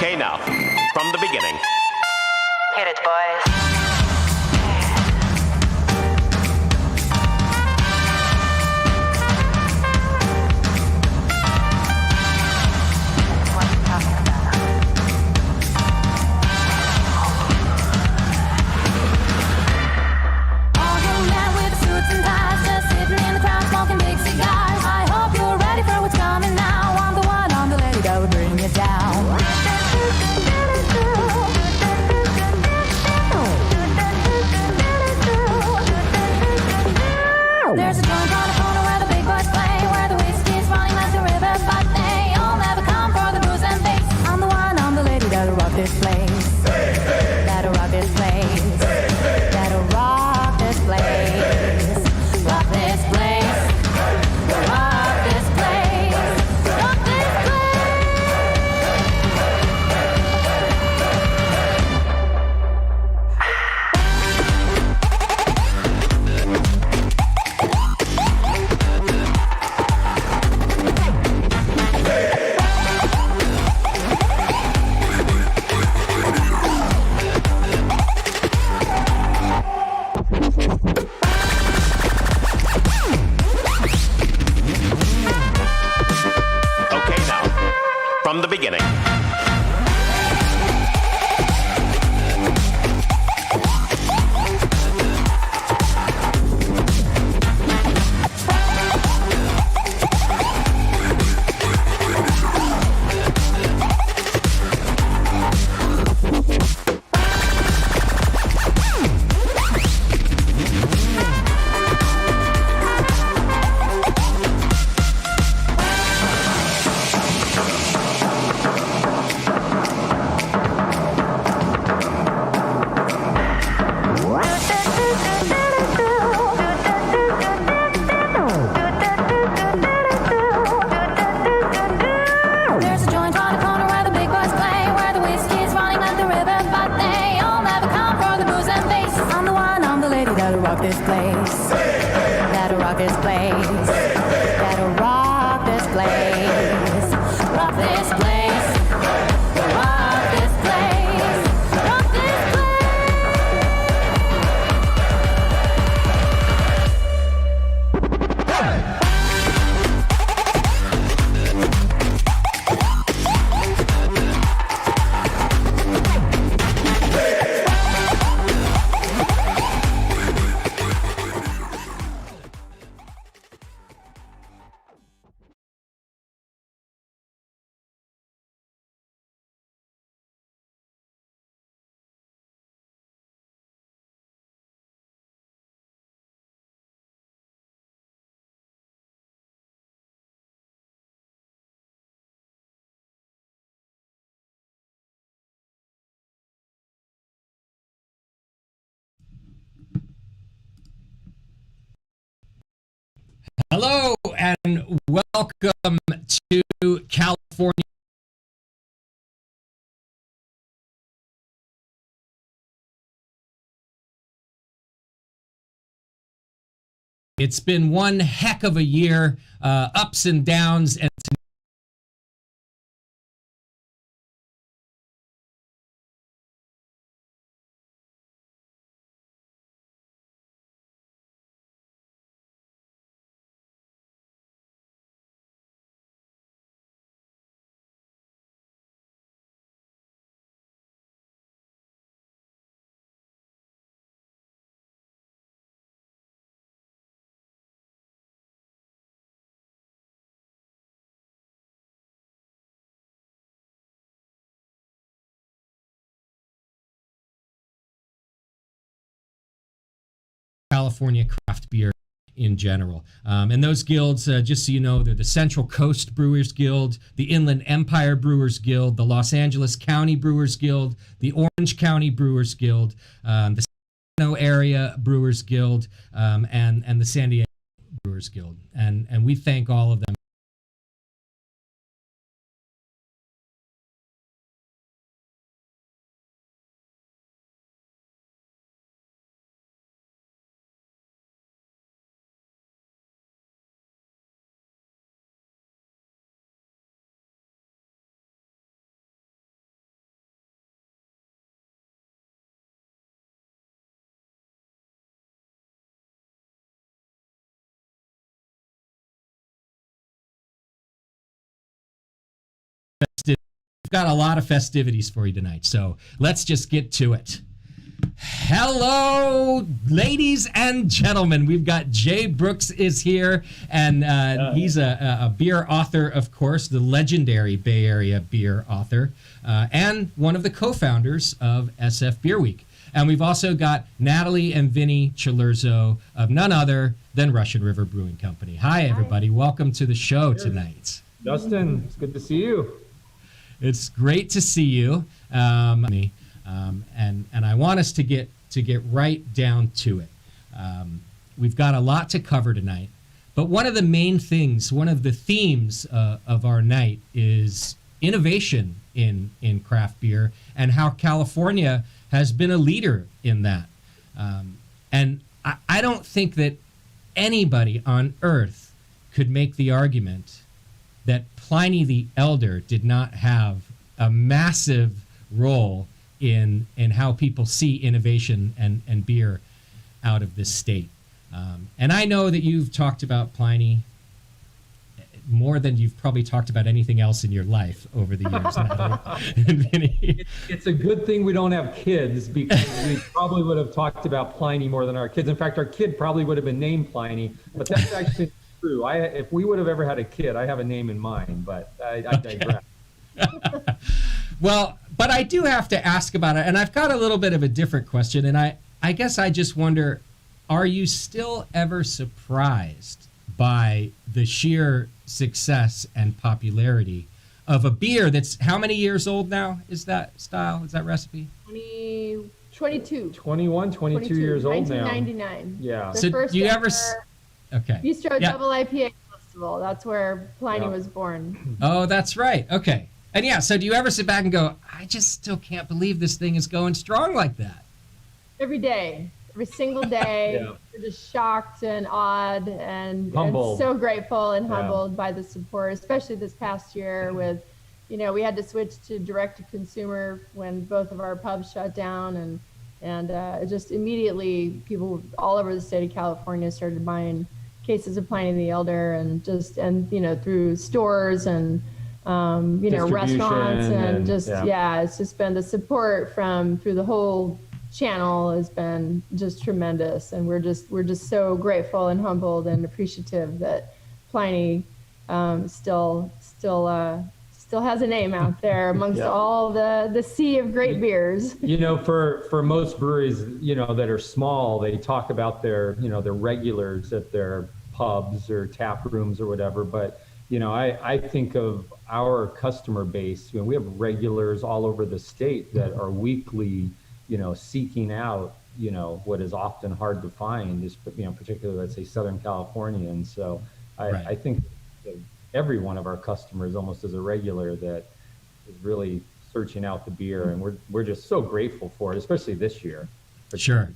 Okay, now, from the beginning. Hit it, boys. There's a joint on the corner where the big boys play, where the whiskey's running like the rivers, but they all never come for the booze and bass. I'm the one, I'm the lady that'll rock this place. That'll rock this place. That'll rock this place. Rock this place. Rock this place. Rock this Okay, now, from the beginning. This place, that'll rock this place, that'll rock this place, rock this place, rock this place, rock this Hello and welcome to California It's been one heck of a year, ups and downs, and California craft beer in general. And those guilds, just so you know, they're the Central Coast Brewers Guild, the Inland Empire Brewers Guild, the Los Angeles County Brewers Guild, the Orange County Brewers Guild, the Sacramento Area Brewers Guild, and the San Diego Brewers Guild. And we thank all of them. We've got a lot of festivities for you tonight, so let's just get to it. Hello, ladies and gentlemen. We've got Jay Brooks is here, and he's a beer author, of course, the legendary Bay Area beer author, and one of the co-founders of SF Beer Week. And we've also got Natalie and Vinny Chilurzo of none other than Russian River Brewing Company. Hi, everybody. Welcome to the show tonight. Justin, it's good to see you. It's great to see you. And I want us to get right down to it. We've got a lot to cover tonight, but one of the main things, one of the themes of our night is innovation in craft beer and how California has been a leader in that. And I don't think that anybody on earth could make the argument that Pliny the Elder did not have a massive role in how people see innovation and beer out of this state. And I know that you've talked about Pliny more than you've probably talked about anything else in your life over the years, Natalie. It's a good thing we don't have kids, because we probably would have talked about Pliny more than our kids. In fact, our kid probably would have been named Pliny, but that's actually true. If we would have ever had a kid, I have a name in mind, but I digress. Well, but I do have to ask about it, and I've got a little bit of a different question, and I guess I just wonder, are you still ever surprised by the sheer success and popularity of a beer that's how many years old now? Is that style? Is that recipe? 22. 21, 22 years old now. 1999. Yeah. The So first do you ever? ever Okay. Bistro Yeah. Double IPA Festival. That's where Pliny Yeah. was born. Oh, that's right. Okay. And yeah, so do you ever sit back and go, I just still can't believe this thing is going strong like that? Every day. Every single day. Yeah. We're just shocked and awed and Humbled. so grateful and Yeah. humbled by the support, especially this past year with, we had to switch to direct to consumer when both of our pubs shut down, and it just immediately people all over the state of California started buying cases of Pliny the Elder, and through stores and restaurants and it's just been the support through the whole channel has been just tremendous, and we're just so grateful and humbled and appreciative that Pliny still has a name out there amongst all the sea of great beers. For most breweries, that are small, they talk about their regulars at their pubs or tap rooms or whatever. But, I think of our customer base. We have regulars all over the state that are weekly, seeking out, what is often hard to find, is, particularly, let's say, Southern California. And so I think that every one of our customers almost is a regular that is really searching out the beer, and we're just so grateful for it, especially this year. Sure.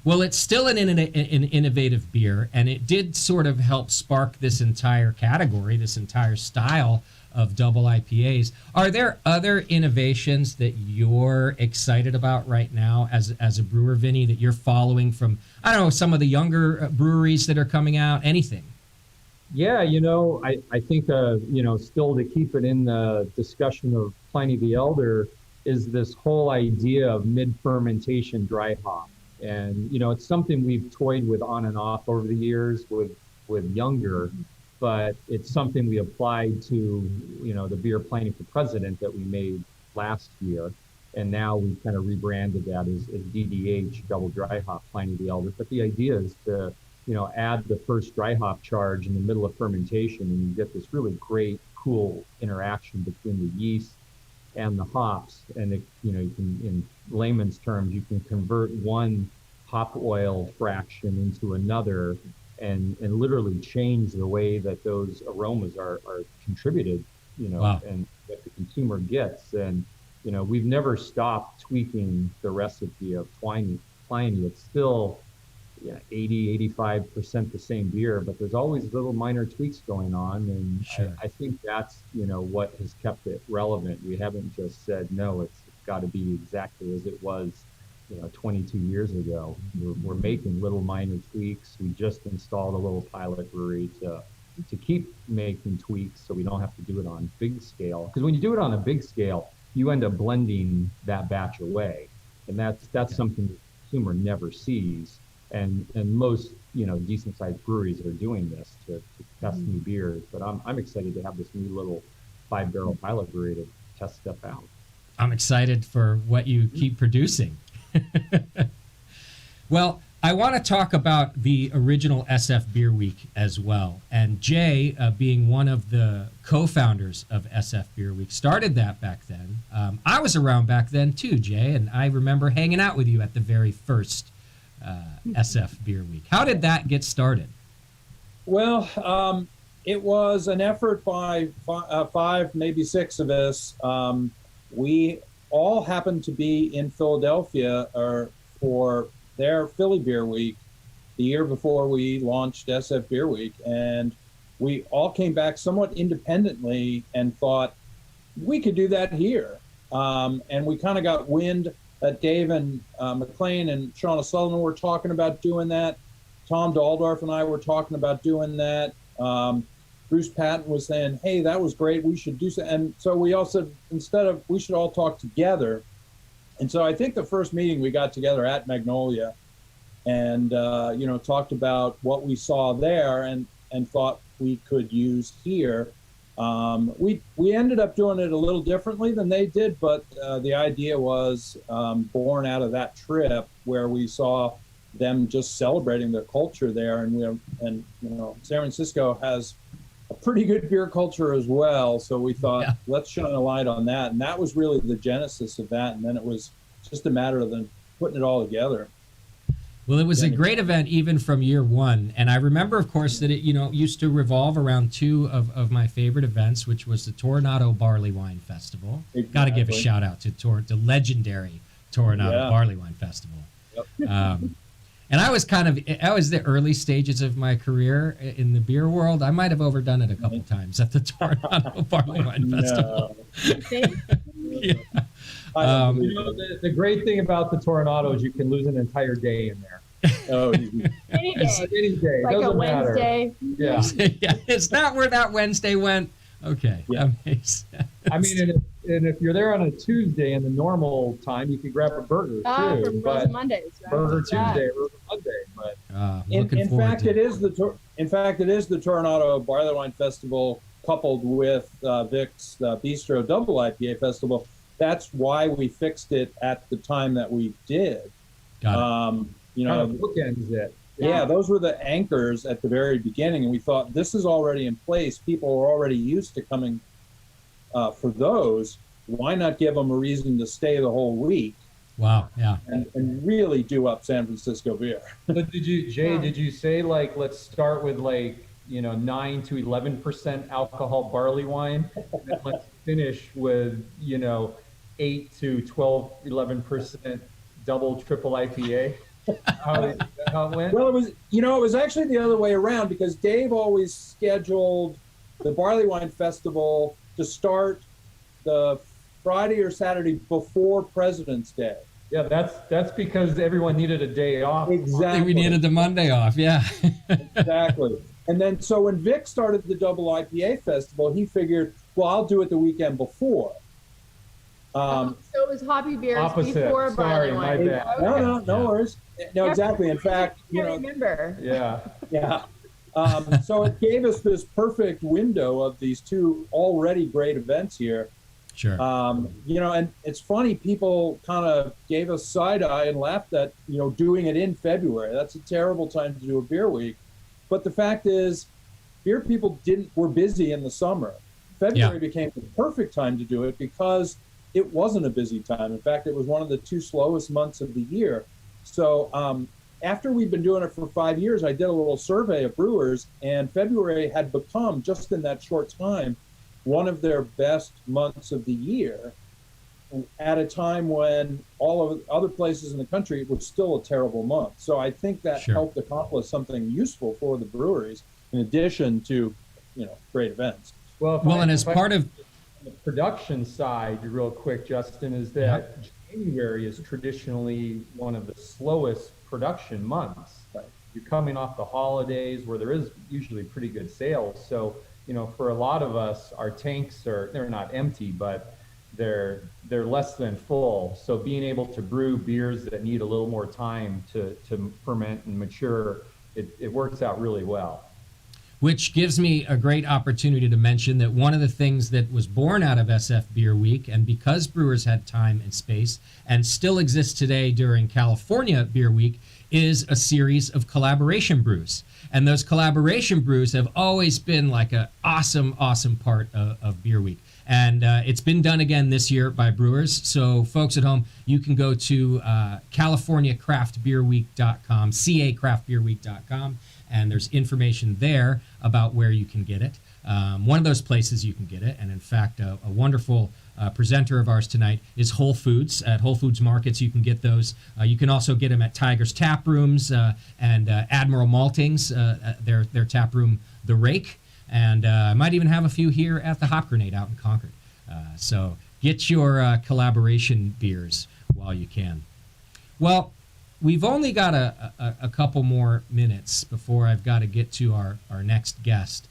Well, it's still an innovative beer, and it did sort of help spark this entire category, this entire style of double IPAs. Are there other innovations that you're excited about right now as a brewer, Vinny, that you're following from, I don't know, some of the younger breweries that are coming out? Anything? Yeah, I think, still to keep it in the discussion of Pliny the Elder is this whole idea of mid-fermentation dry hop. And, it's something we've toyed with on and off over the years with younger, but it's something we applied to, the beer Pliny for President that we made last year. And now we've kind of rebranded that as DDH, double dry hop Pliny the Elder. But the idea is to, add the first dry hop charge in the middle of fermentation, and you get this really great, cool interaction between the yeast and the hops. And you can, in layman's terms, you can convert one hop oil fraction into another and literally change the way that those aromas are contributed, Wow. and that the consumer gets. And, we've never stopped tweaking the recipe of Pliny. It's still 80-85% the same beer, but there's always little minor tweaks going on. And Sure. I think that's, what has kept it relevant. We haven't just said, no, it's got to be exactly as it was, 22 years ago. We're making little minor tweaks. We just installed a little pilot brewery to keep making tweaks so we don't have to do it on big scale. Because when you do it on a big scale, you end up blending that batch away. And that's something the consumer never sees. And most, decent sized breweries are doing this to test new beers. But I'm excited to have this new little 5-barrel pilot brewery to test stuff out. I'm excited for what you keep producing. Well, I want to talk about the original SF Beer Week as well. And Jay, being one of the co-founders of SF Beer Week, started that back then. I was around back then too, Jay, and I remember hanging out with you at the very first SF Beer Week. How did that get started? Well, it was an effort by five, maybe six of us. We all happened to be in Philadelphia for their Philly Beer Week the year before we launched SF Beer Week. And we all came back somewhat independently and thought we could do that here. And we kind of got wind that Dave and McLean and Sean O'Sullivan were talking about doing that. Tom Daldorf and I were talking about doing that. Bruce Patton was saying, hey, that was great, we should do so. And so we all said, we should all talk together. And so I think the first meeting we got together at Magnolia and, talked about what we saw there and thought we could use here. We ended up doing it a little differently than they did, but the idea was born out of that trip where we saw them just celebrating their culture there. And San Francisco has a pretty good beer culture as well. So we thought, let's shine a light on that. And that was really the genesis of that. And then it was just a matter of them putting it all together. Well, it was a great event even from year one. And I remember, of course, that it used to revolve around two of my favorite events, which was the Toronado Barley Wine Festival. Exactly. Got to give a shout out to the legendary Toronado Barley Wine Festival. Yep. And I was the early stages of my career in the beer world. I might have overdone it a couple times at the Toronado Barley Wine Festival. Yeah. The great thing about the Toronado is you can lose an entire day in there. Oh, Any day. Any day. Like a Doesn't matter. Wednesday. Yeah. Yeah, is that where that Wednesday went? Okay. Yeah. That makes sense. I mean, and if you're there on a Tuesday in the normal time, you could grab a burger For too. Frozen Mondays, right? Burger Yeah. Tuesday, Burger Monday. But Looking forward to it is the Toronado Barley Wine Festival coupled with Vic's Bistro Double IPA Festival. That's why we fixed it at the time that we did. Got it. kind of bookends it. Yeah, those were the anchors at the very beginning, and we thought this is already in place. People are already used to coming for those. Why not give them a reason to stay the whole week? Wow. Yeah. And really do up San Francisco beer. But did you say let's start with 9 to 11% alcohol barley wine, and then let's finish with 8 to 12, 11% double triple IPA? How it went? Well, it was actually the other way around because Dave always scheduled the Barley Wine Festival to start the Friday or Saturday before President's Day. Yeah, that's because everyone needed a day off. Exactly. We needed the Monday off, yeah. Exactly. And then so when Vic started the Double IPA Festival, he figured, well, I'll do it the weekend before. So it was hoppy beers Opposite. before Sorry, barley my wine. bad. No worries. No, exactly. In fact, I can't remember. Yeah. yeah. So it gave us this perfect window of these two already great events here. Sure. And it's funny, people kind of gave us side eye and laughed at, doing it in February. That's a terrible time to do a beer week. But the fact is, beer people were busy in the summer. February became the perfect time to do it because it wasn't a busy time. In fact, it was one of the two slowest months of the year. So after we've been doing it for 5 years, I did a little survey of brewers, and February had become, just in that short time, one of their best months of the year, at a time when all of other places in the country it was still a terrible month. So I think that helped accomplish something useful for the breweries, in addition to, great events. Well, and as part of the production side, real quick, Justin, is that January is traditionally one of the slowest production months. You're coming off the holidays where there is usually pretty good sales. So, for a lot of us, our tanks they're not empty, but they're less than full. So being able to brew beers that need a little more time to ferment and mature, it works out really well. Which gives me a great opportunity to mention that one of the things that was born out of SF Beer Week, and because brewers had time and space, and still exists today during California Beer Week, is a series of collaboration brews. And those collaboration brews have always been like an awesome part of Beer Week. And it's been done again this year by brewers. So folks at home, you can go to CaliforniaCraftBeerWeek.com, CACraftBeerWeek.com, and there's information there about where you can get it. One of those places you can get it, and in fact, a wonderful presenter of ours tonight is Whole Foods. At Whole Foods markets, you can get those. You can also get them at Tiger's Tap Rooms and Admiral Malting's, their tap room, The Rake. And I might even have a few here at the Hop Grenade out in Concord. So get your collaboration beers while you can. Well, we've only got a couple more minutes before I've got to get to our next guest.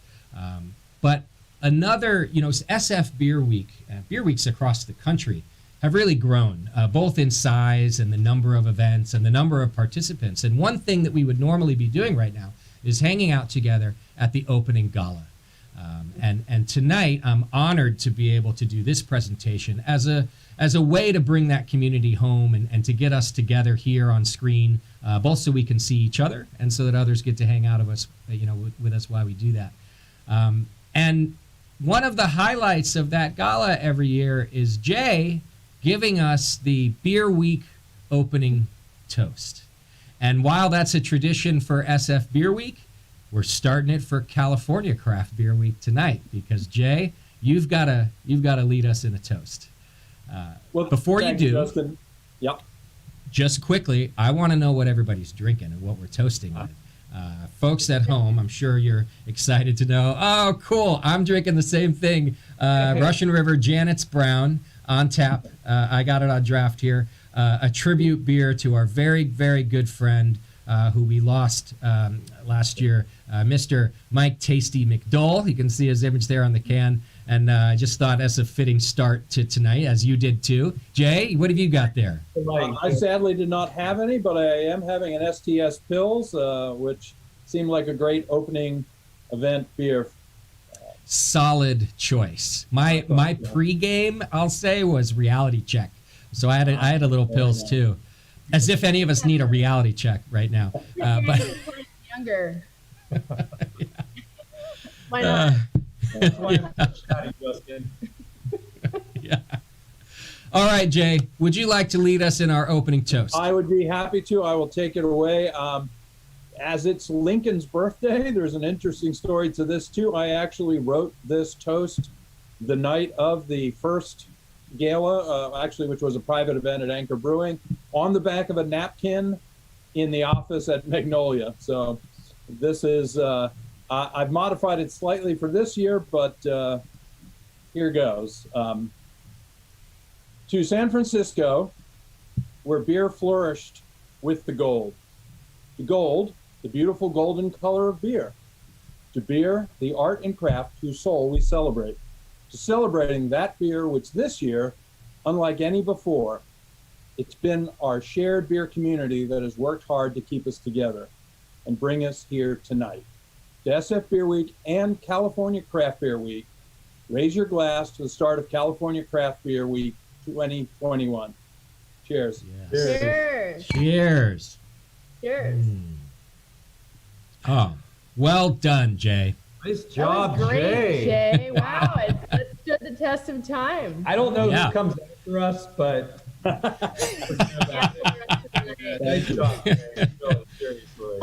But another, SF Beer Week, beer weeks across the country have really grown, both in size and the number of events and the number of participants. And one thing that we would normally be doing right now is hanging out together at the opening gala. And tonight, I'm honored to be able to do this presentation as a way to bring that community home and to get us together here on screen, both so we can see each other and so that others get to hang out of us, with us while we do that. And one of the highlights of that gala every year is Jay giving us the Beer Week opening toast. And while that's a tradition for SF Beer Week, we're starting it for California Craft Beer Week tonight because Jay, you've got to lead us in a toast. Before you do, Justin. Yep. Just quickly, I want to know what everybody's drinking and what we're toasting with. Folks at home, I'm sure you're excited to know. Oh, cool! I'm drinking the same thing. Russian River Janet's Brown on tap. I got it on draft here. A tribute beer to our very, very good friend who we lost last year, Mr. Mike Tasty McDole. You can see his image there on the can. And I just thought that's a fitting start to tonight, as you did too. Jay, what have you got there? I sadly did not have any, but I am having an STS Pils, which seemed like a great opening event beer. Solid choice. My pregame, I'll say, was Reality Check. So I had a little Pils too. As if any of us need a reality check right now. But younger. Yeah. Why not? Yeah. All right, Jay, would you like to lead us in our opening toast? I would be happy to. I will take it away. As it's Lincoln's birthday, there's an interesting story to this too. I actually wrote this toast the night of the first gala, which was a private event at Anchor Brewing, on the back of a napkin in the office at Magnolia. So this is, I've modified it slightly for this year, but here goes. To San Francisco, where beer flourished with the gold. The gold, the beautiful golden color of beer. To beer, the art and craft whose soul we celebrate. To celebrating that beer which this year, unlike any before, it's been our shared beer community that has worked hard to keep us together and bring us here tonight. To SF Beer Week and California Craft Beer Week, raise your glass to the start of California Craft Beer Week 2021. Cheers. Yes. Cheers. Cheers. Cheers. Oh, well done, Jay. Nice That job, was great, Jay. Jay. Wow, it stood the test of time. I don't know Yeah. who comes after us, but nice job, Jay. Really, seriously.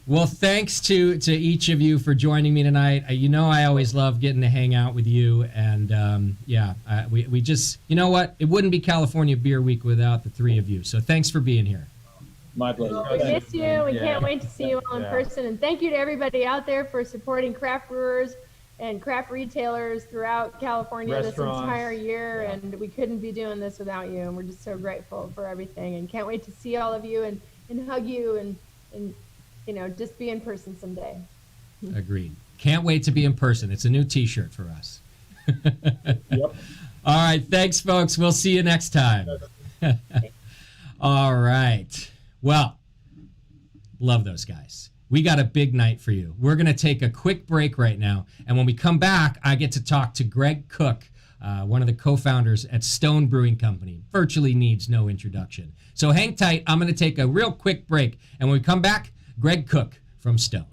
Well, thanks to each of you for joining me tonight. You know I always love getting to hang out with you, and we just, you know what? It wouldn't be California Beer Week without the three of you. So thanks for being here. My pleasure. We miss you. We Yeah. can't wait to see you all in Yeah. person. And thank you to everybody out there for supporting craft brewers and craft retailers throughout California this Restaurants. entire year. Yeah. And we couldn't be doing this without you. And we're just so grateful for everything. And can't wait to see all of you and hug you and you know, just be in person someday. Agreed. Can't wait to be in person. It's a new T-shirt for us. Yep. All right. Thanks, folks. We'll see you next time. All right. Well, love those guys. We got a big night for you. We're going to take a quick break right now. And when we come back, I get to talk to Greg Cook, one of the co-founders at Stone Brewing Company. Virtually needs no introduction. So hang tight. I'm going to take a real quick break. And when we come back, Greg Cook from Stone.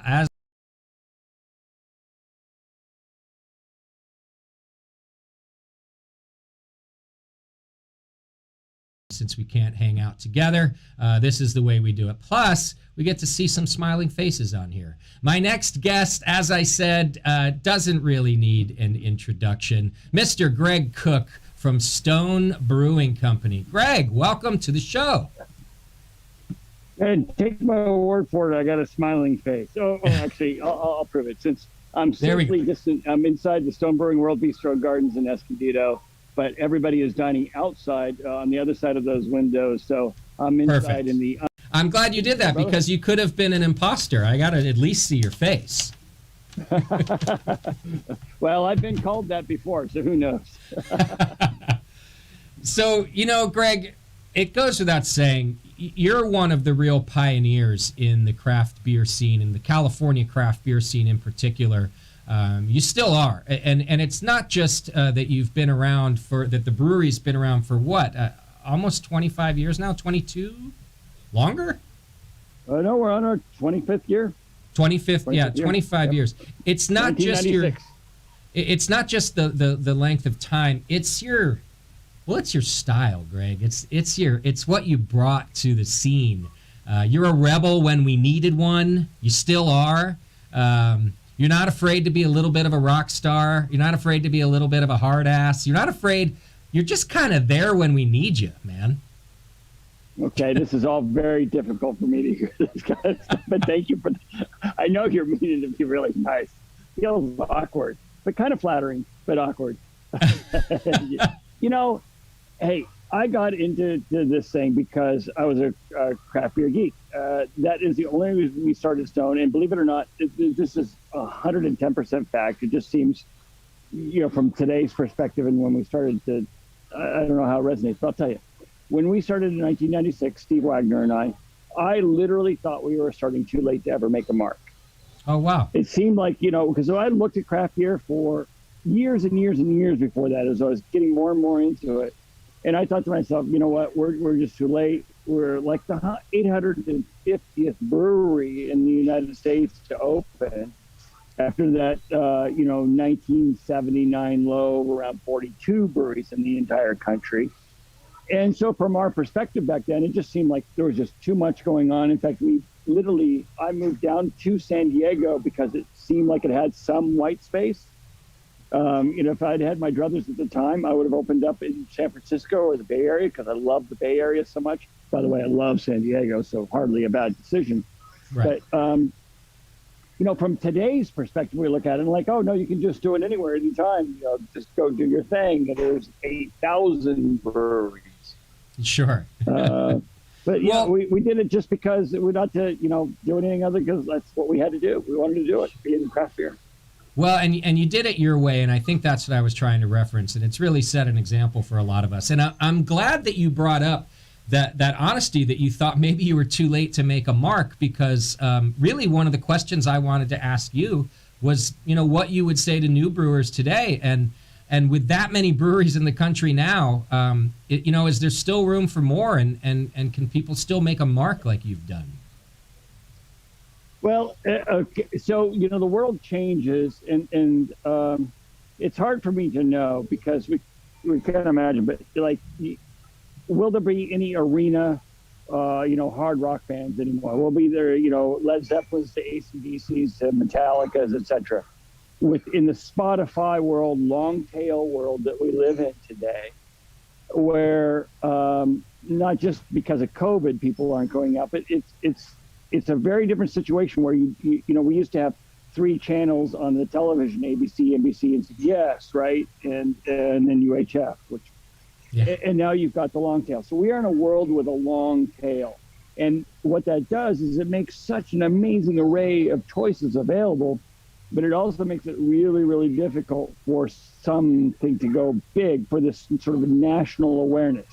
As since we can't hang out together, this is the way we do it. Plus, we get to see some smiling faces on here. My next guest, as I said, doesn't really need an introduction. Mr. Greg Cook from Stone Brewing Company. Greg, welcome to the show. And take my word for it, I got a smiling face. Actually, I'll prove it. Since I'm socially distant, I'm inside the Stone Brewing World Bistro Gardens in Escondido, but everybody is dining outside on the other side of those windows. So I'm inside. Perfect. In the. I'm glad you did that because you could have been an imposter. I got to at least see your face. Well, I've been called that before, so who knows? So, Greg, it goes without saying, you're one of the real pioneers in the craft beer scene, in the California craft beer scene in particular. You still are. And it's not just that you've been around that the brewery's been around for what? Almost 25 years now? 22? Longer? No, we're on our 25th year. 25th, yeah, 25 years. It's not just it's not just the length of time. It's your style, Greg. It's what you brought to the scene. You're a rebel when we needed one. You still are. You're not afraid to be a little bit of a rock star. You're not afraid to be a little bit of a hard ass. You're not afraid. You're just kind of there when we need you, man. Okay, this is all very difficult for me to hear this kind of stuff, but thank you for I know you're meaning to be really nice. Feels awkward, but kind of flattering, but awkward. Hey, I got into this thing because I was a craft beer geek. That is the only reason we started Stone, and believe it or not, this is 110% fact. It just seems, from today's perspective and when we started I don't know how it resonates, but I'll tell you. When we started in 1996, Steve Wagner and I literally thought we were starting too late to ever make a mark. Oh, wow. It seemed like, because I looked at craft beer for years and years and years before that as I was getting more and more into it. And I thought to myself, you know what, we're just too late. We're like the 850th brewery in the United States to open. After that, 1979 low, around 42 breweries in the entire country. And so from our perspective back then, it just seemed like there was just too much going on. In fact, I moved down to San Diego because it seemed like it had some white space. If I'd had my druthers at the time, I would have opened up in San Francisco or the Bay Area because I love the Bay Area so much. By the way, I love San Diego, so hardly a bad decision. Right. But, from today's perspective, we look at it and like, oh, no, you can just do it anywhere, anytime. Just go do your thing. And there's 8,000 breweries. Sure. But we did it just because we're not to, do anything other because that's what we had to do. We wanted to do it, be in craft beer. Well, and you did it your way, and I think that's what I was trying to reference, and it's really set an example for a lot of us. And I'm glad that you brought up that honesty, that you thought maybe you were too late to make a mark, because really one of the questions I wanted to ask you was, what you would say to new brewers today, and with that many breweries in the country now, is there still room for more, and can people still make a mark like you've done? Well, okay. So, the world changes, and it's hard for me to know because we can't imagine, but will there be any arena, hard rock bands anymore? Will be there, Led Zeppelins to AC/DCs to Metallicas, etc. Within the Spotify world, long tail world that we live in today, where not just because of COVID, people aren't going out, but it's a very different situation where we used to have 3 channels on the television, ABC, NBC, and CBS, right? And then UHF, and now you've got the long tail. So we are in a world with a long tail. And what that does is it makes such an amazing array of choices available, but it also makes it really, really difficult for something to go big, for this sort of national awareness.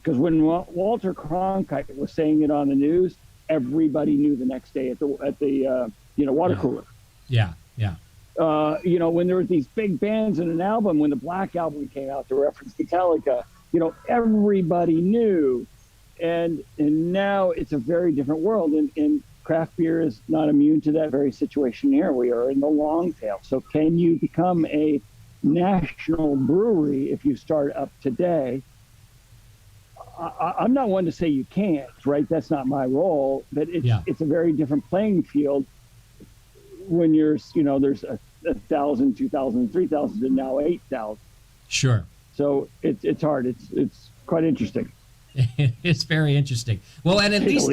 Because when Walter Cronkite was saying it on the news, everybody knew the next day at the water cooler. Yeah. When there were these big bands in an album, when the Black Album came out to reference Metallica, everybody knew. And now it's a very different world. And craft beer is not immune to that very situation here. We are in the long tail. So can you become a national brewery if you start up today? I'm not one to say you can't, right? That's not my role, but it's a very different playing field when there's 1,000, 2,000, 3,000, and now 8,000. Sure. So it's hard. It's quite interesting. It's very interesting. Well, and at least,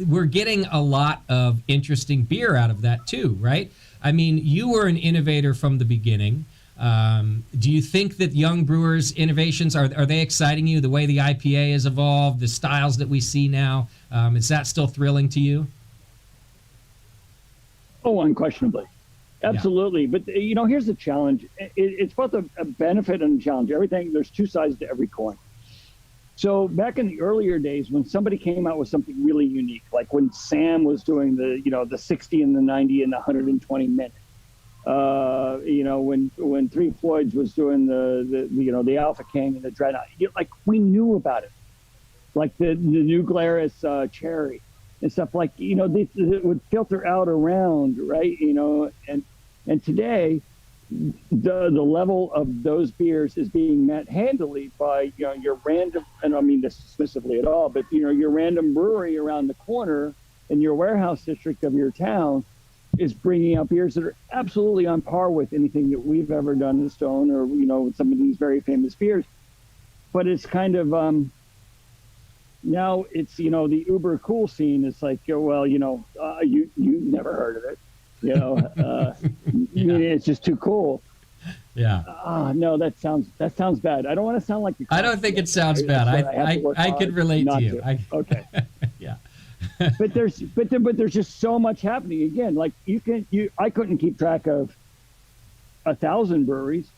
we're getting a lot of interesting beer out of that too, right? I mean, you were an innovator from the beginning. Do you think that young brewers' innovations, are they exciting you? The way the IPA has evolved, the styles that we see now, is that still thrilling to you? Oh, unquestionably. Absolutely. Yeah. But, here's the challenge. It's both a benefit and a challenge. There's two sides to every coin. So back in the earlier days, when somebody came out with something really unique, like when Sam was doing the 60 and the 90 and the 120 minute, when Three Floyds was doing the Alpha King and the Dreadnought, we knew about it, like the New Glarus Cherry and stuff, it would filter out around, right? And today, the level of those beers is being met handily by your random, and I don't mean this dismissively at all, but your random brewery around the corner in your warehouse district of your town is bringing out beers that are absolutely on par with anything that we've ever done in Stone, or some of these very famous beers. But it's kind of now it's the uber cool scene. It's like, well, you never heard of it. Yeah. It's just too cool. Yeah. No, that sounds bad. I don't want to sound like. I don't think it sounds bad. I could relate to you. Okay. Yeah. but there's just so much happening. Again, I couldn't keep track of 1,000 breweries.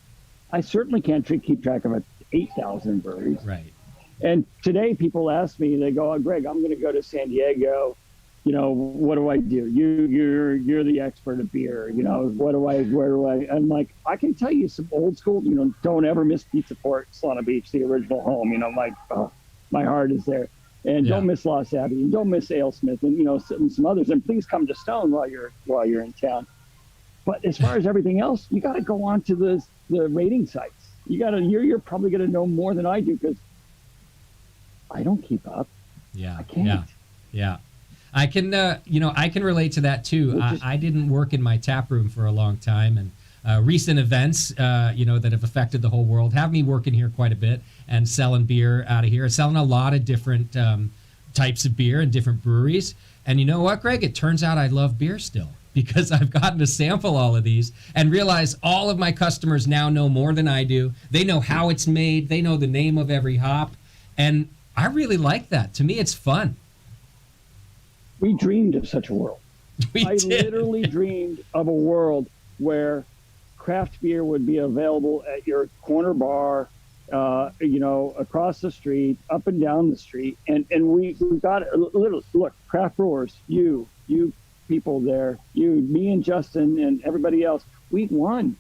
I certainly can't keep track of 8,000 breweries. Right. And today people ask me, they go, "Oh, Greg, I'm going to go to San Diego. What do I do? You're the expert of beer. Where do I? I'm like, I can tell you some old school. Don't ever miss Pizza Port, Solana Beach, the original home. My heart is there. And don't miss Lost Abbey, and don't miss AleSmith, and some others. And please come to Stone while you're in town. But as far as everything else, you got to go on to the rating sites. You're probably going to know more than I do, because I don't keep up. Yeah, I can't. Yeah. I can, I can relate to that too. I didn't work in my tap room for a long time, and recent events, that have affected the whole world have me working here quite a bit and selling beer out of here, selling a lot of different types of beer and different breweries. And you know what, Greg? It turns out I love beer still, because I've gotten to sample all of these and realize all of my customers now know more than I do. They know how it's made. They know the name of every hop. And I really like that. To me, it's fun. We dreamed of such a world. I literally dreamed of a world where craft beer would be available at your corner bar, across the street, up and down the street. And we got it. Literally, look, craft brewers, you people there, me and Justin and everybody else, we won.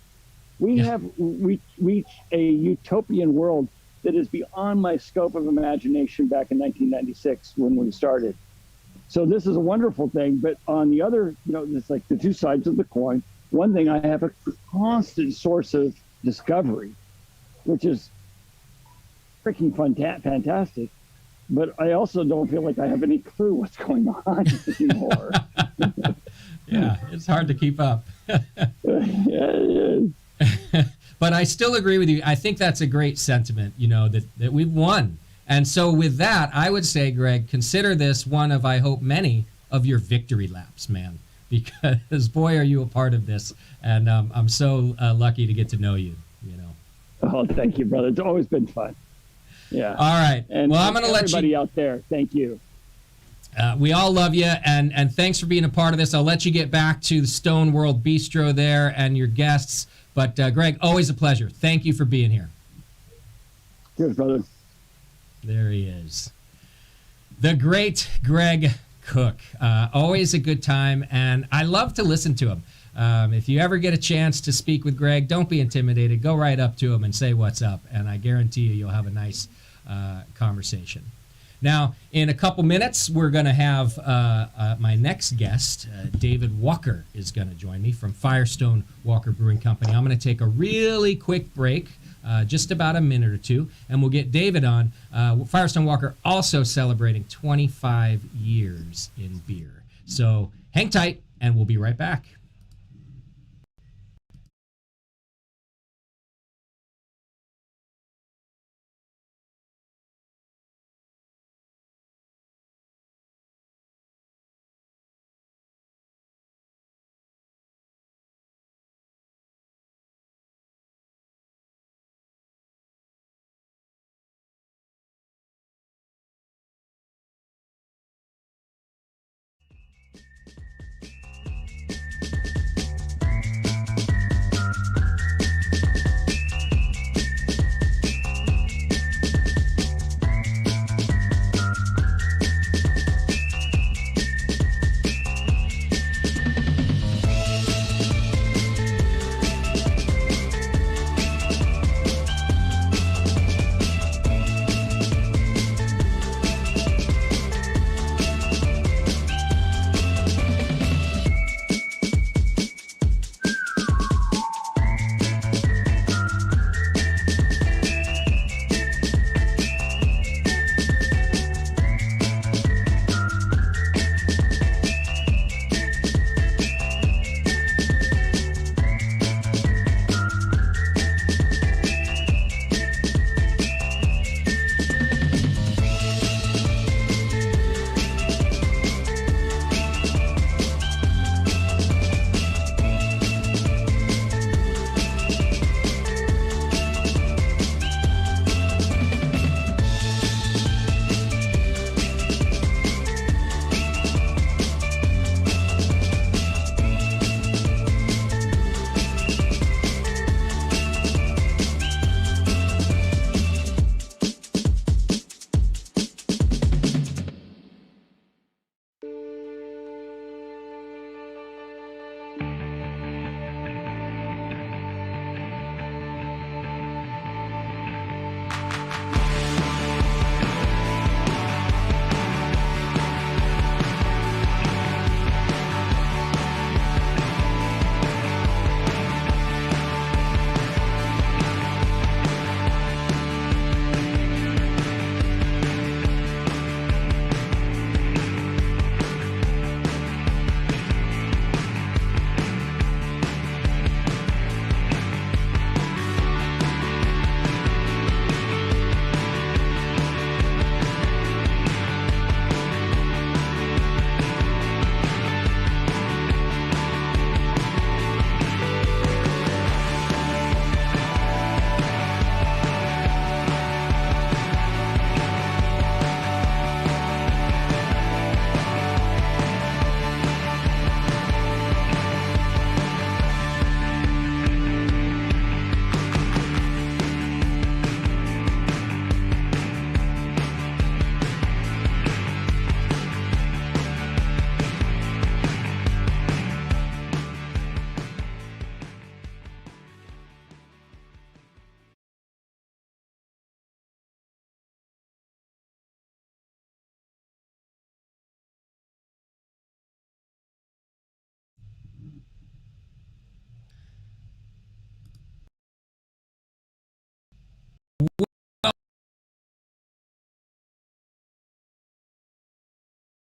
We have reached a utopian world that is beyond my scope of imagination back in 1996 when we started. So this is a wonderful thing, but on the other, it's like the two sides of the coin. One thing, I have a constant source of discovery, which is freaking fantastic. But I also don't feel like I have any clue what's going on anymore. Yeah, it's hard to keep up. Yeah, it is. But I still agree with you. I think that's a great sentiment, that we've won. And so with that, I would say, Greg, consider this one of, I hope, many of your victory laps, man, because boy, are you a part of this. And I'm so lucky to get to know you, Oh, thank you, brother. It's always been fun. Yeah. All right. And well, I'm going to let everybody out there, thank you. We all love you, and thanks for being a part of this. I'll let you get back to the Stone World Bistro there and your guests. But, Greg, always a pleasure. Thank you for being here. Cheers, brother. There he is. The great Greg Cook. Always a good time, and I love to listen to him. If you ever get a chance to speak with Greg, don't be intimidated. Go right up to him and say what's up, and I guarantee you'll have a nice conversation. Now, in a couple minutes, we're going to have my next guest, David Walker, is going to join me from Firestone Walker Brewing Company. I'm going to take a really quick break just about a minute or two, and we'll get David on. Firestone Walker also celebrating 25 years in beer. So hang tight, and we'll be right back.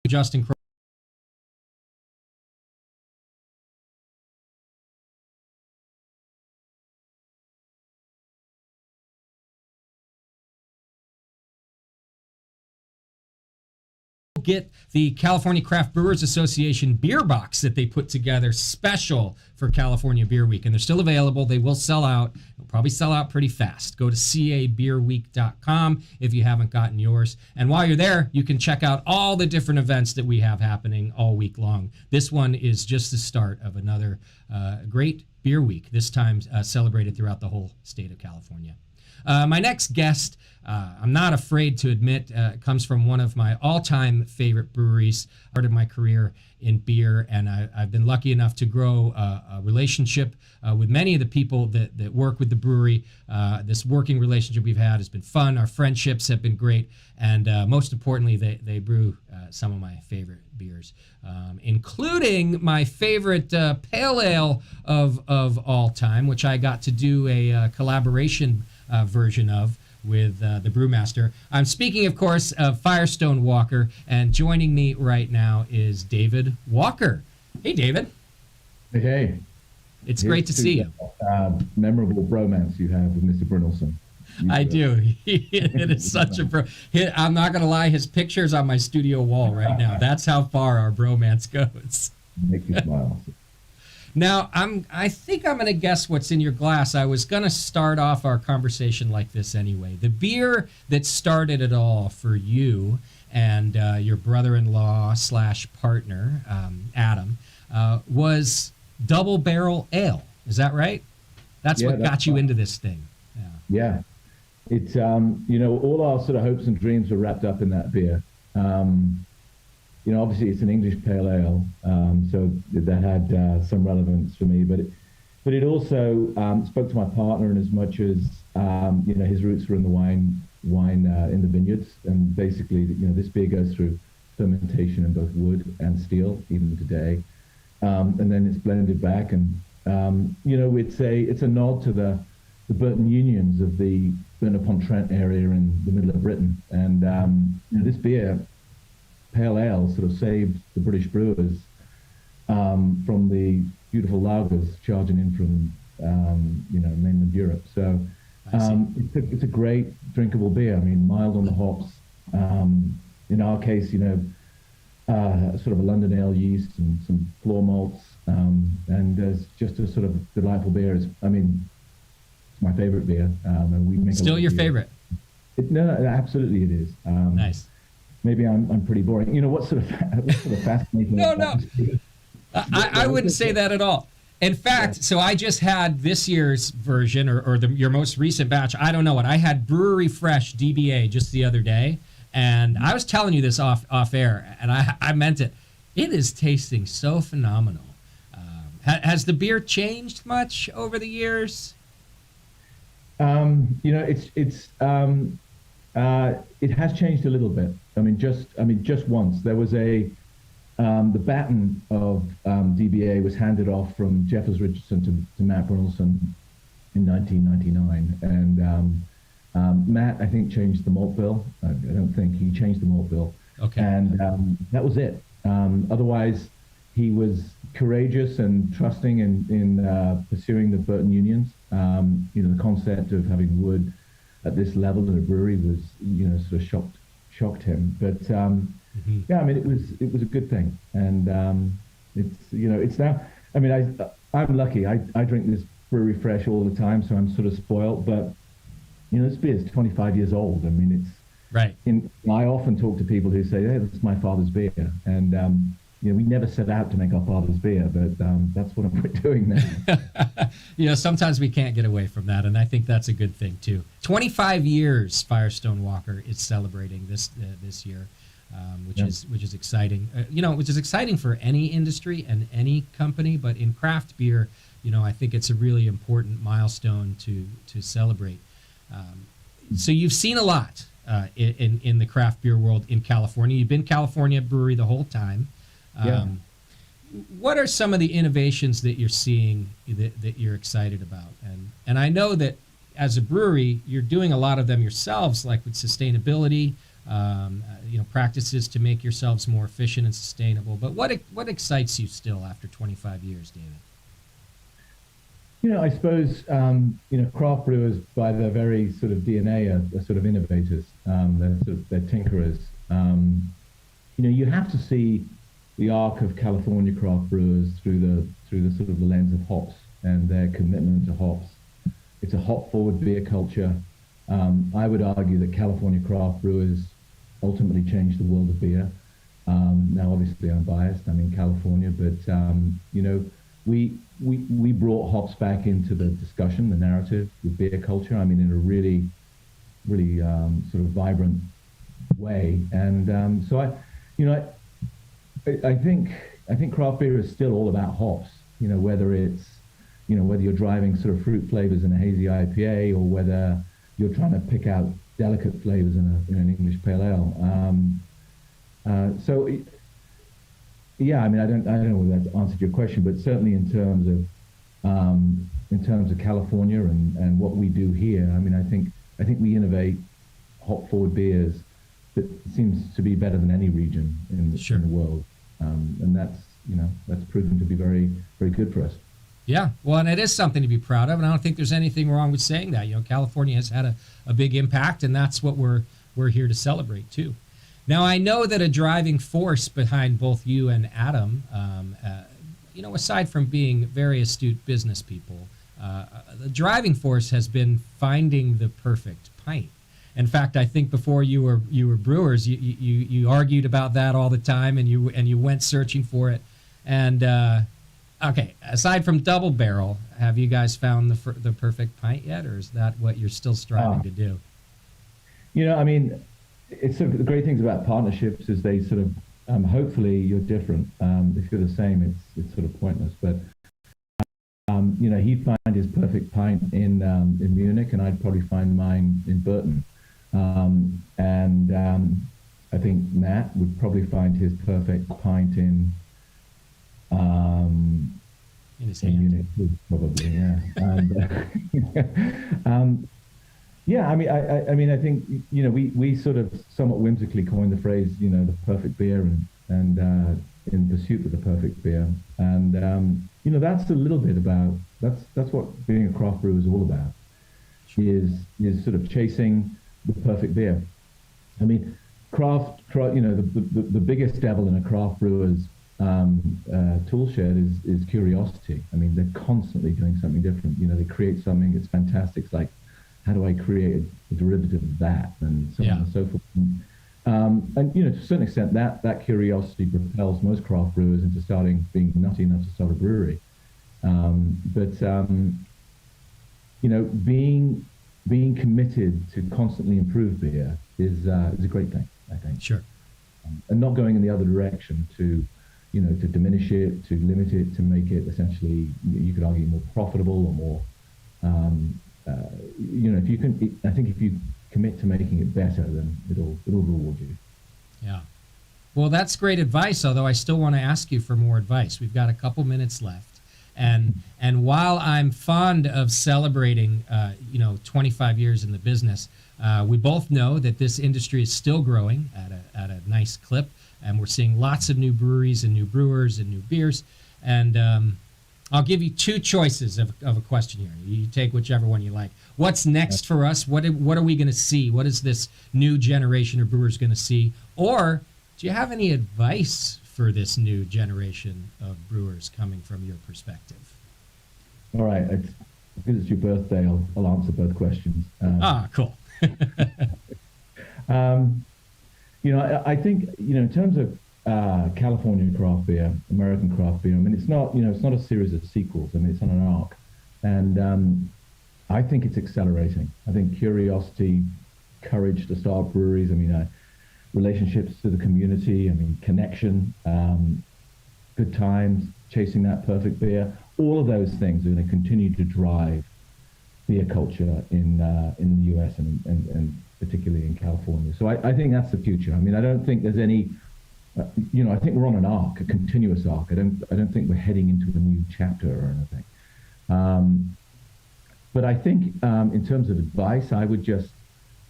Justin Crow. Get the California Craft Brewers Association beer box that they put together special for California Beer Week, and they're still available. They will sell out. They'll probably sell out pretty fast. Go to cabeerweek.com if you haven't gotten yours. And while you're there, you can check out all the different events that we have happening all week long. This one is just the start of another great beer week, this time celebrated throughout the whole state of California. My next guest, I'm not afraid to admit, comes from one of my all-time favorite breweries. Part of my career in beer, and I've been lucky enough to grow a relationship with many of the people that work with the brewery. This working relationship we've had has been fun. Our friendships have been great, and most importantly, they brew some of my favorite beers, including my favorite pale ale of all time, which I got to do a collaboration version of with the brewmaster. I'm speaking, of course, of Firestone Walker, and joining me right now is David Walker. Hey, David. Hey. It's great to see you. Memorable bromance you have with Mr. Brynolson. I do. It is such a I'm not going to lie, his picture's on my studio wall right now. That's how far our bromance goes. Make you smile. Now, I think I'm going to guess what's in your glass. I was going to start off our conversation like this anyway. The beer that started it all for you and your brother-in-law / partner, Adam, was Double Barrel Ale. Is that right? That's what got you into this thing. Yeah. It's, all our sort of hopes and dreams were wrapped up in that beer. Obviously it's an English pale ale, so that had some relevance for me, but it also spoke to my partner in as much as, his roots were in the wine in the vineyards. And basically, this beer goes through fermentation in both wood and steel, even today. And then it's blended back, and it's a nod to the Burton Unions of the Burton-upon-Trent area in the middle of Britain. And this beer, pale ale, sort of saved the British brewers from the beautiful lagers charging in from mainland Europe. So it's a great drinkable beer. I mean, mild on the hops. In our case, sort of a London ale yeast and some floor malts, and it's just a sort of delightful beer. It's my favorite beer, and we make still your favorite. No, absolutely it is. Nice. Maybe I'm pretty boring. What's sort of fascinating? No. I wouldn't say that at all. In fact, so I just had this year's version or your most recent batch. I don't know what I had. Brewery Fresh DBA just the other day. And I was telling you this off air, and I meant it. It is tasting so phenomenal. Has the beer changed much over the years? It has changed a little bit. Just once there was the baton of DBA was handed off from Jeffers Richardson to Matt Brynolson in 1999, and Matt, I think, changed the malt bill. I don't think he changed the malt bill. Okay. And that was it. Otherwise, he was courageous and trusting in pursuing the Burton Unions. The concept of having wood at this level in a brewery was, sort of shocked him. But it was a good thing, and it's now. I'm lucky. I drink this Brewery Fresh all the time, so I'm sort of spoiled. But this beer is 25 years old. It's right. I often talk to people who say, "Hey, this is my father's beer," and we never set out to make our father's beer, but that's what we're doing now. Sometimes we can't get away from that, and I think that's a good thing too. 25 years Firestone Walker is celebrating this year, which is exciting. Which is exciting for any industry and any company, but in craft beer, I think it's a really important milestone to celebrate. So you've seen a lot in the craft beer world in California. You've been California brewery the whole time. What are some of the innovations that you're seeing that you're excited about? And I know that as a brewery, you're doing a lot of them yourselves, like with sustainability, practices to make yourselves more efficient and sustainable. But what excites you still after 25 years, David? I suppose, craft brewers by their very sort of DNA are sort of innovators. They're tinkerers. You have to see the arc of California craft brewers through the sort of the lens of hops and their commitment to hops. It's a hop-forward beer culture. I would argue that California craft brewers ultimately changed the world of beer. Now, obviously, I'm biased. I'm in California, but we brought hops back into the discussion, the narrative with beer culture. In a really, really sort of vibrant way. And so I think craft beer is still all about hops. Whether it's whether you're driving sort of fruit flavors in a hazy IPA or whether you're trying to pick out delicate flavors in an English pale ale. I don't know whether that answered your question, but certainly in terms of in terms of California and what we do here, I mean, I think we innovate hop forward beers that seems to be better than any region in the world, and that's proven to be very, very good for us. Yeah, well, and it is something to be proud of, and I don't think there's anything wrong with saying that. You know, California has had a big impact, and that's what we're here to celebrate too. Now, I know that a driving force behind both you and Adam, you know, aside from being very astute business people, the driving force has been finding the perfect pint. In fact, I think before you were brewers, you argued about that all the time, and you went searching for it. And okay, aside from Double Barrel, have you guys found the perfect pint yet, or is that what you're still striving to do? You know, I mean, it's sort of the great things about partnerships is they sort of hopefully you're different. If you're the same, it's sort of pointless. But you know, he'd find his perfect pint in Munich, and I'd probably find mine in Burton. And I think Matt would probably find his perfect pint in his hand. Munich, probably, yeah. Yeah, I mean, I think, you know, we sort of somewhat whimsically coined the phrase, you know, the perfect beer, and in pursuit of the perfect beer, and you know, that's a little bit about that's what being a craft brewer is all about, is sort of chasing the perfect beer. I mean, craft, you know, the biggest devil in a craft brewer's tool shed is curiosity. I mean, they're constantly doing something different. You know, they create something, it's fantastic. It's like, how do I create a derivative of that, and so on and so forth. And you know, to a certain extent, that curiosity propels most craft brewers into being nutty enough to start a brewery. But you know, being committed to constantly improve beer is a great thing, I think. Sure. And not going in the other direction to, you know, to diminish it, to limit it, to make it essentially, you could argue, more profitable or more. You know, if you can, I think if you commit to making it better, then it'll reward you. Yeah. Well, that's great advice, although I still want to ask you for more advice. We've got a couple minutes left. And while I'm fond of celebrating, you know, 25 years in the business, we both know that this industry is still growing at a nice clip, and we're seeing lots of new breweries and new brewers and new beers. And I'll give you two choices of a question here. You take whichever one you like. What's next for us? What are we going to see? What is this new generation of brewers going to see? Or do you have any advice for this new generation of brewers coming from your perspective? All right. Because it's your birthday, I'll answer both questions. Cool. You know, I think, you know, in terms of California craft beer, American craft beer, I mean, it's not a series of sequels. I mean, it's on an arc. And I think it's accelerating. I think curiosity, courage to start breweries, I mean, relationships to the community, I mean, connection, good times, chasing that perfect beer, all of those things are going to continue to drive beer culture in the US and particularly in California. So I think that's the future. I mean, I don't think there's any, you know, I think we're on an arc, a continuous arc. I don't think we're heading into a new chapter or anything. But I think in terms of advice, I would just,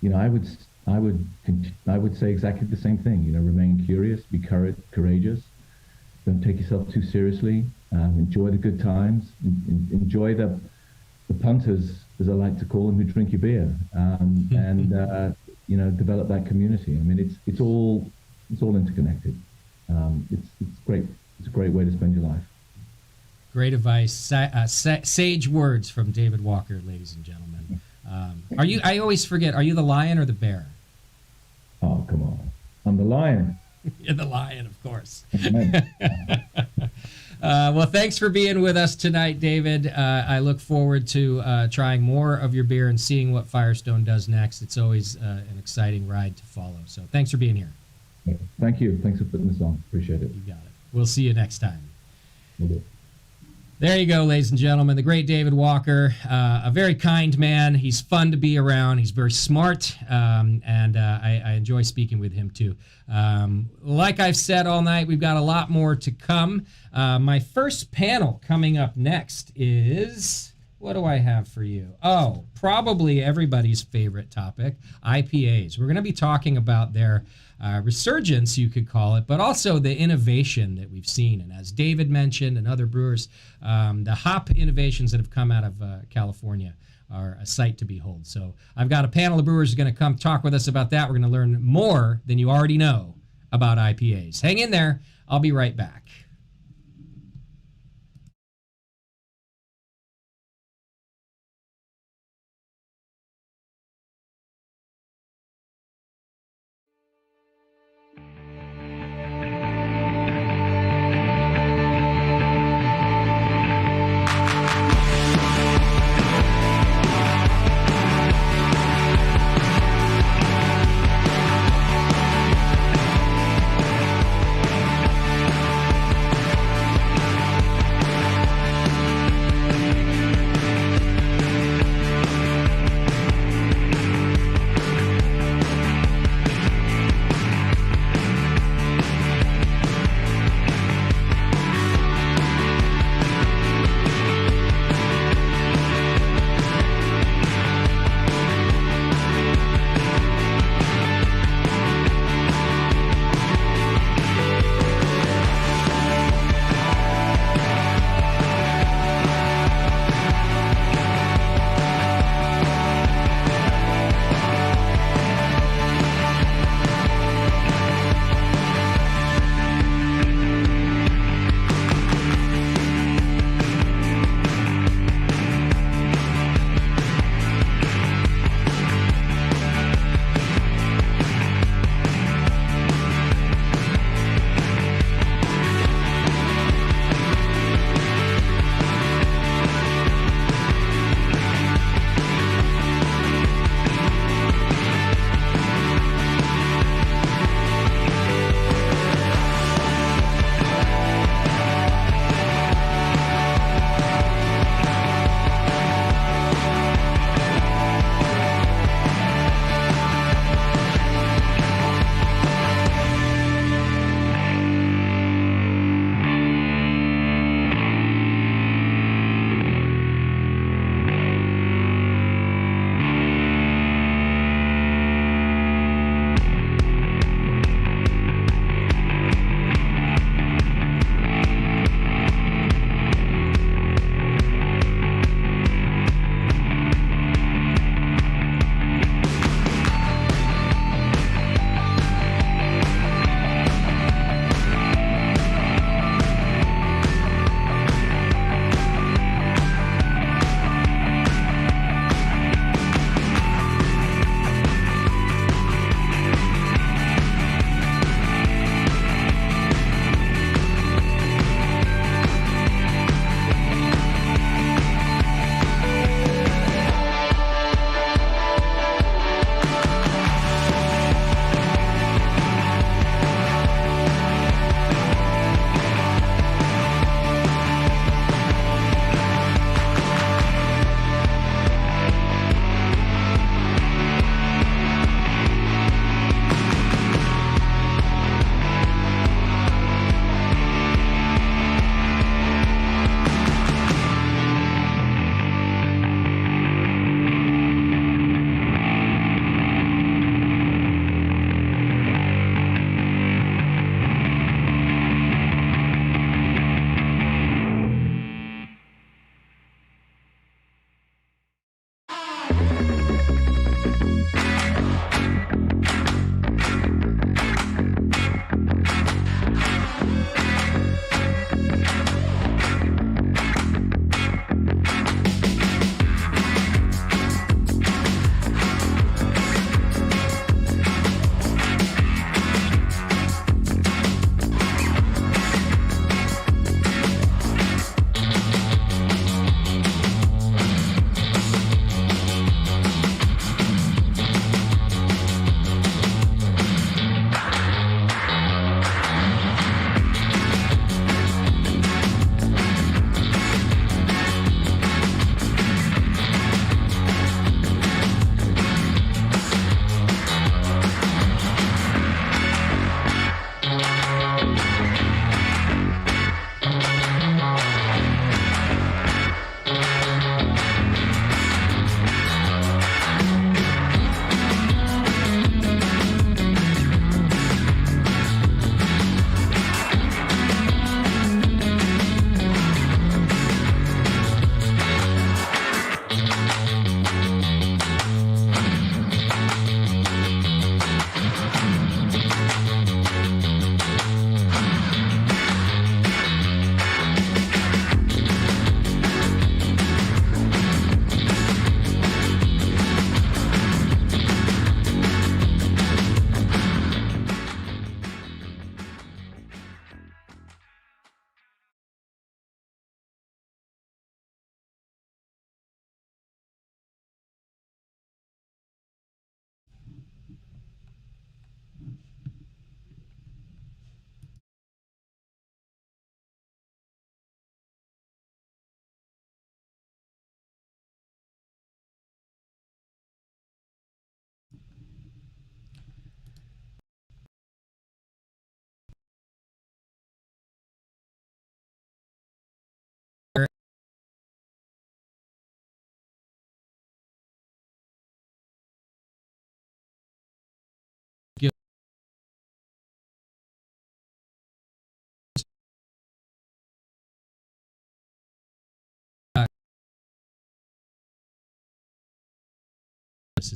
you know, I would say exactly the same thing. You know, remain curious, be courageous, don't take yourself too seriously, enjoy the good times, enjoy the punters, as I like to call them, who drink your beer, and you know, develop that community. I mean, it's all interconnected. It's great. It's a great way to spend your life. Great advice. Sage words from David Walker, ladies and gentlemen. Are you? I always forget. Are you the lion or the bear? Oh, come on. I'm the lion. You're the lion, of course. Well, thanks for being with us tonight, David. I look forward to trying more of your beer and seeing what Firestone does next. It's always an exciting ride to follow. So thanks for being here. Thank you. Thanks for putting this on. Appreciate it. You got it. We'll see you next time. There you go, ladies and gentlemen. The great David Walker, a very kind man. He's fun to be around. He's very smart, and I enjoy speaking with him too. Like I've said all night, we've got a lot more to come. My first panel coming up next is What do I have for you? Oh, probably everybody's favorite topic, IPAs. We're going to be talking about their resurgence, you could call it, but also the innovation that we've seen. And as David mentioned and other brewers, the hop innovations that have come out of California are a sight to behold. So I've got a panel of brewers who's going to come talk with us about that. We're going to learn more than you already know about IPAs. Hang in there. I'll be right back.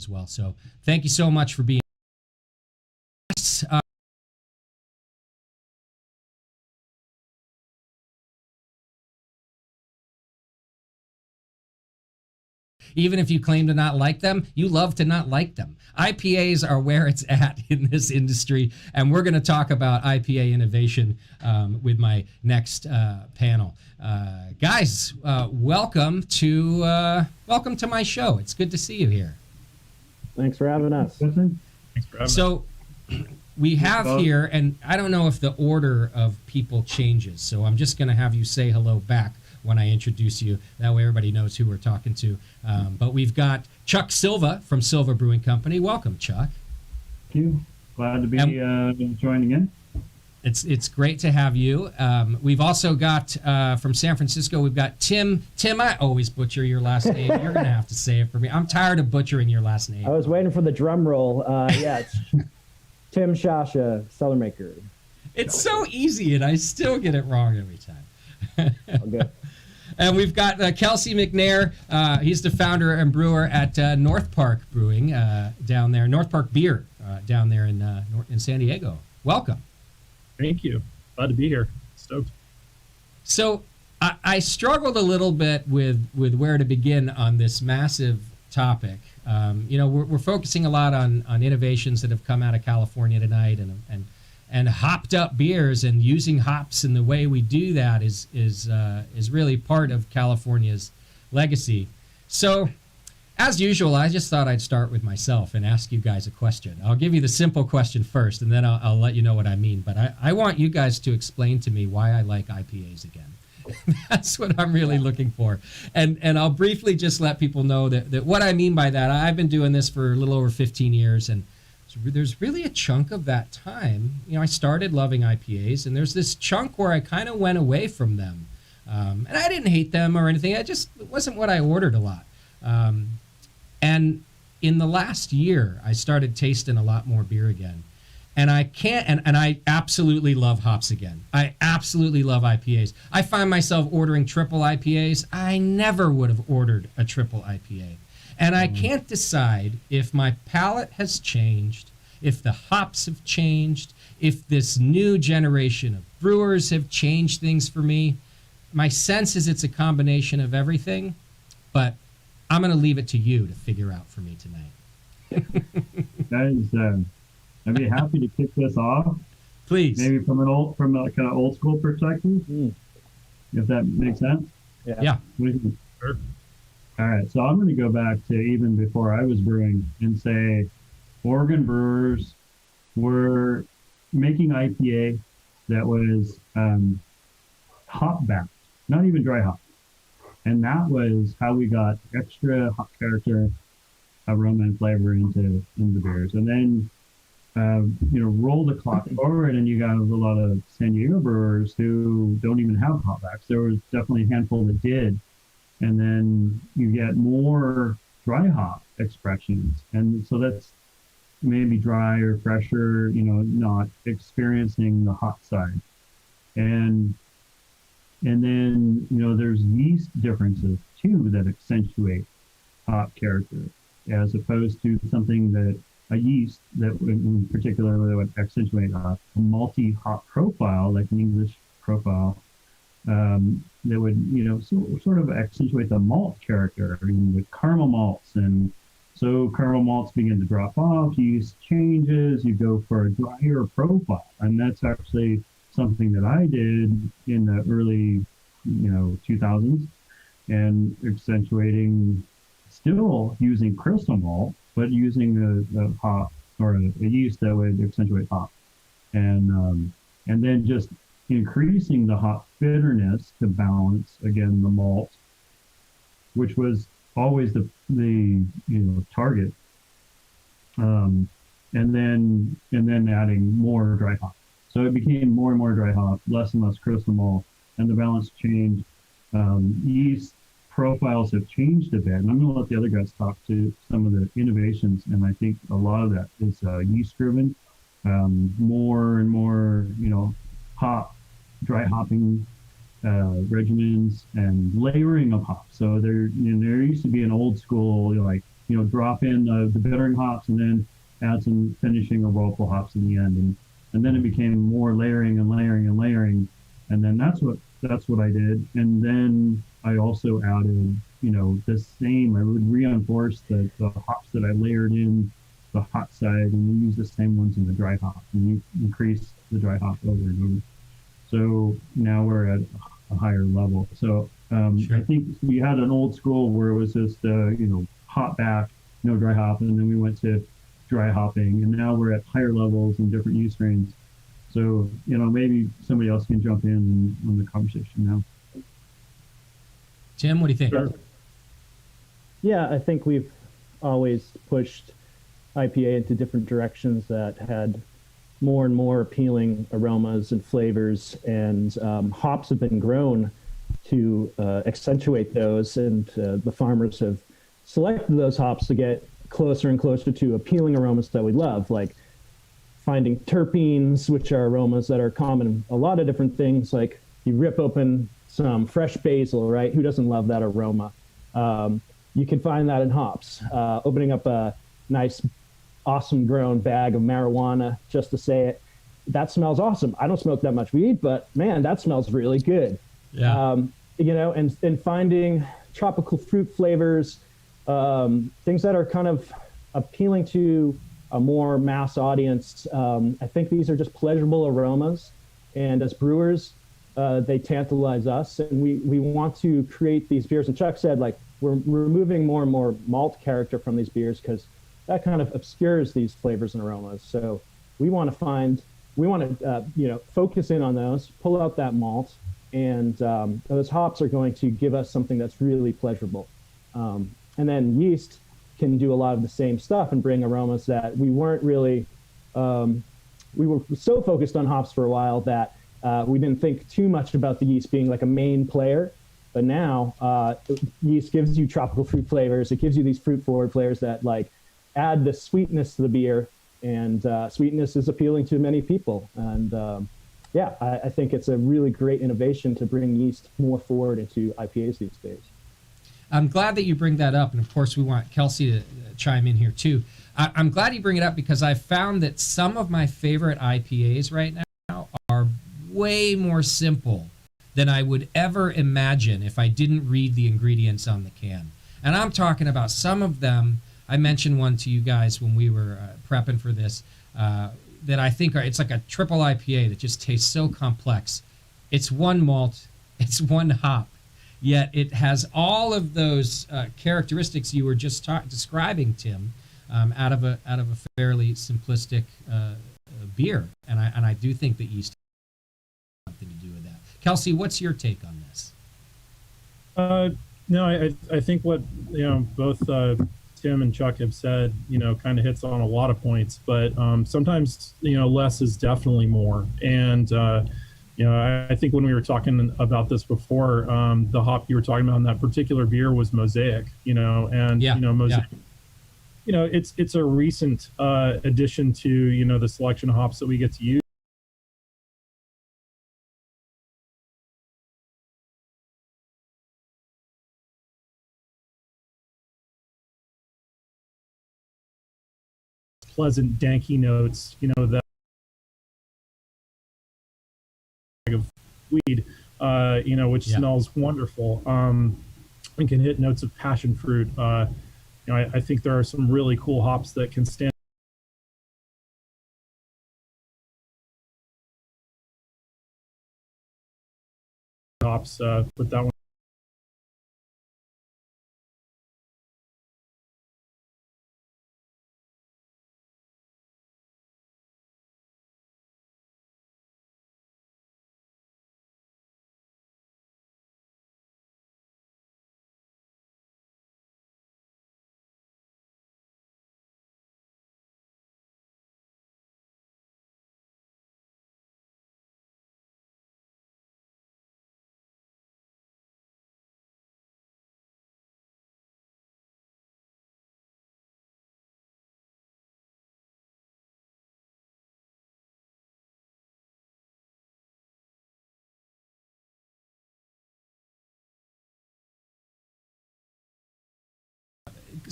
as well. So thank you so much for being. Even if you claim to not like them, you love to not like them. IPAs are where it's at in this industry, and we're going to talk about IPA innovation with my next panel. Guys, welcome to my show. It's good to see you here. Thanks for having us. Thanks for having us. So we have here, and I don't know if the order of people changes, so I'm just going to have you say hello back when I introduce you. That way everybody knows who we're talking to. But we've got Chuck Silva from Silva Brewing Company. Welcome, Chuck. Thank you. Glad to be joining in. It's great to have you. We've also got from San Francisco, we've got Tim. Tim, I always butcher your last name. You're going to have to say it for me. I'm tired of butchering your last name. I was waiting for the drum roll. Yeah, it's Tim Shasha, cellar maker. It's so easy, and I still get it wrong every time. Okay. And we've got Kelsey McNair. He's the founder and brewer at North Park Brewing down there, North Park Beer down there in San Diego. Welcome. Thank you. Glad to be here. Stoked. So I struggled a little bit with where to begin on this massive topic. We're focusing a lot on innovations that have come out of California tonight, and hopped up beers, and using hops in the way we do that is really part of California's legacy. So, as usual, I just thought I'd start with myself and ask you guys a question. I'll give you the simple question first, and then I'll let you know what I mean. But I want you guys to explain to me why I like IPAs again. That's what I'm really looking for. And I'll briefly just let people know that what I mean by that, I've been doing this for a little over 15 years, and there's really a chunk of that time, I started loving IPAs, and there's this chunk where I kind of went away from them. And I didn't hate them or anything. It wasn't what I ordered a lot. And in the last year, I started tasting a lot more beer again. And I absolutely love hops again. I absolutely love IPAs. I find myself ordering triple IPAs. I never would have ordered a triple IPA. And I can't decide if my palate has changed, if the hops have changed, if this new generation of brewers have changed things for me. My sense is it's a combination of everything, but I'm going to leave it to you to figure out for me tonight. Guys, I'd be happy to kick this off. Please. Maybe from a kind of old school perspective, if that makes sense. Yeah. Sure. All right, so I'm going to go back to even before I was brewing and say Oregon brewers were making IPA that was hop backed, not even dry hop. And that was how we got extra hop character, aroma, and flavor into beers. And then, roll the clock forward, and you got a lot of San Diego brewers who don't even have hop backs. There was definitely a handful that did. And then you get more dry hop expressions. And so that's maybe dry or fresher, not experiencing the hop side. And then, there's yeast differences too that accentuate hop character, as opposed to something that a yeast that in particular would accentuate a multi-hop profile, like an English profile, that would, sort of accentuate the malt character with caramel malts. And so caramel malts begin to drop off, yeast changes, you go for a drier profile. And that's actually something that I did in the early, 2000s, and accentuating, still using crystal malt, but using a hop or a yeast that would accentuate hop. And then just increasing the hop bitterness to balance again the malt, which was always the target, and then adding more dry hop. So it became more and more dry hop, less and less crystal malt, and the balance changed. Yeast profiles have changed a bit, and I'm going to let the other guys talk to some of the innovations, and I think a lot of that is yeast driven. More and more, dry hopping regimens and layering of hops. So there used to be an old school, drop in the bittering hops and then add some finishing or whirlpool hops in the end, and then it became more layering and layering and layering, and then that's what I did, and then I also added the same. I would reinforce the hops that I layered in the hot side, and we use the same ones in the dry hop, and you increase the dry hop over and over. So now we're at a higher level. So Sure. I think we had an old school where it was just hop back, no dry hop, and then we went to dry hopping, and now we're at higher levels and different yeast strains. So maybe somebody else can jump in on the conversation now. Tim, what do you think? Sure. Yeah, I think we've always pushed IPA into different directions that had more and more appealing aromas and flavors, and hops have been grown to accentuate those, and the farmers have selected those hops to get closer and closer to appealing aromas that we love, like finding terpenes, which are aromas that are common in a lot of different things. Like you rip open some fresh basil, right? Who doesn't love that aroma? You can find that in hops. Opening up a nice, awesome grown bag of marijuana, just to say it, that smells awesome. I don't smoke that much weed, but man, that smells really good. Yeah. And finding tropical fruit flavors, things that are kind of appealing to a more mass audience. I think these are just pleasurable aromas, and as brewers, they tantalize us, and we want to create these beers. And Chuck said, like, we're removing more and more malt character from these beers because that kind of obscures these flavors and aromas. So we want to focus in on those, pull out that malt, and those hops are going to give us something that's really pleasurable. And then yeast can do a lot of the same stuff and bring aromas that we weren't really, we were so focused on hops for a while that we didn't think too much about the yeast being like a main player. But now yeast gives you tropical fruit flavors. It gives you these fruit forward flavors that like add the sweetness to the beer, and sweetness is appealing to many people. And I think it's a really great innovation to bring yeast more forward into IPAs these days. I'm glad that you bring that up, and of course we want Kelsey to chime in here too. I'm glad you bring it up because I've found that some of my favorite IPAs right now are way more simple than I would ever imagine if I didn't read the ingredients on the can. And I'm talking about some of them. I mentioned one to you guys when we were prepping for this that I think it's like a triple IPA that just tastes so complex. It's one malt, it's one hop, yet it has all of those characteristics you were just describing, Tim, out of a fairly simplistic beer. And I do think that yeast has something to do with that. Kelsey, what's your take on this? No, I think what both Tim and Chuck have said, kind of hits on a lot of points, but sometimes less is definitely more. And I think when we were talking about this before, the hop you were talking about in that particular beer was Mosaic, Mosaic. Yeah. It's a recent addition to the selection of hops that we get to use. Pleasant danky notes, that of weed, which smells wonderful, and can hit notes of passion fruit. I think there are some really cool hops that can stand hops, but that one.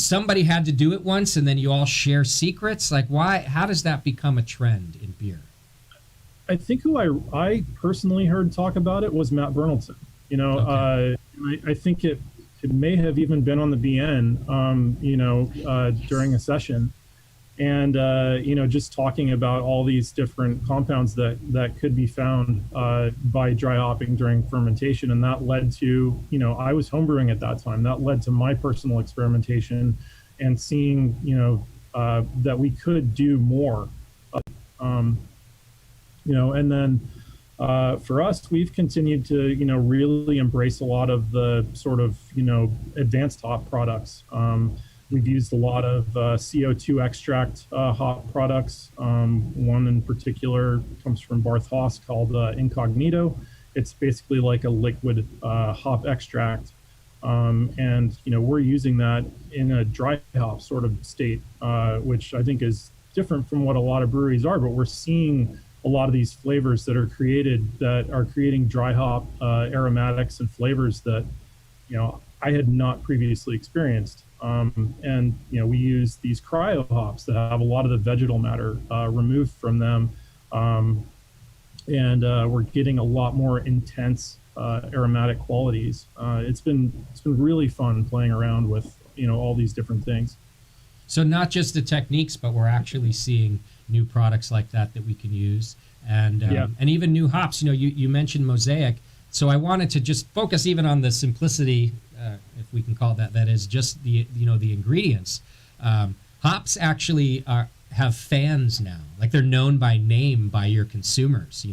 somebody had to do it once, and then you all share secrets. Like, why? How does that become a trend in beer? I think who I personally heard talk about it was Matt Bernaldson. You know, I think it may have even been on the BN, during a session, and just talking about all these different compounds that could be found by dry hopping during fermentation, and that led to, I was homebrewing at that time. That led to my personal experimentation and seeing, that we could do more. And then for us, we've continued to, really embrace a lot of the sort of, advanced hop products. We've used a lot of CO2 extract hop products. One in particular comes from Barth Haas called Incognito. It's basically like a liquid hop extract. And we're using that in a dry hop sort of state, which I think is different from what a lot of breweries are, but we're seeing a lot of these flavors that are creating dry hop aromatics and flavors that, I had not previously experienced. And we use these cryo hops that have a lot of the vegetal matter removed from them. And we're getting a lot more intense aromatic qualities. It's been really fun playing around with, all these different things. So not just the techniques, but we're actually seeing new products like that we can use, and even new hops. You mentioned Mosaic, so I wanted to just focus even on the simplicity, if we can call it that. That is just the ingredients. Hops actually have fans now, like they're known by name by your consumers.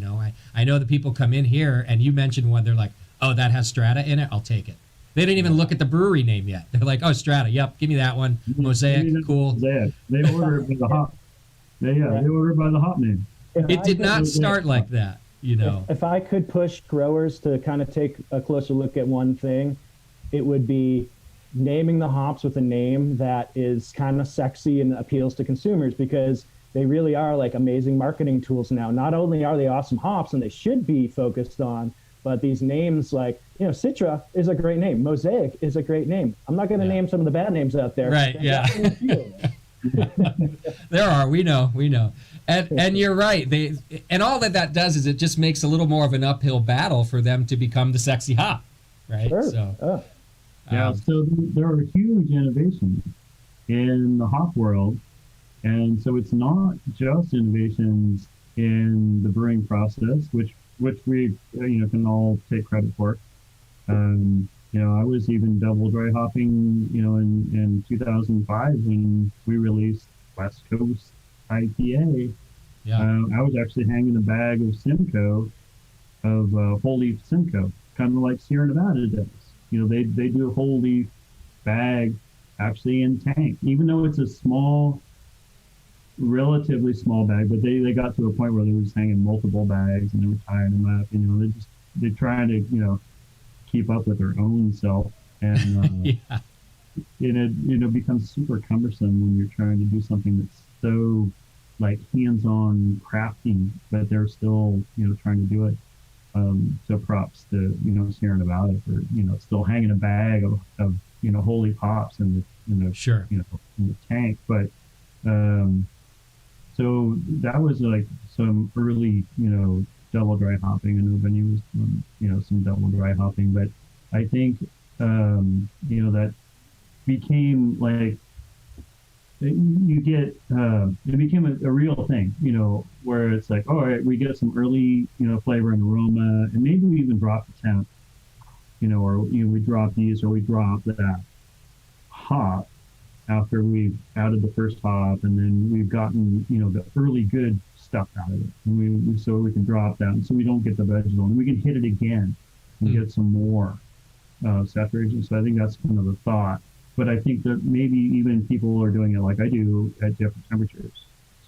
I know that people come in here, and you mentioned one. They're like, "Oh, that has Strata in it. I'll take it." They didn't even look at the brewery name yet. They're like, "Oh, Strata. Yep, give me that one. Mosaic, cool." Mosaic. They order it by the hop. They order by the hop name. It did not start like that, If I could push growers to kind of take a closer look at one thing, it would be naming the hops with a name that is kind of sexy and appeals to consumers, because they really are like amazing marketing tools now. Not only are they awesome hops, and they should be focused on, but these names like, Citra is a great name. Mosaic is a great name. I'm not going to name some of the bad names out there. Right, yeah. There are, we know. And you're right. And all that does is it just makes a little more of an uphill battle for them to become the sexy hop, right? Sure. So, so there are huge innovations in the hop world. And so it's not just innovations in the brewing process, which we can all take credit for. I was even double dry hopping, in 2005 when we released West Coast IPA. Yeah. I was actually hanging a bag of Simcoe, of whole leaf Simcoe, kind of like Sierra Nevada does. They do a whole leaf bag actually in tank, even though it's a relatively small bag, but they got to a point where they were just hanging multiple bags and they were tying them up. They're trying to, keep up with their own self, and it becomes super cumbersome when you're trying to do something that's so like hands-on crafting, but they're still trying to do it. So props to Sierra Nevada for still hanging a bag of holy pops in the sure in the tank. But so that was like some early double dry hopping, and Urban was some double dry hopping, but I think that became like it became a real thing, where it's like, all right, we get some early flavor and aroma, and maybe we even drop the temp, or we drop these, or we drop that hop after we've added the first hop, and then we've gotten the early good stuff out of it, and so we can drop that, and so we don't get the vegetal, and we can hit it again and get some more saturation. So I think that's kind of the thought. But I think that maybe even people are doing it like I do at different temperatures.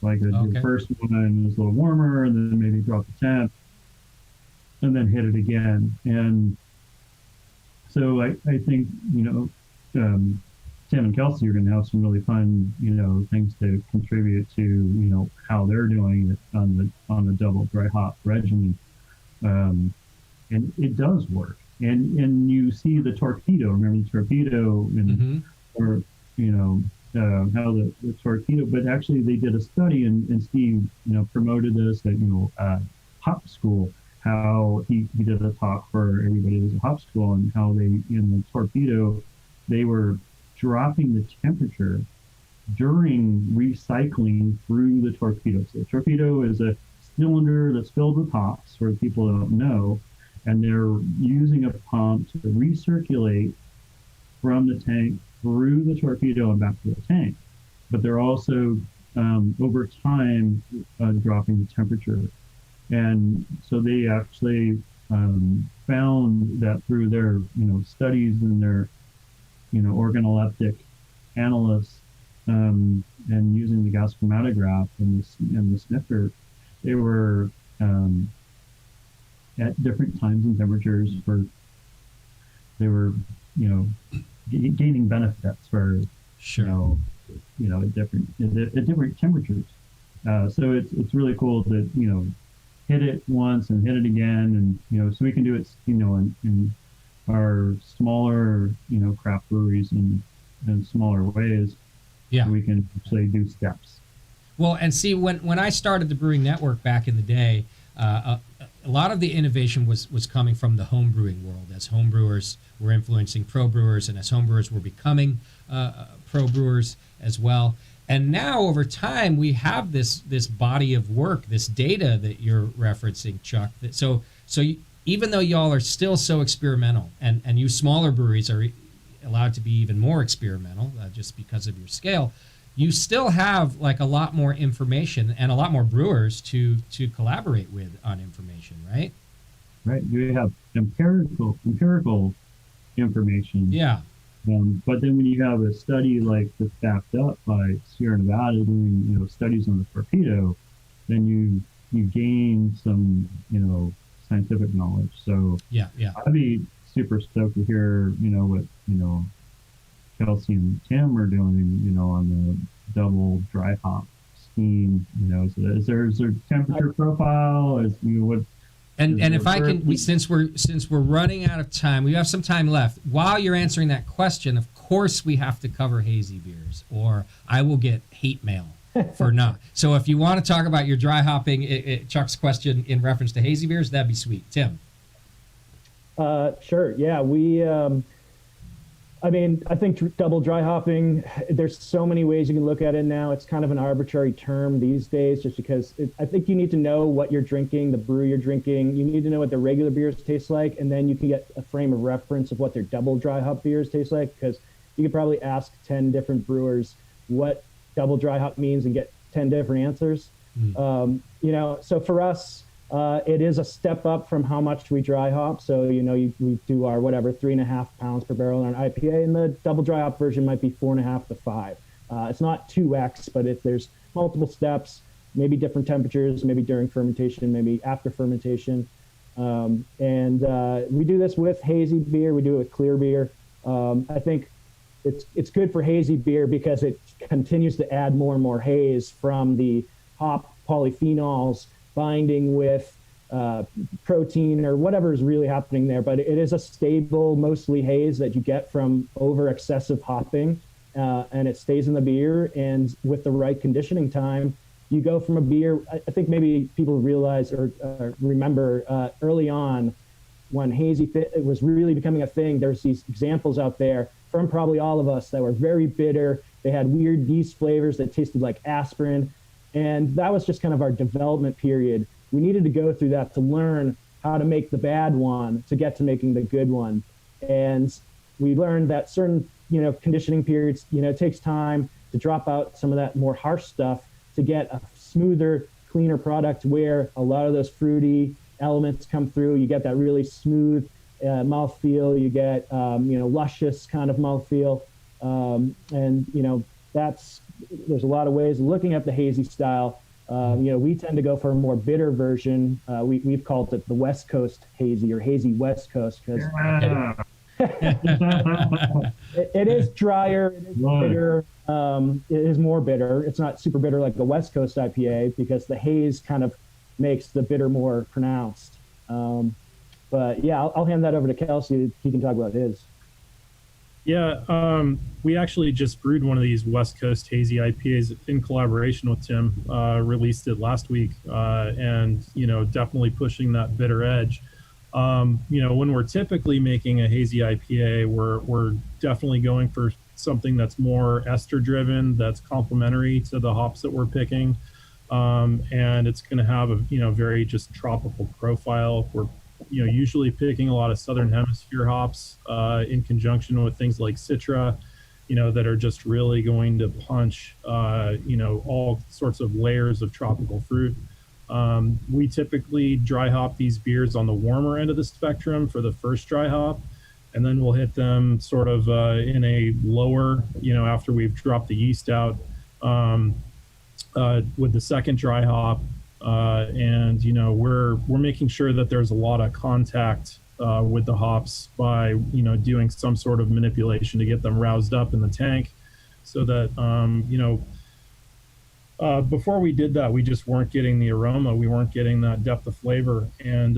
So I could do the first one is a little warmer, and then maybe drop the temp, and then hit it again. And so I think Tim and Kelsey are going to have some really fun things to contribute to how they're doing it on the double dry hop regimen, and it does work. And you see the torpedo. Remember the torpedo, or how the torpedo, but actually they did a study, and Steve, promoted this at, hop school, how he did a talk for everybody that was at hop school, and how they, in the torpedo, they were dropping the temperature during recycling through the torpedo. So the torpedo is a cylinder that's filled with hops, for people who don't know, and they're using a pump to recirculate from the tank through the torpedo and back to the tank. But they're also, over time, dropping the temperature. And so they actually found that through their, studies and their, organoleptic analysts, and using the gas chromatograph and the sniffer, they were at different times and temperatures they were, gaining benefits for, Sure. At different temperatures. So it's really cool to, hit it once and hit it again, and, so we can do it, in our smaller, craft breweries in smaller ways. Yeah. We can actually do steps. Well, and see, when I started the Brewing Network back in the day, a lot of the innovation was coming from the home brewing world, as home brewers were influencing pro brewers, and as home brewers were becoming pro brewers as well. And now, over time, we have this body of work, this data that you're referencing, Chuck. So even though y'all are still so experimental, and you smaller breweries are allowed to be even more experimental, just because of your scale, you still have like a lot more information and a lot more brewers to collaborate with on information, right? Right. You have empirical information. Yeah. But then when you have a study like that's backed up by Sierra Nevada doing, studies on the torpedo, then you gain some, scientific knowledge. So yeah. I'd be super stoked to hear, what, Kelsey and Tim are doing, on the double dry hop scheme. Is there temperature profile? And if I can, since we're running out of time, we have some time left. While you're answering that question, of course we have to cover hazy beers, or I will get hate mail for not. So if you want to talk about your dry hopping, Chuck's question in reference to hazy beers, that'd be sweet. Tim. Sure. Yeah, I think double dry hopping, there's so many ways you can look at it now. It's kind of an arbitrary term these days, just because I think you need to know what you're drinking, the brew you're drinking. You need to know what the regular beers taste like, and then you can get a frame of reference of what their double dry hop beers taste like, because you could probably ask 10 different brewers what double dry hop means and get 10 different answers. So for us, it is a step up from how much we dry hop. So, we do our 3.5 pounds per barrel on an IPA, and the double dry hop version might be 4.5 to 5. It's not 2x, but if there's multiple steps, maybe different temperatures, maybe during fermentation, maybe after fermentation. And we do this with hazy beer. We do it with clear beer. I think it's good for hazy beer because it continues to add more and more haze from the hop polyphenols binding with protein or whatever is really happening there. But it is a stable, mostly haze that you get from over excessive hopping, and it stays in the beer. And with the right conditioning time, you go from a beer. I think maybe people realize or remember early on when hazy it was really becoming a thing. There's these examples out there from probably all of us that were very bitter. They had weird yeast flavors that tasted like aspirin. And that was just kind of our development period. We needed to go through that to learn how to make the bad one to get to making the good one. And we learned that certain, conditioning periods, it takes time to drop out some of that more harsh stuff to get a smoother, cleaner product where a lot of those fruity elements come through. You get that really smooth mouthfeel. You get, luscious kind of mouthfeel. There's a lot of ways of looking at the hazy style. We tend to go for a more bitter version. We've called it the West Coast hazy or hazy West Coast because it is drier, it is bitter, it is more bitter. It's not super bitter like the West Coast IPA because the haze kind of makes the bitter more pronounced. But yeah, I'll hand that over to Kelsey. He can talk about his. Yeah, we actually just brewed one of these West Coast hazy IPAs in collaboration with Tim. Released it last week, and definitely pushing that bitter edge. When we're typically making a hazy IPA, we're definitely going for something that's more ester driven, that's complementary to the hops that we're picking, and it's going to have a very just tropical profile. We're usually picking a lot of Southern Hemisphere hops in conjunction with things like Citra, that are just really going to punch, all sorts of layers of tropical fruit. We typically dry hop these beers on the warmer end of the spectrum for the first dry hop, and then we'll hit them sort of in a lower, after we've dropped the yeast out with the second dry hop. And we're making sure that there's a lot of contact with the hops by doing some sort of manipulation to get them roused up in the tank, so that before we did that, we just weren't getting the aroma, we weren't getting that depth of flavor, and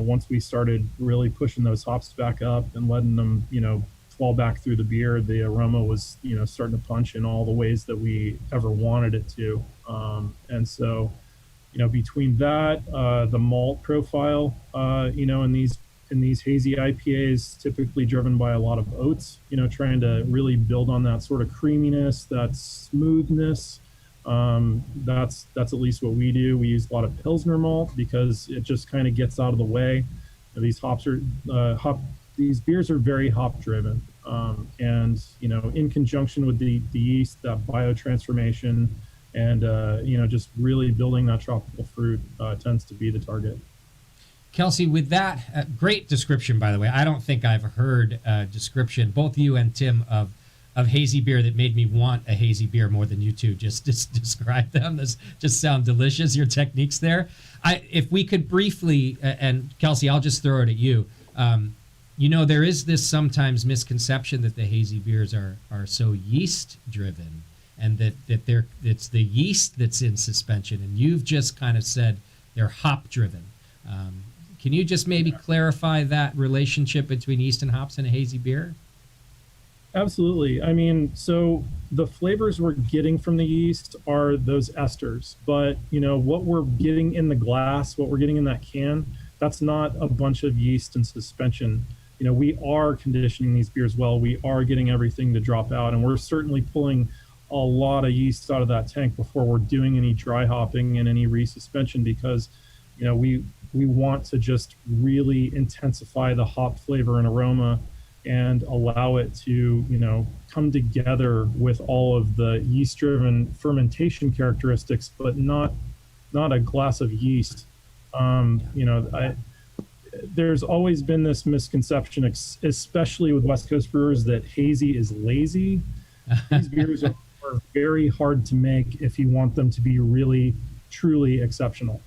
once we started really pushing those hops back up and letting them fall back through the beer, the aroma was starting to punch in all the ways that we ever wanted it to, and so between that, the malt profile, in these hazy IPAs, typically driven by a lot of oats, trying to really build on that sort of creaminess, that smoothness. That's at least what we do. We use a lot of Pilsner malt because it just kind of gets out of the way. These hops are these beers are very hop driven, and in conjunction with the yeast, that biotransformation, and just really building that tropical fruit tends to be the target. Kelsey, with that great description, by the way, I don't think I've heard a description, both you and Tim, of hazy beer that made me want a hazy beer more than you two just describe them. This just sound delicious, your techniques there. If we could briefly, and Kelsey, I'll just throw it at you. There is this sometimes misconception that the hazy beers are so yeast driven, and that it's the yeast that's in suspension, and you've just kind of said they're hop driven. Can you just maybe clarify that relationship between yeast and hops in a hazy beer? Absolutely. I mean, so the flavors we're getting from the yeast are those esters, but what we're getting in the glass, what we're getting in that can, that's not a bunch of yeast and suspension. We are conditioning these beers well. We are getting everything to drop out, and we're certainly pulling a lot of yeast out of that tank before we're doing any dry hopping and any resuspension, because we want to just really intensify the hop flavor and aroma and allow it to come together with all of the yeast driven fermentation characteristics, but not a glass of yeast. There's always been this misconception, especially with West Coast brewers, that hazy is lazy. These beers are very hard to make if you want them to be really, truly exceptional.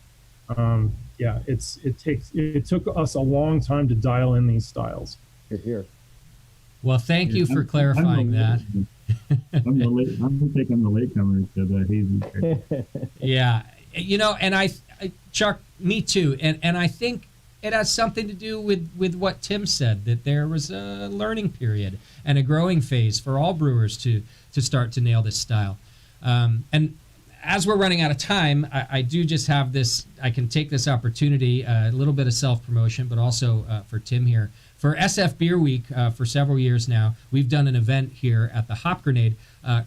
It took us a long time to dial in these styles. You're here. Well, thank you for clarifying that. I'm taking the latecomers to the hazy. Yeah, and Chuck, me too, and I think it has something to do with what Tim said, that there was a learning period and a growing phase for all brewers to start to nail this style. And as we're running out of time, I do just have this, I can take this opportunity, a little bit of self-promotion, but also for Tim here. For SF Beer Week, for several years now, we've done an event here at the Hop Grenade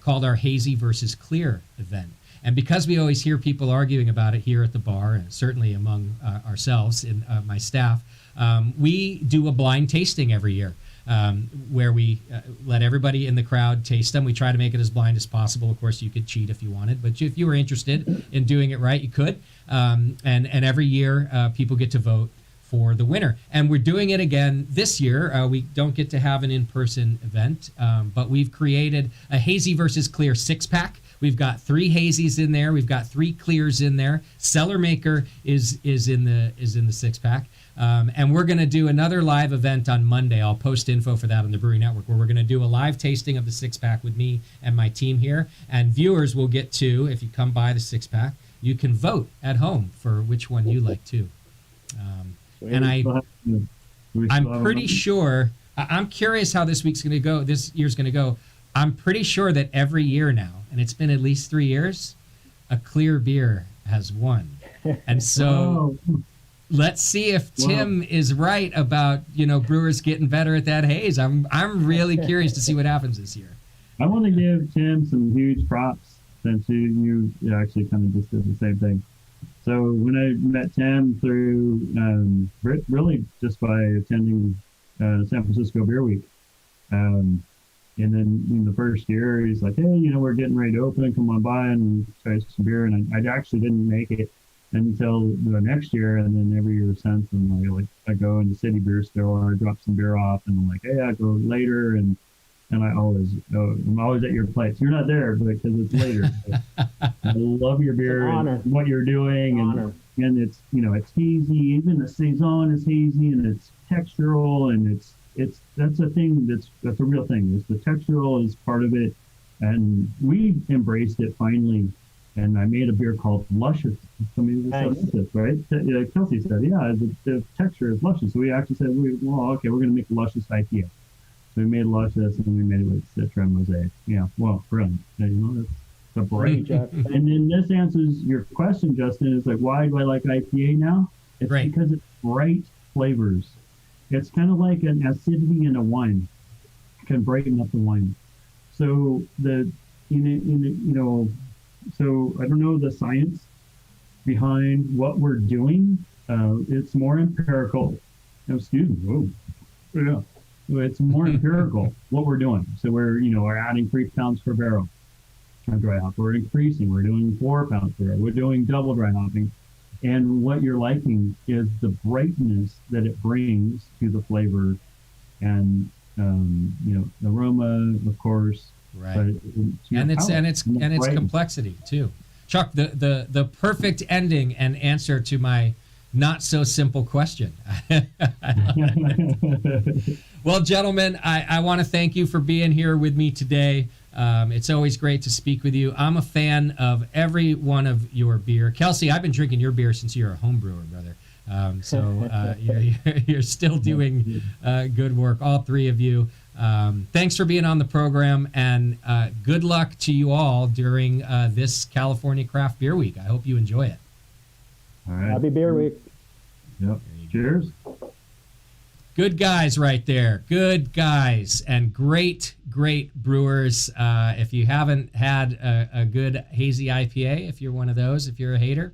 called our Hazy versus Clear event. And because we always hear people arguing about it here at the bar, and certainly among ourselves and my staff, we do a blind tasting every year. Where we let everybody in the crowd taste them. We try to make it as blind as possible. Of course, you could cheat if you wanted, but if you were interested in doing it right, you could. And every year, people get to vote for the winner. And we're doing it again this year. We don't get to have an in-person event, but we've created a hazy versus clear 6-pack. We've got 3 hazies in there. We've got 3 clears in there. Cellar Maker is in the 6-pack. And we're going to do another live event on Monday. I'll post info for that on the Brewing Network, where we're going to do a live tasting of the 6-pack with me and my team here. And viewers will get to, if you come by the 6-pack, you can vote at home for which one you like too. And I'm pretty sure I'm curious how this week's going to go. This year's going to go. I'm pretty sure that every year now, and it's been at least 3 years, a clear beer has won. And so let's see if Tim is right about, brewers getting better at that haze. I'm really curious to see what happens this year. I want to give Tim some huge props since you actually kind of just did the same thing. So when I met Tim through really just by attending San Francisco Beer Week, and then in the first year, he's like, hey, we're getting ready to open. Come on by and try some beer. And I actually didn't make it until the next year. And then every year since, and I go in the city beer store, drop some beer off, and I'm like, hey, I go later. And I'm always at your place. You're not there because it's later. I love your beer and what you're doing. And it's, it's hazy. Even the Saison is hazy, and it's textural, and that's a thing that's a real thing. The textural is part of it, and we embraced it finally. And I made a beer called Luscious. Somebody just said, right? Kelsey said, yeah, the texture is luscious. So we actually said, we're going to make a Luscious IPA. So we made Luscious, and we made it with Citra and Mosaic. Yeah, well, brilliant. That's a bright. And then this answers your question, Justin. It's like, why do I like IPA now? It's because it's bright flavors. It's kind of like an acidity in a wine. It can brighten up the wine. So so I don't know the science behind what we're doing. It's more empirical. Excuse me. Yeah. It's more empirical what we're doing. So we're adding 3 pounds per barrel on dry hop. We're increasing. We're doing 4 pounds per barrel. We're doing double dry hopping. And what you're liking is the brightness that it brings to the flavor, and the aroma, of course. Right. And its complexity too. Chuck, the perfect ending and answer to my not so simple question. Well, gentlemen, I want to thank you for being here with me today. It's always great to speak with you. I'm a fan of every one of your beer. Kelsey, I've been drinking your beer since you were a home brewer, brother. You're still doing good work, all 3 of you. Thanks for being on the program, and good luck to you all during this California Craft Beer Week. I hope you enjoy it. All right. Happy Beer Week. Yep. Cheers. Good guys right there. Good guys and great brewers. If you haven't had a good hazy IPA, if you're one of those, if you're a hater,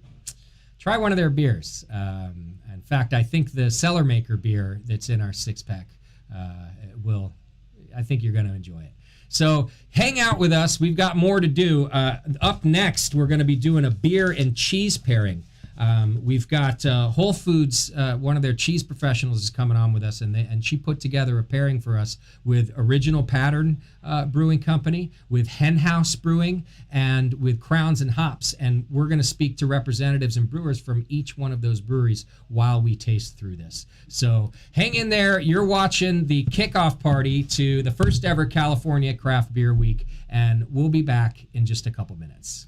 try one of their beers. In fact, I think the Cellar Maker beer that's in our 6-pack I think you're going to enjoy it. So hang out with us. We've got more to do. Up next, we're going to be doing a beer and cheese pairing. We've got Whole Foods, one of their cheese professionals is coming on with us, and she put together a pairing for us with Original Pattern Brewing Company, with Hen House Brewing, and with Crowns and Hops. And we're going to speak to representatives and brewers from each one of those breweries while we taste through this. So hang in there. You're watching the kickoff party to the first ever California Craft Beer Week, and we'll be back in just a couple minutes.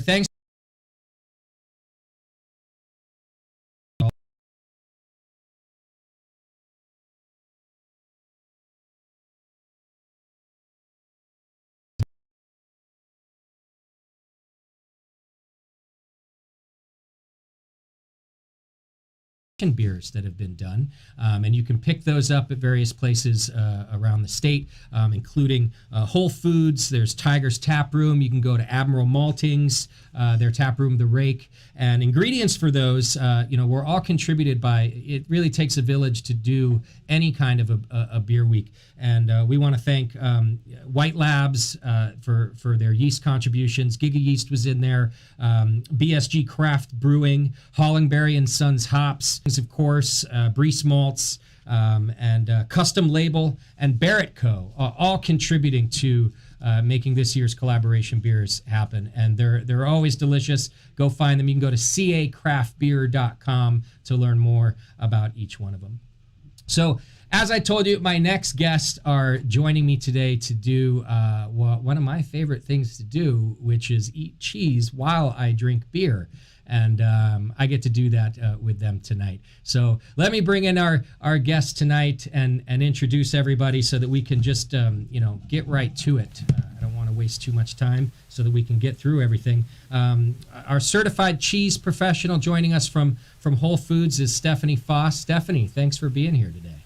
Thanks. Beers that have been done, and you can pick those up at various places around the state, including Whole Foods. There's Tiger's Tap Room. You can go to Admiral Malting's, their tap room, The Rake, and ingredients for those, were all contributed by. It really takes a village to do any kind of a beer week, and we want to thank White Labs for their yeast contributions. Giga Yeast was in there, BSG Craft Brewing, Hollingberry and Sons Hops, of course, Breese Malts, and Custom Label and Barrett Co. All contributing to making this year's collaboration beers happen, and they're always delicious. Go find them. You can go to cacraftbeer.com to learn more about each one of them. So, as I told you, my next guests are joining me today to do one of my favorite things to do, which is eat cheese while I drink beer. And I get to do that with them tonight. So let me bring in our guests tonight and introduce everybody so that we can just, get right to it. I don't want to waste too much time so that we can get through everything. Our certified cheese professional joining us from Whole Foods is Stephanie Foss. Stephanie, thanks for being here today.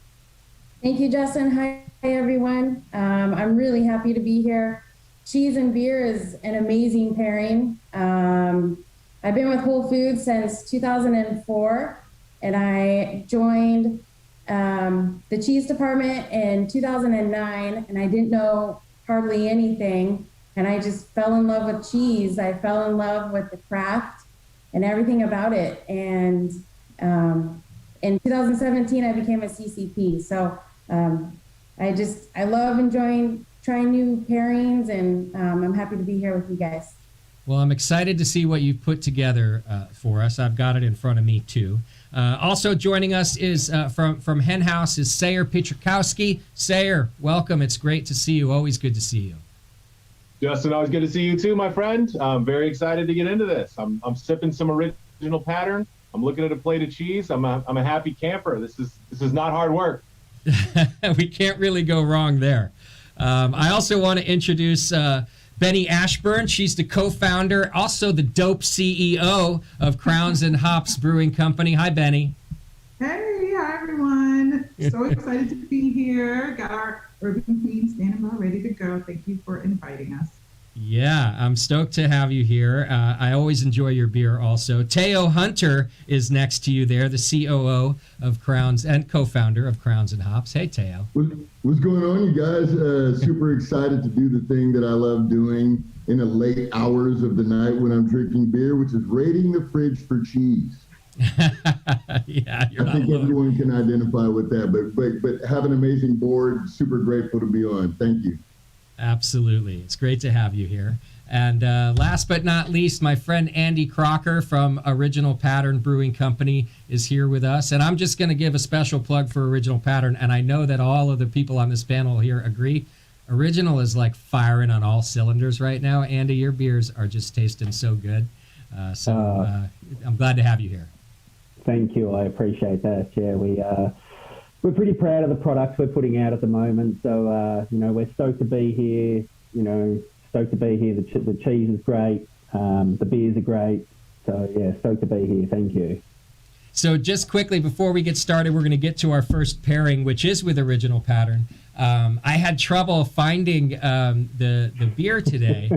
Thank you, Justin. Hi, everyone. I'm really happy to be here. Cheese and beer is an amazing pairing. I've been with Whole Foods since 2004, and I joined the cheese department in 2009, and I didn't know hardly anything, and I just fell in love with cheese. I fell in love with the craft and everything about it, and in 2017, I became a CCP. So I love trying new pairings, and I'm happy to be here with you guys. Well, I'm excited to see what you've put together for us. I've got it in front of me, too. Also joining us is from Hen House is Sayer Pietrzakowski. Sayer, welcome. It's great to see you. Always good to see you. Justin, always good to see you, too, my friend. I'm very excited to get into this. I'm sipping some original pattern. I'm looking at a plate of cheese. I'm a happy camper. This is not hard work. We can't really go wrong there. I also want to introduce Benny Ashburn. She's the co-founder, also the dope CEO of Crowns and Hops Brewing Company. Hi, Benny. Hey, hi, everyone. So excited to be here. Got our Urban Queen standing by ready to go. Thank you for inviting us. Yeah, I'm stoked to have you here. I always enjoy your beer also. Teo Hunter is next to you there, the COO of Crowns and co-founder of Crowns and Hops. Hey, Teo. What's going on, you guys? Super excited to do the thing that I love doing in the late hours of the night when I'm drinking beer, which is raiding the fridge for cheese. Yeah, I think everyone can identify with that, but have an amazing board. Super grateful to be on. Thank you. Absolutely. It's great to have you here. And last but not least, my friend Andy Crocker from Original Pattern Brewing Company is here with us. And I'm just going to give a special plug for Original Pattern. And I know that all of the people on this panel here agree. Original is like firing on all cylinders right now. Andy, your beers are just tasting so good. I'm glad to have you here. Thank you. I appreciate that. Yeah, we're pretty proud of the products we're putting out at the moment. So, we're stoked to be here, stoked to be here. The cheese is great. The beers are great. So, yeah, stoked to be here. Thank you. So just quickly, before we get started, we're going to get to our first pairing, which is with Original Pattern. I had trouble finding the beer today,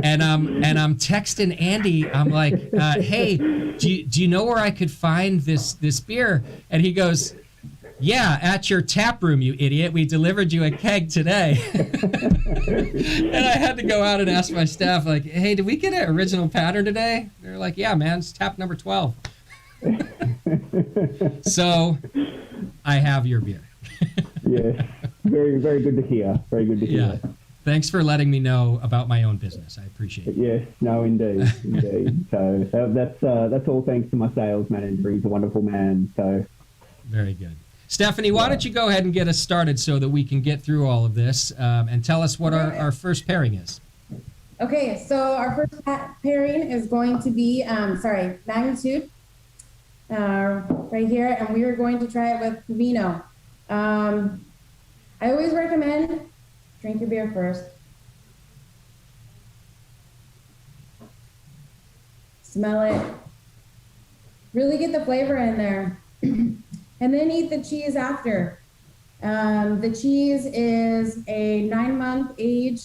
and I'm texting Andy. I'm like, hey, do you know where I could find this beer? And he goes, yeah, at your tap room, you idiot. We delivered you a keg today. And I had to go out and ask my staff, like, hey, did we get an Original Pattern today? They're like, yeah, man, it's tap number 12. So I have your beer. Yeah, very, very good to hear. Very good to hear. Yeah. Thanks for letting me know about my own business. I appreciate it. Yes, no, indeed. So that's all thanks to my sales manager. He's a wonderful man. So very good. Stephanie, why don't you go ahead and get us started so that we can get through all of this and tell us what our first pairing is. Okay, so our first pairing is going to be, magnitude, right here, and we are going to try it with vino. I always recommend drink your beer first. Smell it. Really get the flavor in there. And then eat the cheese after. The cheese is a 9-month age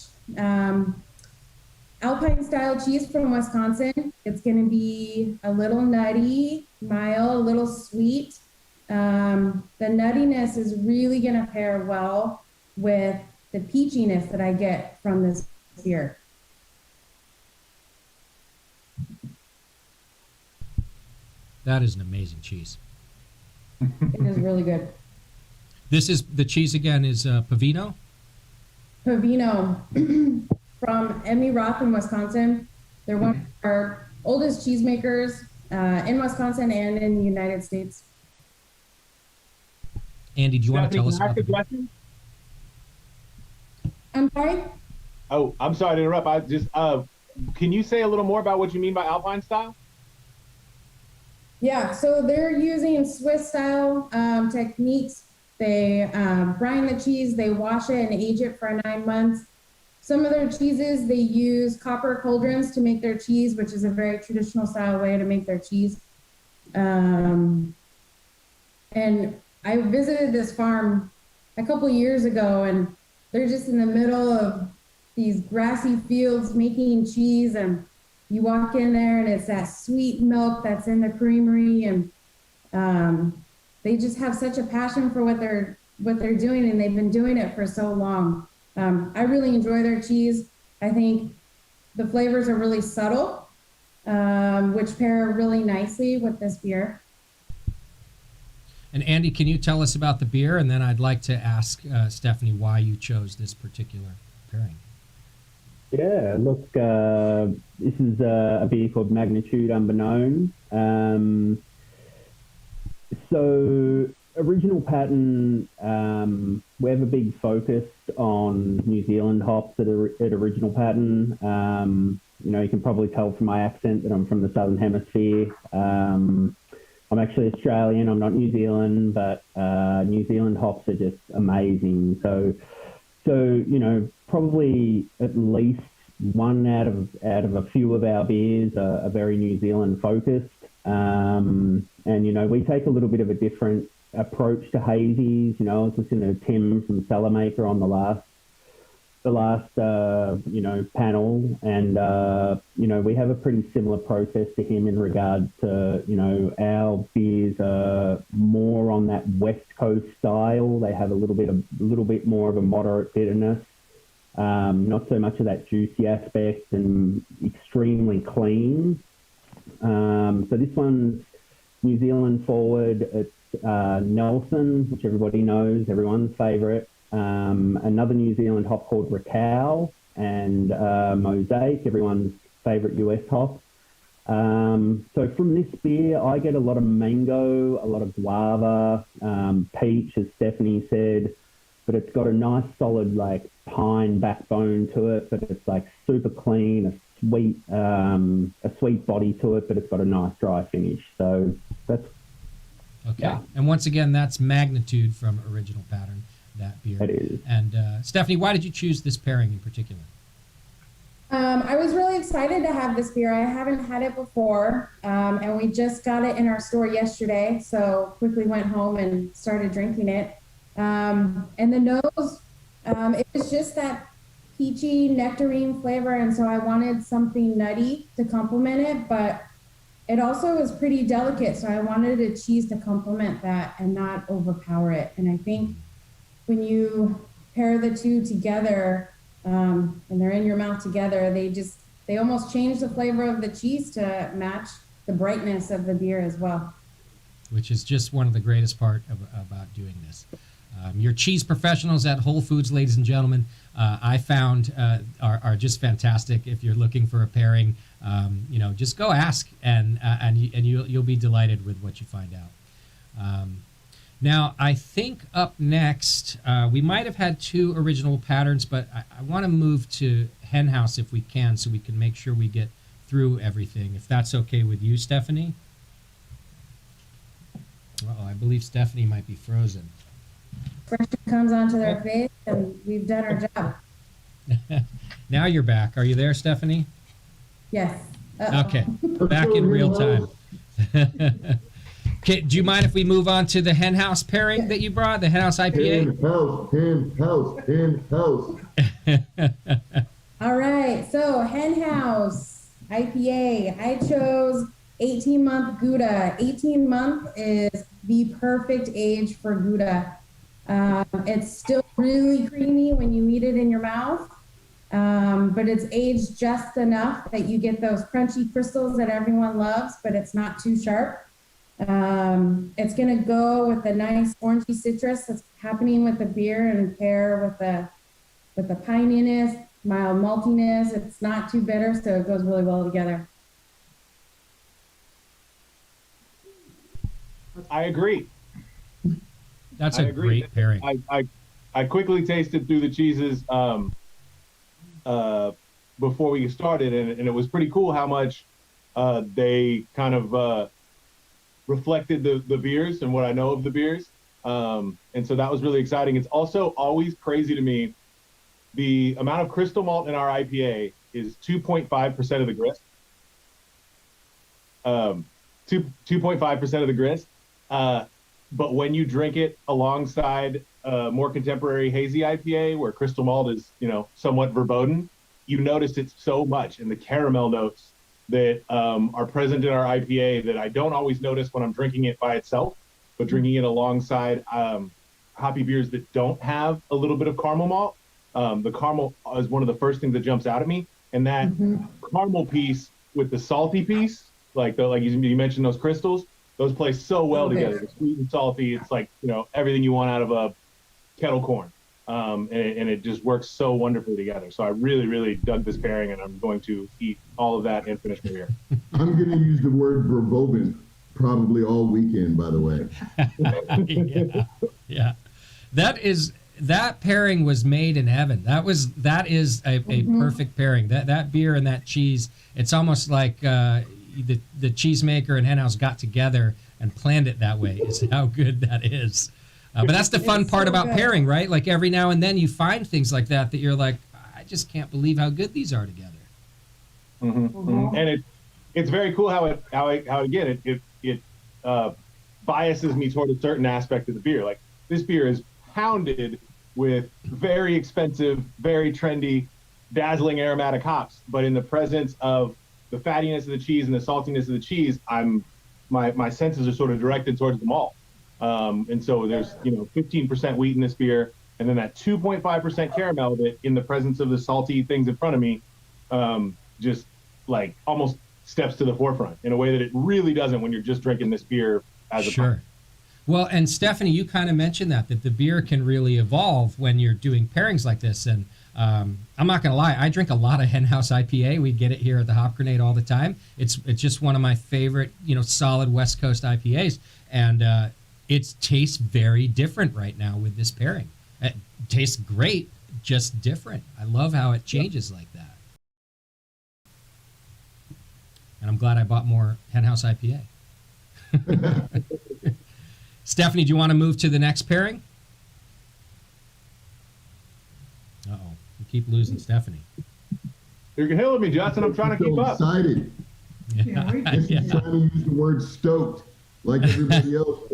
Alpine style cheese from Wisconsin. It's going to be a little nutty, mild, a little sweet. The nuttiness is really going to pair well with the peachiness that I get from this beer. That is an amazing cheese. It is really good. This is the cheese again is Pavino. Pavino from Emmy Roth in Wisconsin. They're one of our oldest cheesemakers in Wisconsin and in the United States. Andy, do you want to tell us about the question? I'm sorry? Oh, I'm sorry to interrupt. I just can you say a little more about what you mean by Alpine style? Yeah, so they're using Swiss style techniques. They brine the cheese, they wash it and age it for 9 months. Some of their cheeses, they use copper cauldrons to make their cheese, which is a very traditional style way to make their cheese. And I visited this farm a couple years ago, and they're just in the middle of these grassy fields making cheese, and you walk in there and it's that sweet milk that's in the creamery, and they just have such a passion for what they're doing, and they've been doing it for so long. I really enjoy their cheese. I think the flavors are really subtle, which pair really nicely with this beer. And Andy, can you tell us about the beer? And then I'd like to ask Stephanie why you chose this particular pairing. Yeah, look, this is a beer called Magnitude Unbeknown. So original pattern, we have a big focus on New Zealand hops at original pattern. You can probably tell from my accent that I'm from the Southern Hemisphere. I'm actually Australian, I'm not New Zealand, but New Zealand hops are just amazing. So probably at least one out of a few of our beers are very New Zealand focused. And we take a little bit of a different approach to hazies. I was listening to Tim from Cellarmaker on the last panel, and we have a pretty similar process to him in regard to our beers are more on that West Coast style. They have a little bit more of a moderate bitterness, not so much of that juicy aspect, and extremely clean. So this one's New Zealand forward. It's Nelson, which everybody knows, everyone's favourite. Another New Zealand hop called Rakow, and Mosaic, everyone's favourite US hop. So from this beer, I get a lot of mango, a lot of guava, peach, as Stephanie said, but it's got a nice solid pine backbone to it, but it's super clean, a sweet body to it, but it's got a nice dry finish. So that's okay. Yeah. And once again, that's Magnitude from Original Pattern, that beer. It is. And Stephanie, why did you choose this pairing in particular? I was really excited to have this beer. I haven't had it before, and we just got it in our store yesterday, so quickly went home and started drinking it. And the nose, it was just that peachy nectarine flavor, and so I wanted something nutty to complement it, but it also was pretty delicate, so I wanted a cheese to complement that and not overpower it. And I think when you pair the two together, and they're in your mouth together, they almost change the flavor of the cheese to match the brightness of the beer as well. Which is just one of the greatest part about doing this. Your cheese professionals at Whole Foods, ladies and gentlemen, I found are just fantastic. If you're looking for a pairing, just go ask, and you'll be delighted with what you find out. Now, I think up next, we might have had 2 original patterns, but I want to move to Hen House if we can, so we can make sure we get through everything, if that's okay with you, Stephanie. Uh-oh, I believe Stephanie might be frozen. Expression comes onto their face, and we've done our job. Now you're back. Are you there, Stephanie? Yes. Uh-oh. Okay, back in real time. Okay, do you mind if we move on to the Hen House pairing that you brought, the Hen House IPA? Hen House. All right, so Hen House IPA. I chose 18-month Gouda. 18-month is the perfect age for Gouda. It's still really creamy when you eat it in your mouth, but it's aged just enough that you get those crunchy crystals that everyone loves, but it's not too sharp. It's going to go with the nice orangey citrus that's happening with the beer and pair with the pininess, mild maltiness. It's not too bitter, so it goes really well together. I agree. That's a great pairing. I quickly tasted through the cheeses before we started, and it was pretty cool how much they kind of reflected the beers and what I know of the beers. And so that was really exciting. It's also always crazy to me, the amount of crystal malt in our IPA is 2.5% of the grist. 2.5% of the grist. But when you drink it alongside a more contemporary hazy IPA where crystal malt is, somewhat verboten, you notice it so much in the caramel notes that are present in our IPA that I don't always notice when I'm drinking it by itself, but drinking it alongside hoppy beers that don't have a little bit of caramel malt. The caramel is one of the first things that jumps out at me, and that caramel piece with the salty piece, like you mentioned those crystals, those play so well together. The sweet and salty, it's like everything you want out of a kettle corn, and it just works so wonderfully together. So I really, really dug this pairing, and I'm going to eat all of that and finish my beer. I'm going to use the word verboten probably all weekend, by the way. Yeah. That pairing was made in heaven. That is a perfect pairing. That beer and that cheese, it's almost like the cheesemaker and Hen House got together and planned it that way. Is how good that is. But that's the fun part about pairing, right? Like every now and then you find things like that you're like, I just can't believe how good these are together. And it's very cool how it biases me toward a certain aspect of the beer. Like this beer is pounded with very expensive, very trendy, dazzling aromatic hops, but in the presence of the fattiness of the cheese and the saltiness of the cheese, my senses are sort of directed towards the malt. And so there's 15% wheat in this beer, and then that 2.5% caramel that in the presence of the salty things in front of me, just like almost steps to the forefront in a way that it really doesn't when you're just drinking this beer as a pint. Well, and Stephanie, you kind of mentioned that the beer can really evolve when you're doing pairings like this. And I'm not going to lie, I drink a lot of Hen House IPA. We get it here at the Hop Grenade all the time. It's just one of my favorite, solid West Coast IPAs. And it tastes very different right now with this pairing. It tastes great, just different. I love how it changes like that. And I'm glad I bought more Hen House IPA. Stephanie, do you want to move to the next pairing? Uh-oh. We keep losing Stephanie. You're killing me, Justin. I'm trying to keep up. Excited. Trying to use the word stoked like everybody else.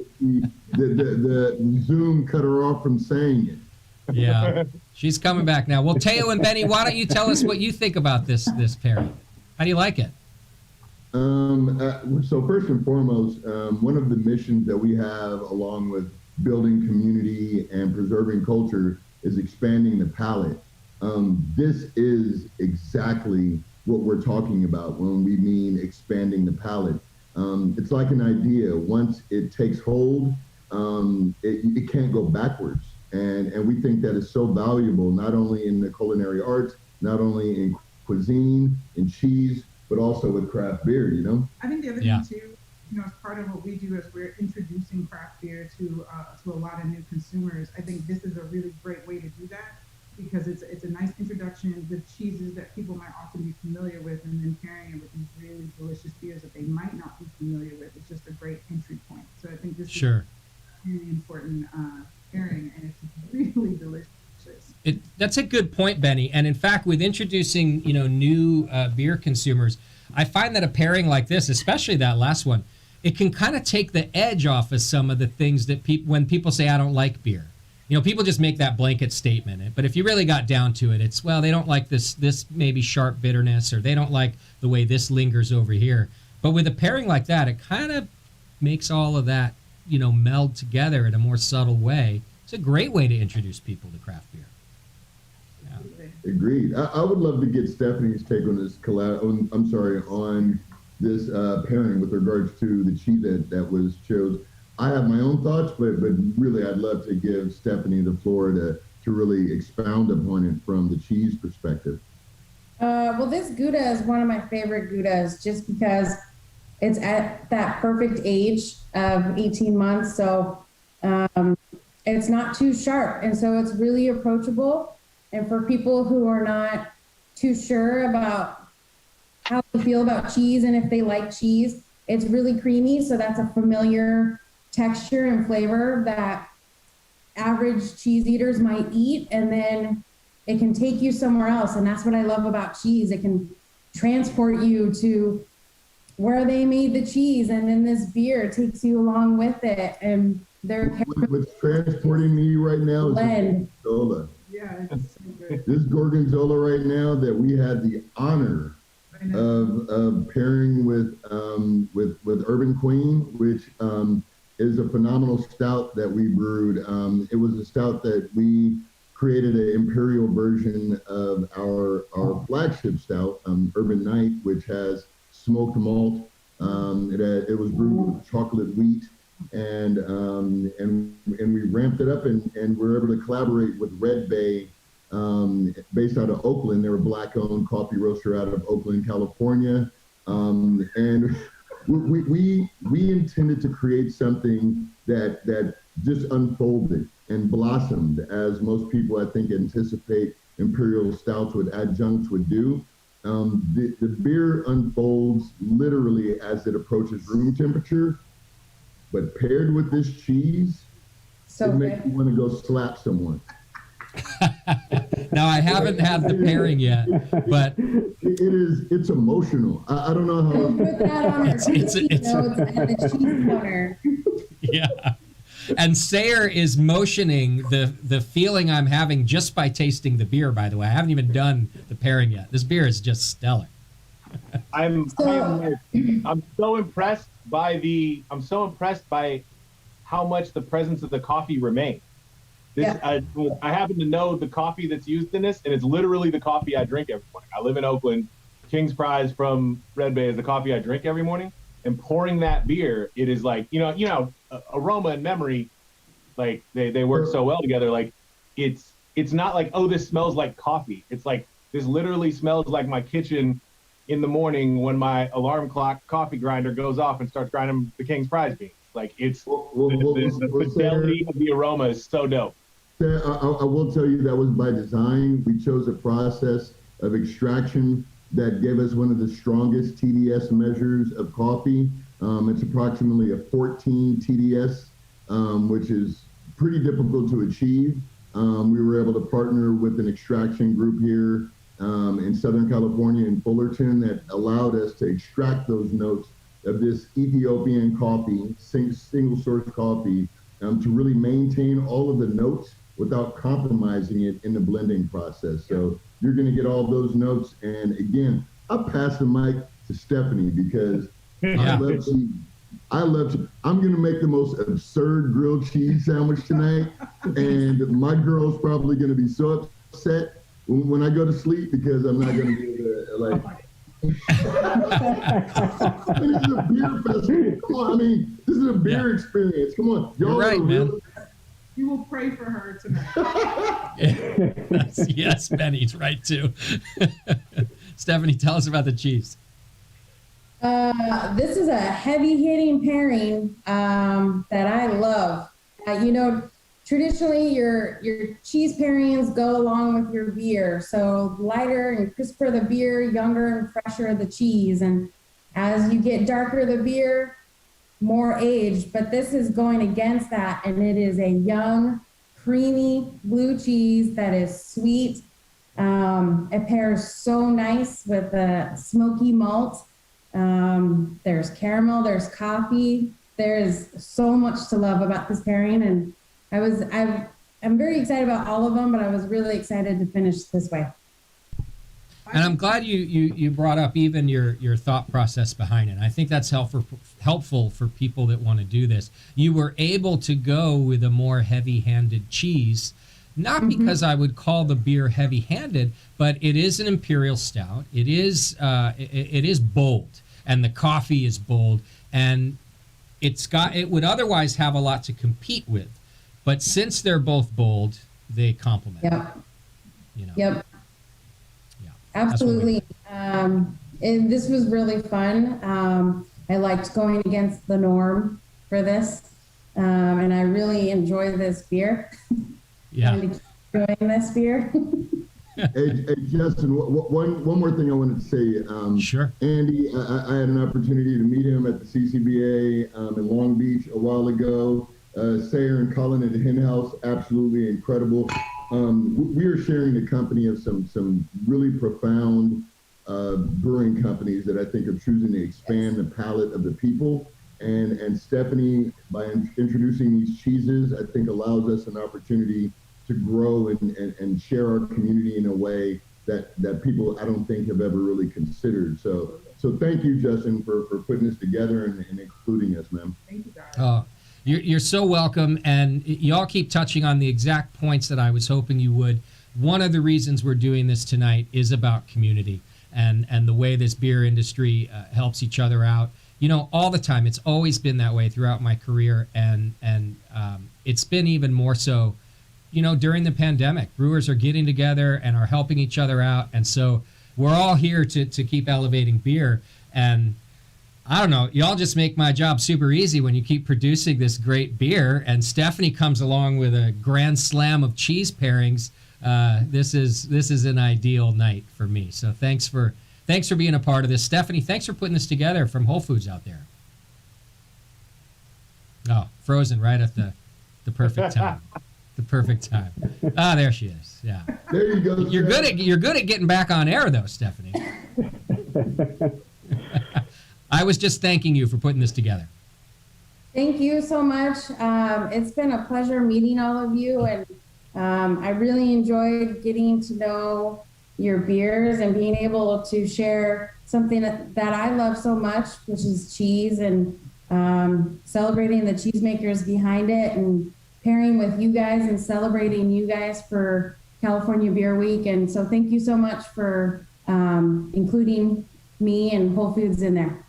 The Zoom cut her off from saying it. Yeah. She's coming back now. Well, Teo and Benny, why don't you tell us what you think about this pairing? How do you like it? So first and foremost, one of the missions that we have along with building community and preserving culture is expanding the palate. This is exactly what we're talking about when we mean expanding the palate. It's like an idea. Once it takes hold, it can't go backwards. And we think that is so valuable, not only in the culinary arts, not only in cuisine, in cheese, but also with craft beer, I think the other thing too, as part of what we do as we're introducing craft beer to a lot of new consumers, I think this is a really great way to do that because it's a nice introduction with cheeses that people might often be familiar with, and then pairing it with these really delicious beers that they might not be familiar with. It's just a great entry point. So I think this is a really important pairing, and it's really delicious. That's a good point, Benny. And in fact, with introducing new beer consumers, I find that a pairing like this, especially that last one, it can kind of take the edge off of some of the things that when people say I don't like beer. People just make that blanket statement. But if you really got down to it, it's, well, they don't like this maybe sharp bitterness, or they don't like the way this lingers over here. But with a pairing like that, it kind of makes all of that, meld together in a more subtle way. It's a great way to introduce people to craft beer. Yeah. Agreed. I would love to get Stephanie's take on this on this pairing with regards to the cheese that was chosen. I have my own thoughts, but really I'd love to give Stephanie the floor to really expound upon it from the cheese perspective. Well, this Gouda is one of my favorite Goudas just because it's at that perfect age of 18 months. So it's not too sharp. And so it's really approachable. And for people who are not too sure about how they feel about cheese and if they like cheese, it's really creamy. So that's a familiar texture and flavor that average cheese eaters might eat, and then it can take you somewhere else. And that's what I love about cheese. It can transport you to where they made the cheese, and then this beer takes you along with it. And what's transporting me right now is gorgonzola. Yeah, it's so good. This gorgonzola right now that we had the honor of pairing with Urban Queen, which is a phenomenal stout that we brewed. It was a stout that we created an imperial version of our flagship stout, Urban Night, which has smoked malt. It was brewed with chocolate wheat, and we ramped it up, and we were able to collaborate with Red Bay, based out of Oakland. They're a Black-owned coffee roaster out of Oakland, California, and we intended to create something that just unfolded and blossomed, as most people, I think, anticipate imperial stouts with adjuncts would do. The beer unfolds literally as it approaches room temperature, but paired with this cheese, it makes you want to go slap someone. Now, I haven't had the pairing yet, but it's emotional. I don't know how. Put that on our cheese counter. Yeah. And Sayer is motioning the feeling I'm having just by tasting the beer, by the way. I haven't even done the pairing yet. This beer is just stellar. I'm so impressed by how much the presence of the coffee remains. I happen to know the coffee that's used in this, and it's literally the coffee I drink every morning. I live in Oakland. King's Prize from Red Bay is the coffee I drink every morning. And pouring that beer, it is like, aroma and memory, like they work so well together. Like it's not like, oh, this smells like coffee. It's like, this literally smells like my kitchen in the morning when my alarm clock coffee grinder goes off and starts grinding the King's Prize beans. Like it's the fidelity of the aroma is so dope. I will tell you that was by design. We chose a process of extraction that gave us one of the strongest TDS measures of coffee. It's approximately a 14 TDS, which is pretty difficult to achieve. We were able to partner with an extraction group here in Southern California in Fullerton that allowed us to extract those notes of this Ethiopian coffee, single source coffee, to really maintain all of the notes without compromising it in the blending process. So you're going to get all those notes. And again, I'll pass the mic to Stephanie because I love cheese. I'm going to make the most absurd grilled cheese sandwich tonight. And my girl's probably going to be so upset when I go to sleep because I'm not going to be able to, this is a beer festival. Come on, this is a beer experience. Come on. You're right, man. We will pray for her tonight. Yes, Benny's right too. Stephanie, tell us about the cheese. This is a heavy hitting pairing that I love. Traditionally your cheese pairings go along with your beer. So lighter and crisper the beer, younger and fresher the cheese. And as you get darker the beer, more aged. But this is going against that, and it is a young, creamy blue cheese that is sweet. It pairs so nice with the smoky malt. There's caramel, there's coffee. There's so much to love about this pairing, and I'm very excited about all of them, but I was really excited to finish this way. And I'm glad you brought up even your thought process behind it. I think that's helpful for people that want to do this. You were able to go with a more heavy-handed cheese, not because I would call the beer heavy-handed, but it is an imperial stout. It is bold, and the coffee is bold, and it would otherwise have a lot to compete with. But since they're both bold, they complement. Yep. You know. Yep. Yeah. Absolutely. And this was really fun. I liked going against the norm for this. And I really enjoy this beer. Yeah. Enjoying this beer. Hey, Justin, one more thing I wanted to say. Sure. Andy, I had an opportunity to meet him at the CCBA in Long Beach a while ago. Sayer and Colin at the Hen House, absolutely incredible. We are sharing the company of some really profound brewing companies that I think are choosing to expand the palate of the people. And Stephanie, by introducing these cheeses, I think allows us an opportunity to grow and share our community in a way that people I don't think have ever really considered. So thank you, Justin, for putting this together and including us, man. Thank you, guys. You're so welcome, and y'all keep touching on the exact points that I was hoping you would. One of the reasons we're doing this tonight is about community and the way this beer industry helps each other out. All the time. It's always been that way throughout my career, and it's been even more so, during the pandemic. Brewers are getting together and are helping each other out, and so we're all here to keep elevating beer. And I don't know, y'all just make my job super easy when you keep producing this great beer, and Stephanie comes along with a grand slam of cheese pairings. This is an ideal night for me. So thanks for being a part of this. Stephanie, thanks for putting this together from Whole Foods out there. Oh, frozen right at the perfect time. The perfect time. Ah, there she is. Yeah. There you go. You're good at getting back on air though, Stephanie. I was just thanking you for putting this together. Thank you so much. It's been a pleasure meeting all of you, and I really enjoyed getting to know your beers and being able to share something that I love so much, which is cheese, and celebrating the cheesemakers behind it, and pairing with you guys and celebrating you guys for California Beer Week. And so thank you so much for including me and Whole Foods in there.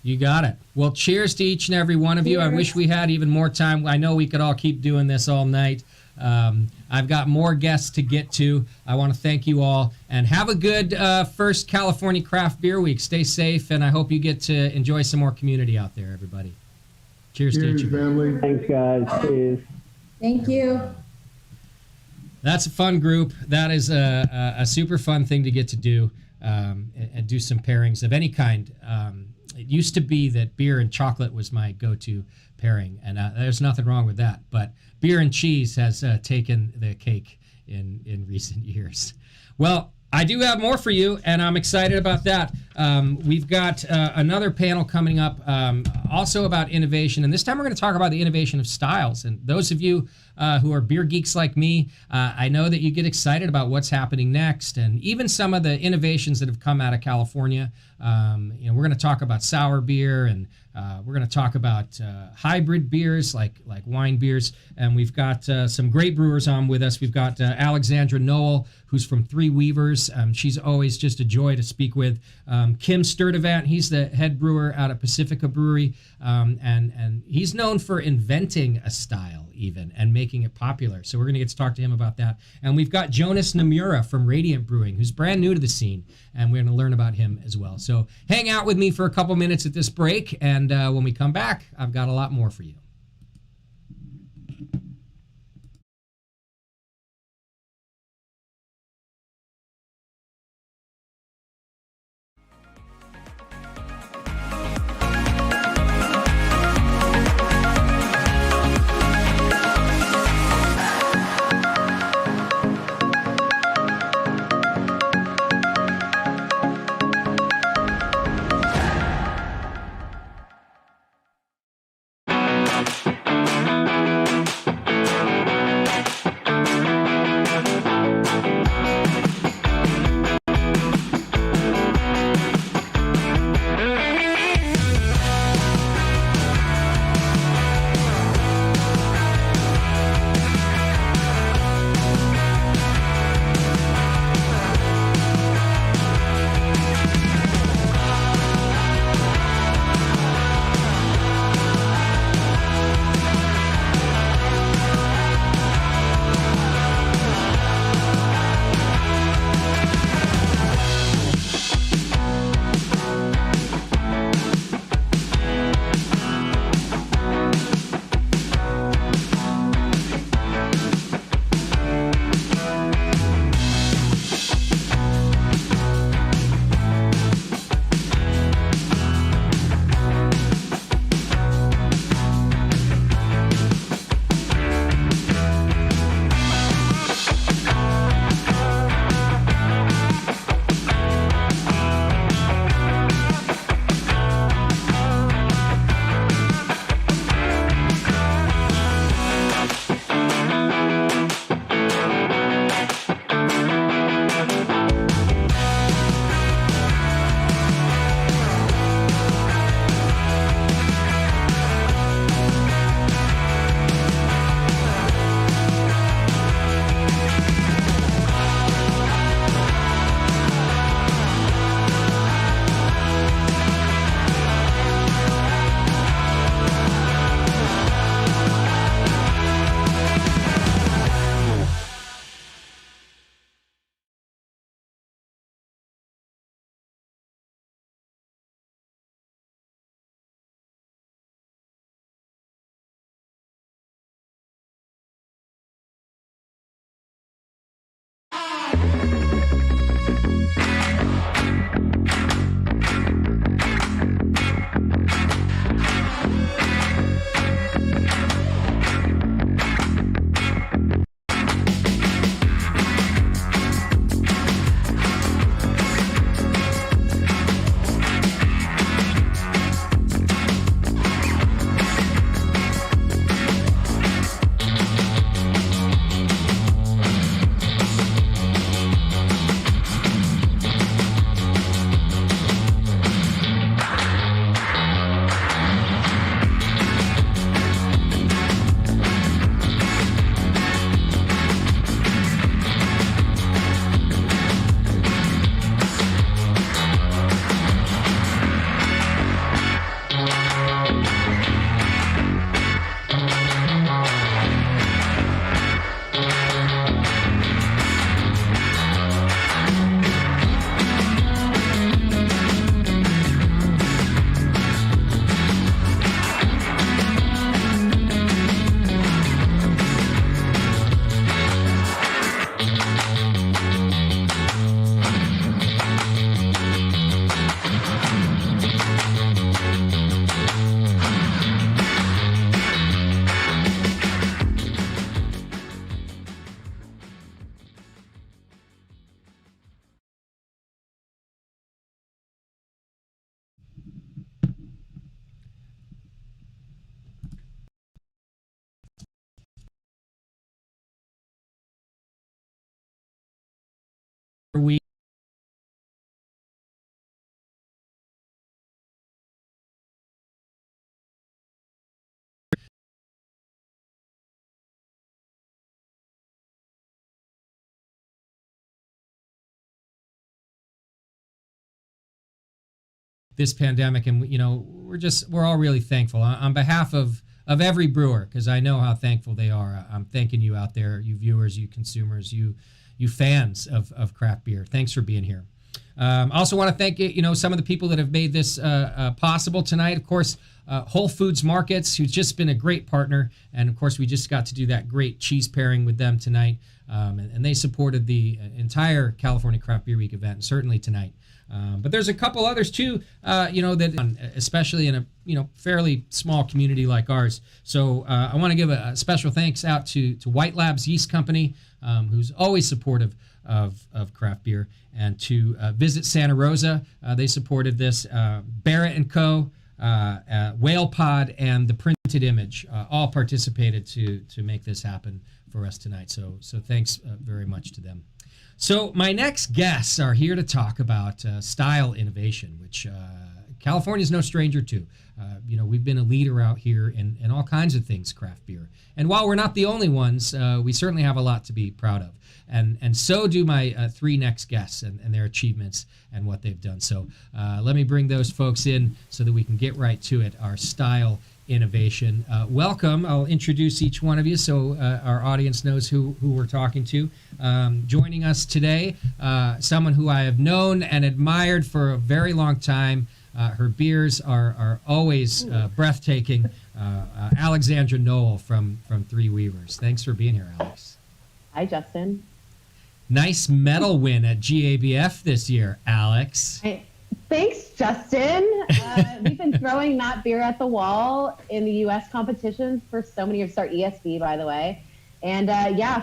You got it. Well, cheers to each and every one of you. I wish we had even more time. I know we could all keep doing this all night. I've got more guests to get to. I want to thank you all, and have a good first California Craft Beer Week. Stay safe, and I hope you get to enjoy some more community out there, everybody. Cheers to each of you. Family. Thanks, guys. Cheers. Thank you. That's a fun group. That is a super fun thing to get to do, and do some pairings of any kind. It used to be that beer and chocolate was my go-to pairing, and there's nothing wrong with that. But beer and cheese has taken the cake in recent years. Well, I do have more for you, and I'm excited about that. We've got another panel coming up, also about innovation, and this time we're going to talk about the innovation of styles. And those of you who are beer geeks like me, I know that you get excited about what's happening next, and even some of the innovations that have come out of California. We're going to talk about sour beer, and we're going to talk about hybrid beers like wine beers, and we've got some great brewers on with us. We've got Alexandra Noel, who's from Three Weavers. She's always just a joy to speak with. Kim Sturdivant, he's the head brewer out of Pacifica Brewery, and he's known for inventing a style even and making making it popular. So we're going to get to talk to him about that. And we've got Jonas Namura from Radiant Brewing, who's brand new to the scene, and we're going to learn about him as well. So hang out with me for a couple minutes at this break, and when we come back, I've got a lot more for you. We this pandemic, and we're all really thankful on behalf of of every brewer, because I know how thankful they are. I'm thanking you out there, you viewers, you consumers, you fans of craft beer. Thanks for being here. Also want to thank some of the people that have made this possible tonight. Of course, Whole Foods Markets, who's just been a great partner, and of course we just got to do that great cheese pairing with them tonight, and they supported the entire California Craft Beer Week event, and certainly tonight. But there's a couple others too, that especially in a fairly small community like ours. So I want to give a special thanks out to White Labs Yeast Company, who's always supportive of craft beer, and to Visit Santa Rosa. They supported this. Barrett and Co., Whale Pod, and The Printed Image all participated to make this happen for us tonight. So thanks very much to them. So my next guests are here to talk about style innovation, which California is no stranger to. We've been a leader out here in all kinds of things craft beer. And while we're not the only ones, we certainly have a lot to be proud of. And so do my three next guests and their achievements and what they've done. So let me bring those folks in so that we can get right to it, our style innovation. Welcome. I'll introduce each one of you so our audience knows who we're talking to. Joining us today, someone who I have known and admired for a very long time. Her beers are always breathtaking. Alexandra Knoll from Three Weavers. Thanks for being here, Alex. Hi, Justin. Nice medal win at GABF this year, Alex. Thanks, Justin. We've been throwing that beer at the wall in the U.S. competitions for so many years. Our ESB, by the way. And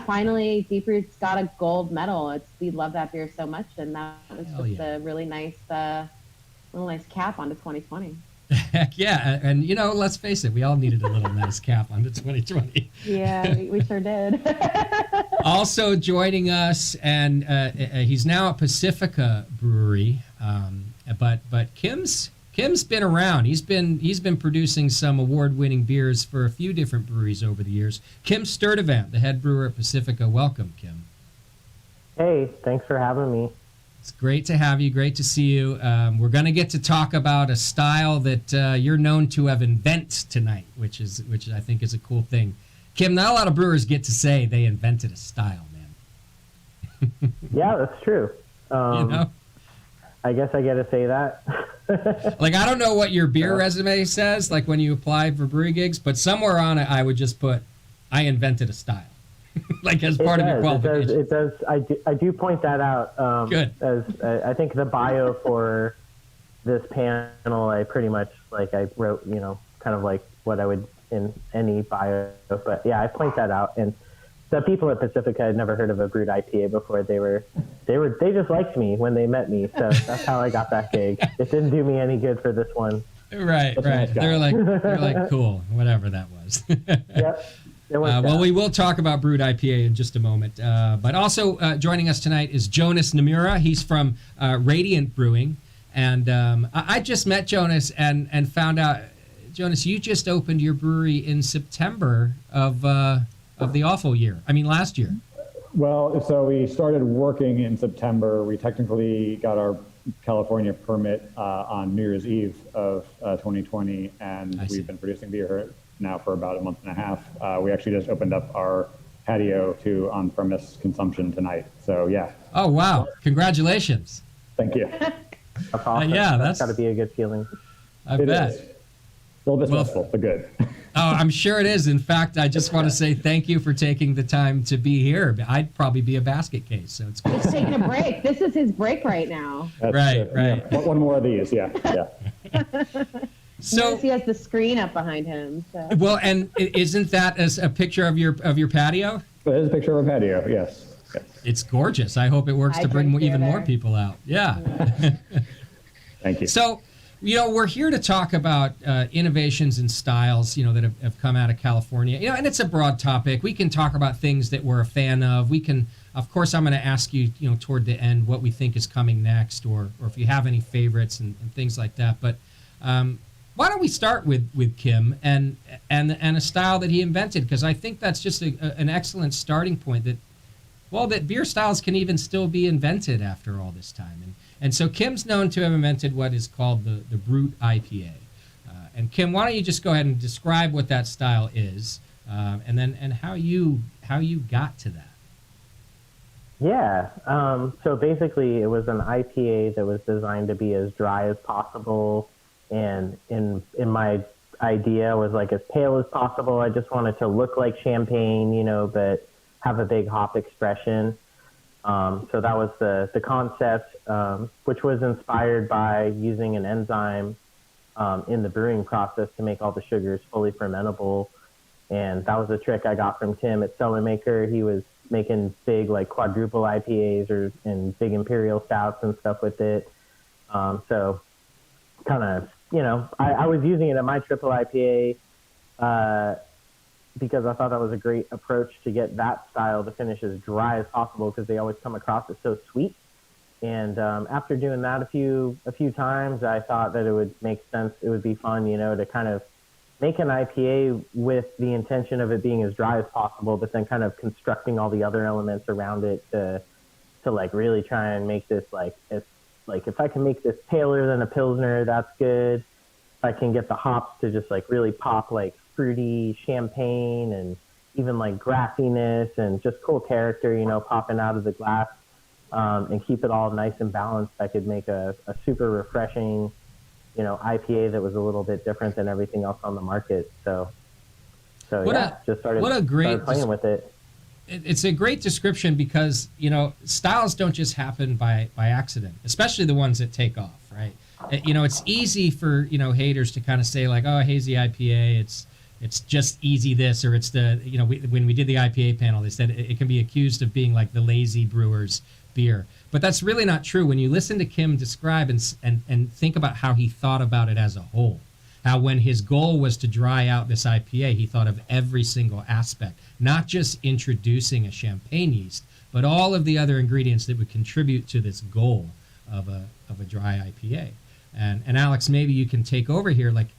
finally, Deep Roots got a gold medal. We love that beer so much, and that was just a really nice, cap onto 2020. Heck yeah, and let's face it, we all needed a little nice cap onto 2020. Yeah, we sure did. Also joining us, and he's now at Pacifica Brewery, but Kim's been around. He's been producing some award-winning beers for a few different breweries over the years. Kim Sturdivant, the head brewer at Pacifica. Welcome, Kim. Hey, thanks for having me. It's great to have you. Great to see you. We're going to get to talk about a style that you're known to have invented tonight, which I think is a cool thing. Kim, not a lot of brewers get to say they invented a style, man. Yeah, that's true. I guess I got to say that. Like, I don't know what your beer resume says, like when you apply for brewery gigs, but somewhere on it, I would just put, I invented a style. Like as part of your qualification. It does. I do point that out. Good. As I think the bio for this panel, I pretty much I wrote, kind of like what I would in any bio. But yeah, I point that out. And the people at Pacifica had never heard of a brewed IPA before. They just liked me when they met me. So that's how I got that gig. It didn't do me any good for this one. Right. They're like, cool, whatever that was. Yep. Well, we will talk about brewed IPA in just a moment. But also joining us tonight is Jonas Namura. He's from Radiant Brewing. And I just met Jonas and found out, Jonas, you just opened your brewery in September of the awful year. I mean, last year. Well, so we started working in September. We technically got our California permit on New Year's Eve of 2020. And we've been producing beer here now for about a month and a half. We actually just opened up our patio to on-premise consumption tonight. So yeah. Oh wow! Congratulations. Thank you. That's awesome. That's got to be a good feeling. I bet. Is. A little bit stressful, but good. Oh, I'm sure it is. In fact, I just want to say thank you for taking the time to be here. I'd probably be a basket case, so it's good. He's taking a break. This is his break right now. Right. Yeah. One more of these, yeah. So he has the screen up behind him. So. Well, and isn't that as a picture of your patio? It is a picture of a patio. Yes. It's gorgeous. I hope it works to bring even more people out. Yeah. Thank you. So, we're here to talk about innovations and styles, that have come out of California. And it's a broad topic. We can talk about things that we're a fan of. We can, of course, I'm going to ask you, toward the end, what we think is coming next, or if you have any favorites and things like that. But why don't we start with Kim and a style that he invented? Because I think that's just an excellent starting point that beer styles can even still be invented after all this time. And so Kim's known to have invented what is called the Brut IPA. And Kim, why don't you just go ahead and describe what that style is, and how you got to that. Yeah. So basically, it was an IPA that was designed to be as dry as possible, and in my idea was like as pale as possible. I just wanted to look like champagne, but have a big hop expression. So that was the concept, which was inspired by using an enzyme in the brewing process to make all the sugars fully fermentable. And that was a trick I got from Tim at Cellar Maker. He was making big like quadruple IPAs and big imperial stouts and stuff with it. So kind of, I was using it at my triple IPA because I thought that was a great approach to get that style to finish as dry as possible, because they always come across as so sweet. And after doing that a few times, I thought that it would make sense. It would be fun, to kind of make an IPA with the intention of it being as dry as possible, but then kind of constructing all the other elements around it to like really try and make this if I can make this paler than a Pilsner, that's good. If I can get the hops to just like really pop like fruity champagne and even like grassiness and just cool character, popping out of the glass, and keep it all nice and balanced, I could make a super refreshing, IPA that was a little bit different than everything else on the market. So just started playing with it. It's a great description because, styles don't just happen by accident, especially the ones that take off, right? It's easy for, haters to kind of say like, oh, hazy IPA, it's just easy this, or it's the, when we did the IPA panel, they said it can be accused of being like the lazy brewer's beer. But that's really not true. When you listen to Kim describe and think about how he thought about it as a whole, how when his goal was to dry out this IPA, he thought of every single aspect, not just introducing a champagne yeast, but all of the other ingredients that would contribute to this goal of a dry IPA. And Alex, maybe you can take over here. Like,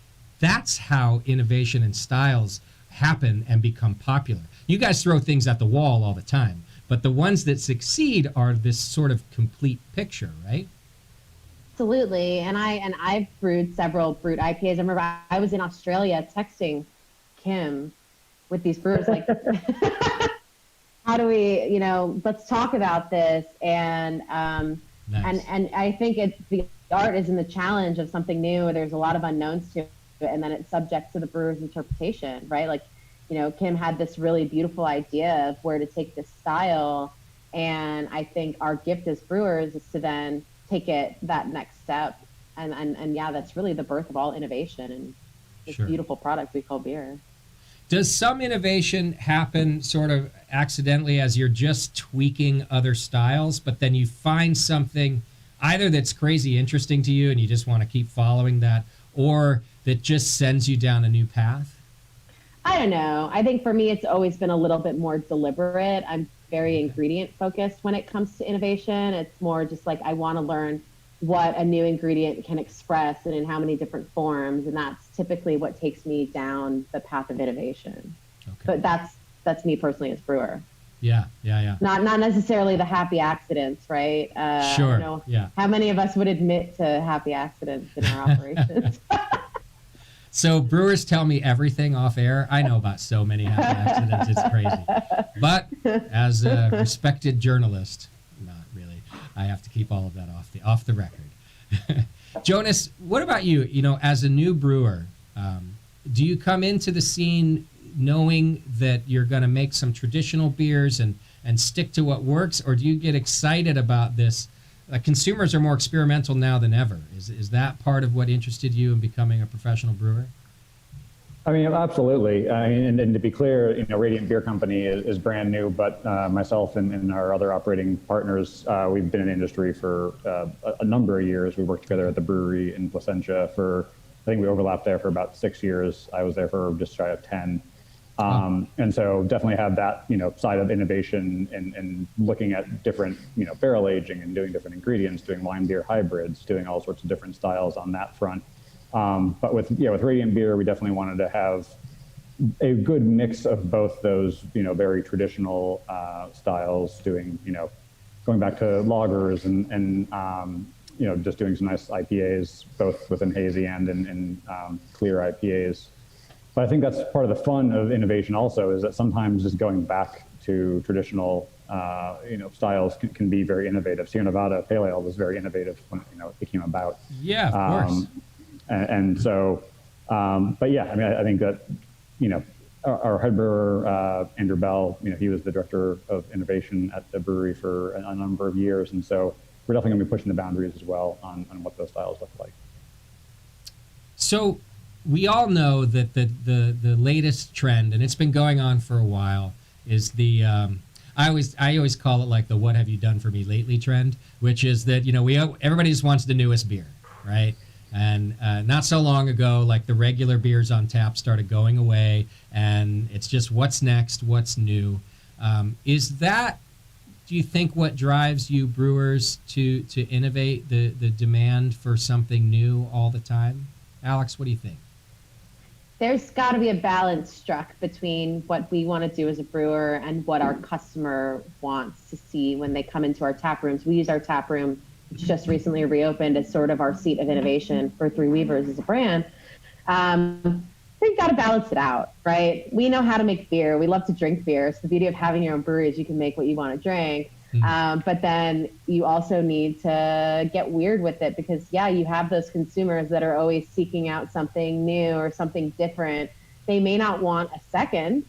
that's how innovation and styles happen and become popular. You guys throw things at the wall all the time, but the ones that succeed are this sort of complete picture, right? Absolutely. And I've brewed several brewed IPAs. I remember I was in Australia texting Kim with these brewers like, how do we, let's talk about this. And Nice. and I think the art is in the challenge of something new. There's a lot of unknowns to it, and then it's subject to the brewer's interpretation, right? Like, Kim had this really beautiful idea of where to take this style, and I think our gift as brewers is to then take it that next step, and yeah, that's really the birth of all innovation and this Sure. beautiful product we call beer. Does some innovation happen sort of accidentally as you're just tweaking other styles, but then you find something either that's crazy interesting to you and you just want to keep following that, or that just sends you down a new path? I don't know. I think for me, it's always been a little bit more deliberate. I'm very ingredient focused when it comes to innovation. It's more just like I want to learn what a new ingredient can express and in how many different forms. And that's typically what takes me down the path of innovation. Okay. But that's me personally as brewer. Yeah. Not necessarily the happy accidents, right? Sure. Yeah. How many of us would admit to happy accidents in our operations? So brewers tell me everything off air. I know about so many happy accidents. It's crazy. But as a respected journalist, not really. I have to keep all of that off the record. Jonas, what about you? As a new brewer, do you come into the scene knowing that you're going to make some traditional beers and stick to what works, or do you get excited about this? Consumers are more experimental now than ever. Is that part of what interested you in becoming a professional brewer? I mean, absolutely. And to be clear, Radiant Beer Company is brand new, but myself and our other operating partners, we've been in the industry for a number of years. We worked together at the brewery in Placentia I think we overlapped there for about 6 years. I was there for just shy of 10. And so definitely have that, side of innovation and looking at different, barrel aging and doing different ingredients, doing wine beer hybrids, doing all sorts of different styles on that front. But with Radiant Beer, we definitely wanted to have a good mix of both those, very traditional styles, doing, going back to lagers and just doing some nice IPAs, both within hazy and in clear IPAs. But I think that's part of the fun of innovation also, is that sometimes just going back to traditional styles can be very innovative. Sierra Nevada Pale Ale was very innovative when it came about. Yeah, of course. And so, but yeah, I mean, I think that our head brewer Andrew Bell, he was the director of innovation at the brewery for a number of years, and so we're definitely going to be pushing the boundaries as well on what those styles look like. So we all know that the latest trend, and it's been going on for a while, is the I always call it like the "what have you done for me lately" trend, which is that everybody just wants the newest beer, right? And not so long ago, like the regular beers on tap started going away, and it's just what's next, what's new. Is that, do you think, what drives you brewers to innovate, the demand for something new all the time? Alex, what do you think? There's got to be a balance struck between what we want to do as a brewer and what our customer wants to see when they come into our tap rooms. We use our tap room, which just recently reopened, as sort of our seat of innovation for Three Weavers as a brand. We've got to balance it out, right? We know how to make beer. We love to drink beer. It's the beauty of having your own brewery is you can make what you want to drink. But then you also need to get weird with it because, you have those consumers that are always seeking out something new or something different. They may not want a second.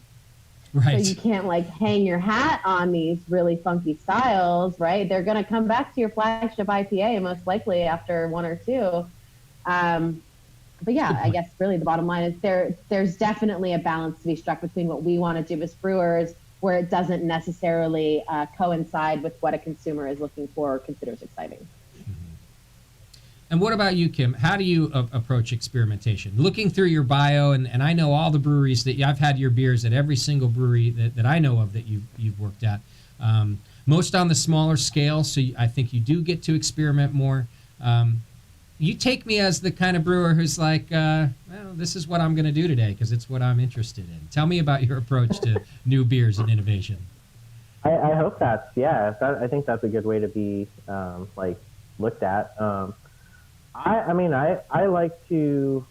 Right. So you can't hang your hat on these really funky styles, right? They're going to come back to your flagship IPA most likely after one or two. But yeah, I guess really the bottom line is there's definitely a balance to be struck between what we want to do as brewers, where it doesn't necessarily coincide with what a consumer is looking for or considers exciting. And what about you, Kim? How do you approach experimentation? Looking through your bio, and I know all the breweries that I've had your beers at every single brewery that I know of that you've worked at. Most on the smaller scale, so I think you do get to experiment more. You take me as the kind of brewer who's like, well, this is what I'm going to do today because it's what I'm interested in. Tell me about your approach to new beers and innovation. I hope I think that's a good way to be looked at. I like to,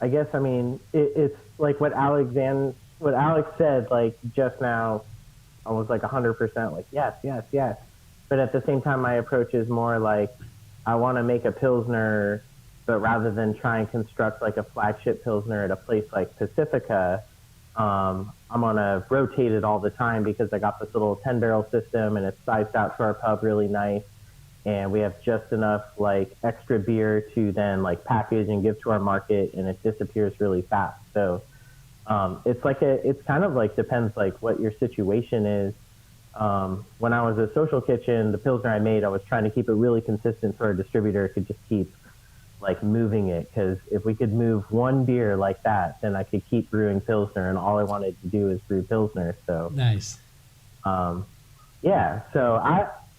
it's like what Alex said, just now, almost 100%, yes. But at the same time, my approach is more I want to make a Pilsner, but rather than try and construct a flagship Pilsner at a place like Pacifica, I'm going to rotate it all the time because I got this little 10-barrel system and it's sized out to our pub really nice. And we have just enough extra beer to then package and give to our market, and it disappears really fast. So it's kind of depends what your situation is. When I was at Social Kitchen, the Pilsner I made, I was trying to keep it really consistent so our distributor could just keep moving it. Because if we could move one beer like that, then I could keep brewing Pilsner, and all I wanted to do is brew Pilsner. So nice. So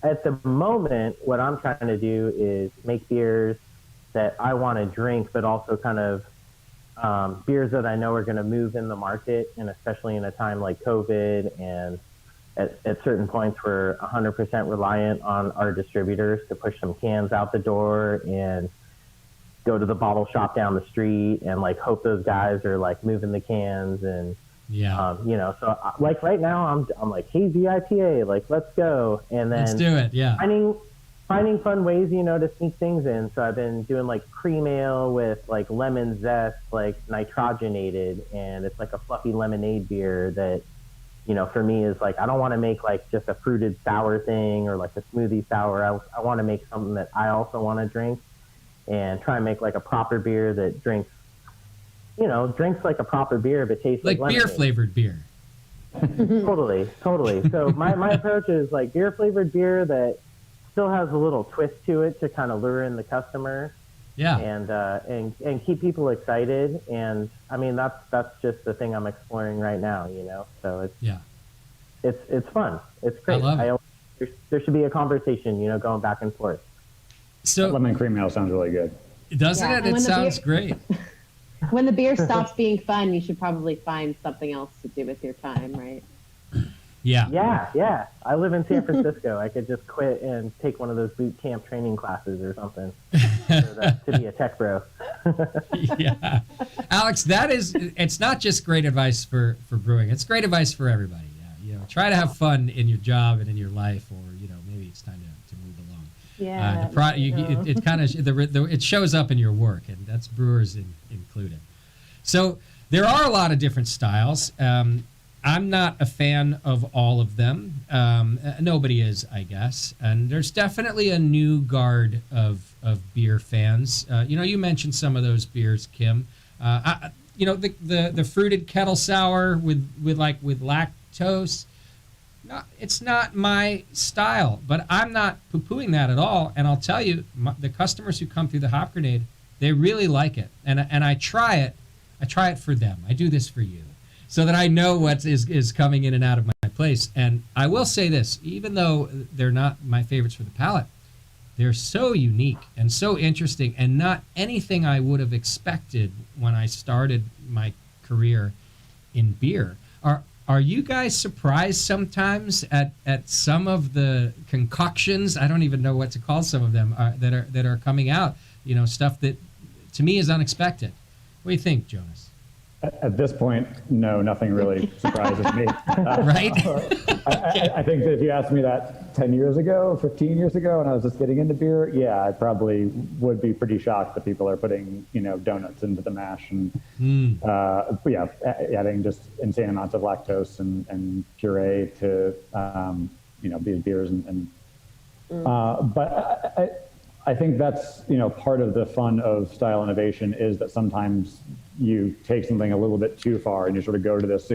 at the moment, what I'm trying to do is make beers that I want to drink, but also kind of beers that I know are going to move in the market, and especially in a time like COVID and at certain points, we're 100% reliant on our distributors to push some cans out the door and go to the bottle shop down the street and hope those guys are moving the cans and so right now I'm hazy IPA, let's go, and then let's do it. Yeah, finding fun ways to sneak things in. So I've been doing cream ale with lemon zest, nitrogenated, and it's a fluffy lemonade beer that for me is I don't want to make just a fruited sour thing or a smoothie sour. I want to make something that I also want to drink and try and make a proper beer that drinks like a proper beer but tastes like beer flavored beer. Totally. So my approach is beer flavored beer that still has a little twist to it to kind of lure in the customer. Yeah. And keep people excited. And that's just the thing I'm exploring right now, So it's fun. It's great. I love it. There should be a conversation, going back and forth. So lemon cream ale sounds really good. Doesn't it? It sounds great. When the beer stops being fun, you should probably find something else to do with your time, right? Yeah. I live in San Francisco. I could just quit and take one of those boot camp training classes or something to be a tech bro. Yeah. Alex, it's not just great advice for brewing. It's great advice for everybody. Yeah. Try to have fun in your job and in your life, or, maybe it's time to move along. Yeah. It kind of, it shows up in your work, and that's brewers included. So there are a lot of different styles. I'm not a fan of all of them. Nobody is, I guess. And there's definitely a new guard of beer fans. You mentioned some of those beers, Kim. The fruited kettle sour with lactose. It's not my style, but I'm not poo-pooing that at all. And I'll tell you, the customers who come through the Hop Grenade, they really like it. And I try it. I try it for them. I do this for you, so that I know what is coming in and out of my place. And I will say this, even though they're not my favorites for the palate, they're so unique and so interesting, and not anything I would have expected when I started my career in beer. Are you guys surprised sometimes at some of the concoctions? I don't even know what to call some of them that are coming out. Stuff that to me is unexpected. What do you think, Jonas? At this point, no, nothing really surprises me. Right? I think that if you asked me that 10 years ago, 15 years ago, and I was just getting into beer, yeah, I probably would be pretty shocked that people are putting, donuts into the mash and, adding just insane amounts of lactose and puree to, these beers. But I think that's, part of the fun of style innovation is that sometimes you take something a little bit too far and you sort of go to this,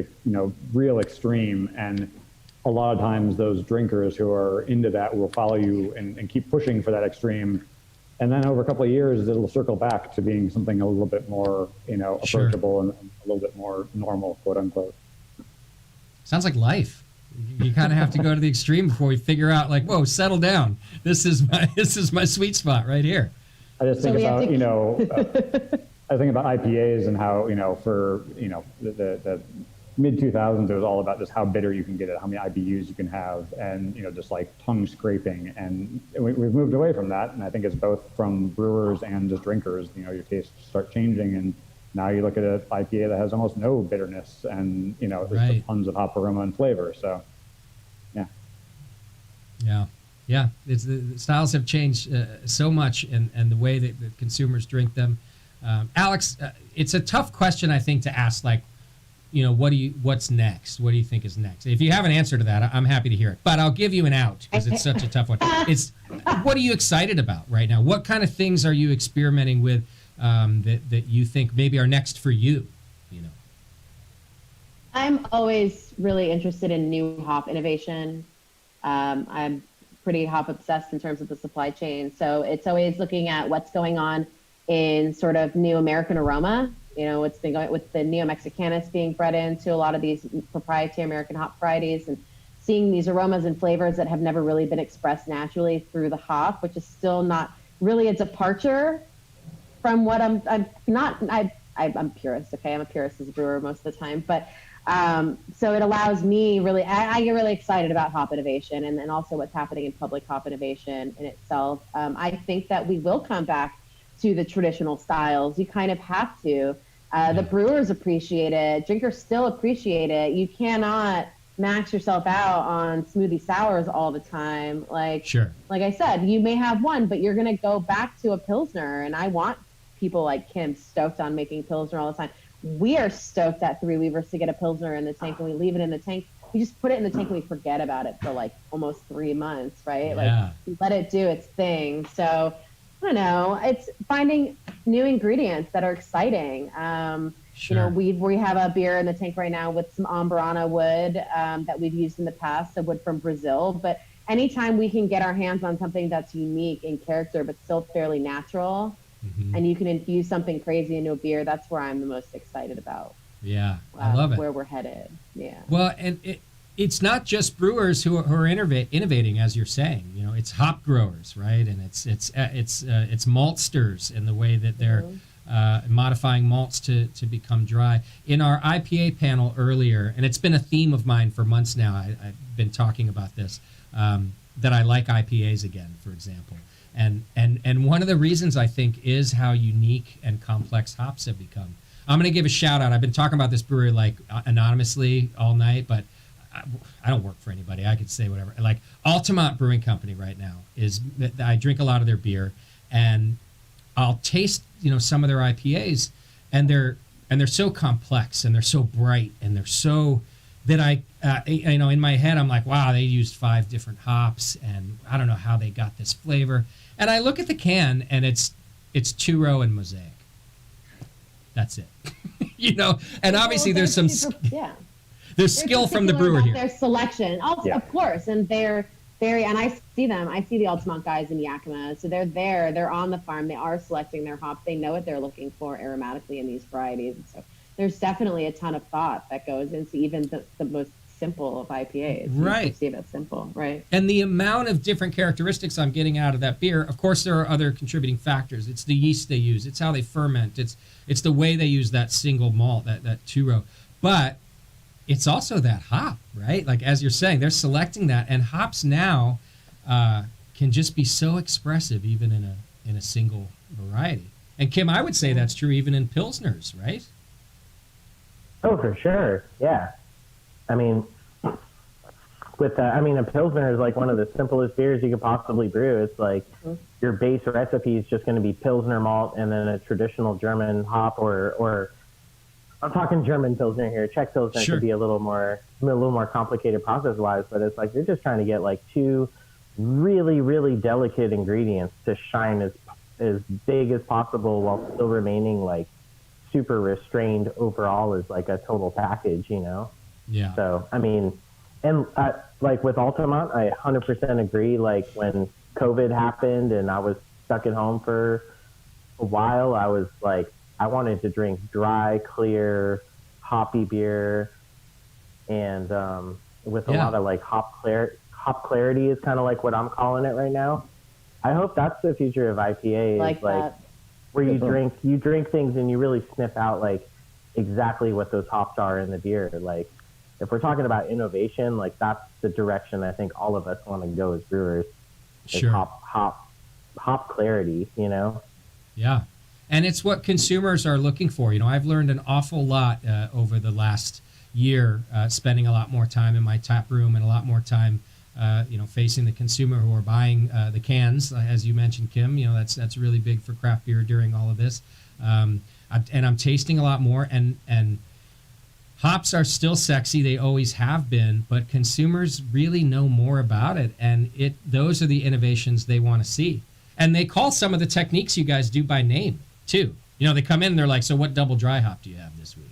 real extreme. And a lot of times those drinkers who are into that will follow you and keep pushing for that extreme. And then over a couple of years, it'll circle back to being something a little bit more, approachable and a little bit more normal, quote unquote. Sounds like life. You kind of have to go to the extreme before we figure out, whoa, settle down. This is my sweet spot right here. I just think I think about IPAs and how, for, the mid 2000s, it was all about just how bitter you can get it, how many IBUs you can have, and, just tongue scraping. And we've moved away from that. And I think it's both from brewers and just drinkers, your tastes start changing. And now you look at an IPA that has almost no bitterness and, there's just tons of hop aroma and flavor. So, yeah. Yeah. Yeah. The styles have changed so much, and the way that the consumers drink them. Alex, it's a tough question, I think, to ask, what's next? What do you think is next? If you have an answer to that, I'm happy to hear it. But I'll give you an out because it's such a tough one. What are you excited about right now? What kind of things are you experimenting with that you think maybe are next for you? I'm always really interested in new hop innovation. I'm pretty hop obsessed in terms of the supply chain. So it's always looking at what's going on in sort of new American aroma. What's been going with the Neo Mexicanus being bred into a lot of these proprietary American hop varieties, and seeing these aromas and flavors that have never really been expressed naturally through the hop, which is still not really a departure from what I'm purist. Okay. I'm a purist as a brewer most of the time, but so it allows me I get really excited about hop innovation and also what's happening in public hop innovation in itself. I think that we will come back to the traditional styles. You kind of have to. The brewers appreciate it. Drinkers still appreciate it. You cannot max yourself out on smoothie sours all the time. Like I said, you may have one, but you're going to go back to a Pilsner. And I want people like Kim stoked on making Pilsner all the time. We are stoked at Three Weavers to get a Pilsner in the tank, and we leave it in the tank. We just put it in the tank and we forget about it for almost 3 months, right? Yeah. We let it do its thing. So I don't know. It's finding new ingredients that are exciting. We have a beer in the tank right now with some Amburana wood that we've used in the past, the wood from Brazil. But anytime we can get our hands on something that's unique in character but still fairly natural, and you can infuse something crazy into a beer, that's where I'm the most excited about. Yeah, I love it. Where we're headed. Yeah. Well, and it's not just brewers who are innovating, as you're saying. It's hop growers, right? And it's maltsters and the way that they're modifying malts to become dry. In our IPA panel earlier, and it's been a theme of mine for months now, I've been talking about this, that I like IPAs again, for example. And one of the reasons I think is how unique and complex hops have become. I'm going to give a shout out. I've been talking about this brewery like anonymously all night, but I don't work for anybody. I could say whatever. Like Altamont Brewing Company right now I drink a lot of their beer, and I'll taste some of their IPAs, and they're so complex and they're so bright and they're so that in my head I'm like, wow, they used 5 different hops and I don't know how they got this flavor. And I look at the can and it's two-row and Mosaic. That's it. And obviously there's some there's skill from the brewer here. Their selection, also, Yeah. of course, and they're very. And I see them. I see the Altamont guys in Yakima, so they're there. They're on the farm. They are selecting their hops. They know what they're looking for aromatically in these varieties. And so there's definitely a ton of thought that goes into even the most simple of IPAs. Right. You see that's simple, right? And the amount of different characteristics I'm getting out of that beer, of course, there are other contributing factors. It's the yeast they use. It's how they ferment. It's the way they use that single malt, that two-row. But it's also that hop, right? Like, as you're saying, they're selecting that. And hops now can just be so expressive even in a single variety. And, Kim, I would say that's true even in Pilsners, right? Oh, for sure. Yeah. I mean, a Pilsner is like one of the simplest beers you could possibly brew. It's like your base recipe is just going to be Pilsner malt and then a traditional German hop, or I'm talking German Pilsner here. Czech Pilsner Sure. could be a little more complicated process-wise, but it's like you're just trying to get like 2 really, really delicate ingredients to shine as big as possible while still remaining like super restrained overall as like a total package, Yeah. So, I mean, and like with Altamont, I 100% agree. Like when COVID happened and I was stuck at home for a while, I was like, I wanted to drink dry, clear, hoppy beer. And with a lot of like hop clarity is kind of like what I'm calling it right now. I hope that's the future of IPA, Like is like that. where you drink things and you really sniff out like exactly what those hops are in the beer. Like, if we're talking about innovation, like that's the direction I think all of us want to go as brewers. Is Sure. Hop clarity, Yeah. And it's what consumers are looking for. I've learned an awful lot over the last year, spending a lot more time in my tap room and a lot more time, facing the consumer who are buying the cans. As you mentioned, Kim, that's really big for craft beer during all of this. And I'm tasting a lot more, and hops are still sexy. They always have been, but consumers really know more about it. And those are the innovations they want to see. And they call some of the techniques you guys do by name, too. They come in and they're like, so what double dry hop do you have this week?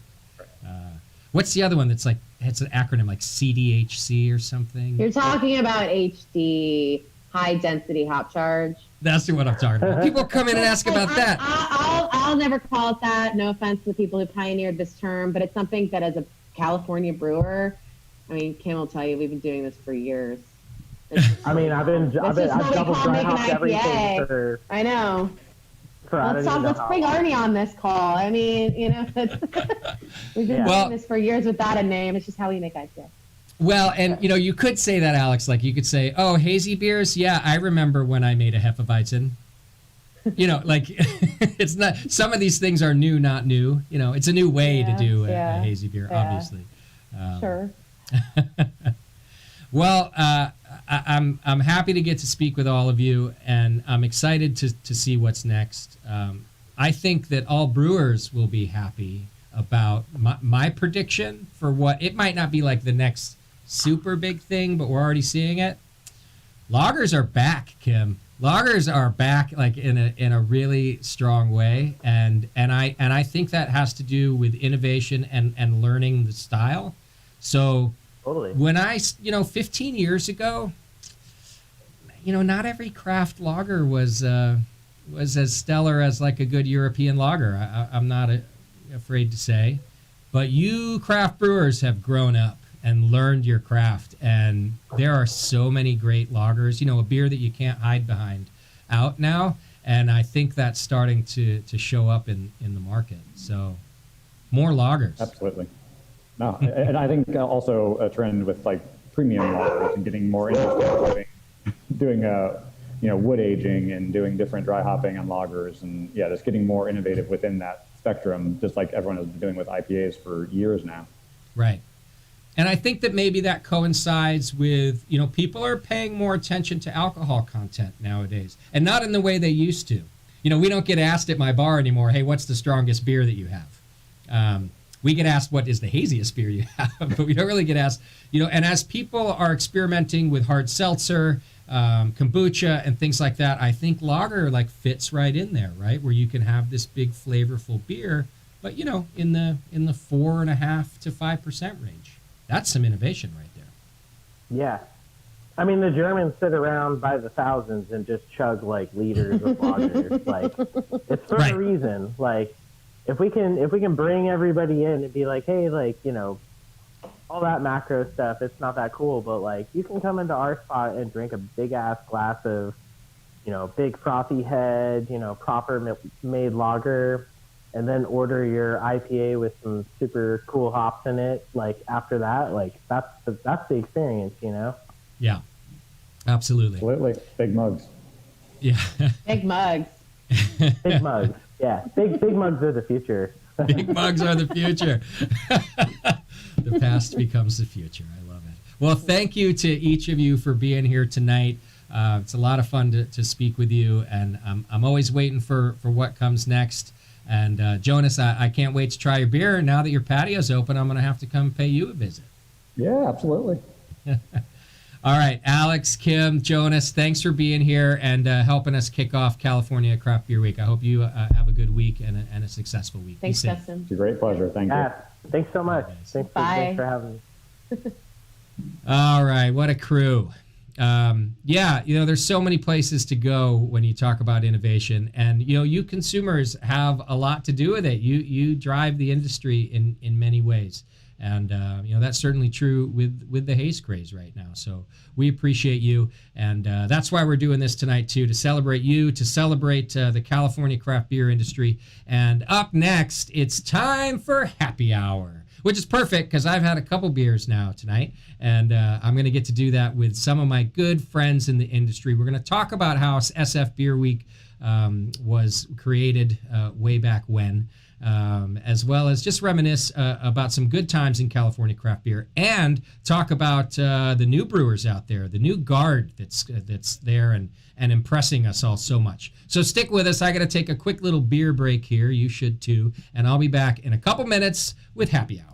What's the other one that's like, it's an acronym like CDHC or something? You're talking about HD, high density hop charge. That's what I'm talking about. People come in and ask about that. I'll never call it that. No offense to the people who pioneered this term, but it's something that as a California brewer, I mean, Kim will tell you, we've been doing this for years. I mean, I've double dry hopped everything for. I know. Let's bring Arnie on this call. I mean, we've been doing this for years without a name. It's just how we make IPA. Well, and you could say that, Alex. Like you could say, "Oh, hazy beers." Yeah, I remember when I made a Hefeweizen. Like it's not. Some of these things are new, not new. It's a new way to do a hazy beer, obviously. Sure. Well, I'm happy to get to speak with all of you, and I'm excited to see what's next. I think that all brewers will be happy about my prediction for what it might not be like the next super big thing, but we're already seeing it. Lagers are back, Kim. Lagers are back, like in a really strong way, and I think that has to do with innovation and learning the style. So totally. When 15 years ago, not every craft lager was as stellar as like a good European lager. I'm not afraid to say, but you craft brewers have grown up and learned your craft, and there are so many great lagers. A beer that you can't hide behind out now, and I think that's starting to show up in the market. So more lagers. Absolutely. No, and I think also a trend with like premium lagers and getting more interested in doing wood aging and doing different dry hopping on lagers, and yeah, just getting more innovative within that spectrum, just like everyone has been doing with IPAs for years now. Right. And I think that maybe that coincides with, people are paying more attention to alcohol content nowadays, and not in the way they used to. We don't get asked at my bar anymore, hey, what's the strongest beer that you have? We get asked, what is the haziest beer you have? But we don't really get asked, and as people are experimenting with hard seltzer, kombucha and things like that, I think lager fits right in there, right? Where you can have this big flavorful beer, but in the 4.5% to 5% range. That's some innovation right there. Yeah. I mean, the Germans sit around by the thousands and just chug liters of lagers. It's for a reason. If we can bring everybody in and be like, hey, all that macro stuff, it's not that cool, but you can come into our spot and drink a big ass glass of, big frothy head, proper made lager, and then order your IPA with some super cool hops in it. After that, that's the experience, Yeah, absolutely. Absolutely. Big mugs. Yeah. Big mugs. Big mugs. Yeah. Big mugs are the future. Big mugs are the future. The past becomes the future. I love it. Well, thank you to each of you for being here tonight. It's a lot of fun to speak with you, and I'm always waiting for what comes next. And Jonas, I can't wait to try your beer. Now that your patio's open, I'm going to have to come pay you a visit. Yeah, absolutely. All right, Alex, Kim, Jonas, thanks for being here and helping us kick off California Craft Beer Week. I hope you have a good week and a successful week. Thanks, Justin. It's a great pleasure. Thank you. Thanks so much. Thanks for having me. All right, what a crew. There's so many places to go when you talk about innovation, and you consumers have a lot to do with it. You drive the industry in many ways, and that's certainly true with the haze craze right now. So we appreciate you, and that's why we're doing this tonight too, to celebrate you, to celebrate the California craft beer industry. And up next, it's time for happy hour, which is perfect because I've had a couple beers now tonight, and I'm going to get to do that with some of my good friends in the industry. We're going to talk about how SF Beer Week was created way back when, as well as just reminisce about some good times in California craft beer, and talk about the new brewers out there, the new guard that's there and impressing us all so much. So stick with us. I got to take a quick little beer break here. You should too. And I'll be back in a couple minutes with happy hour.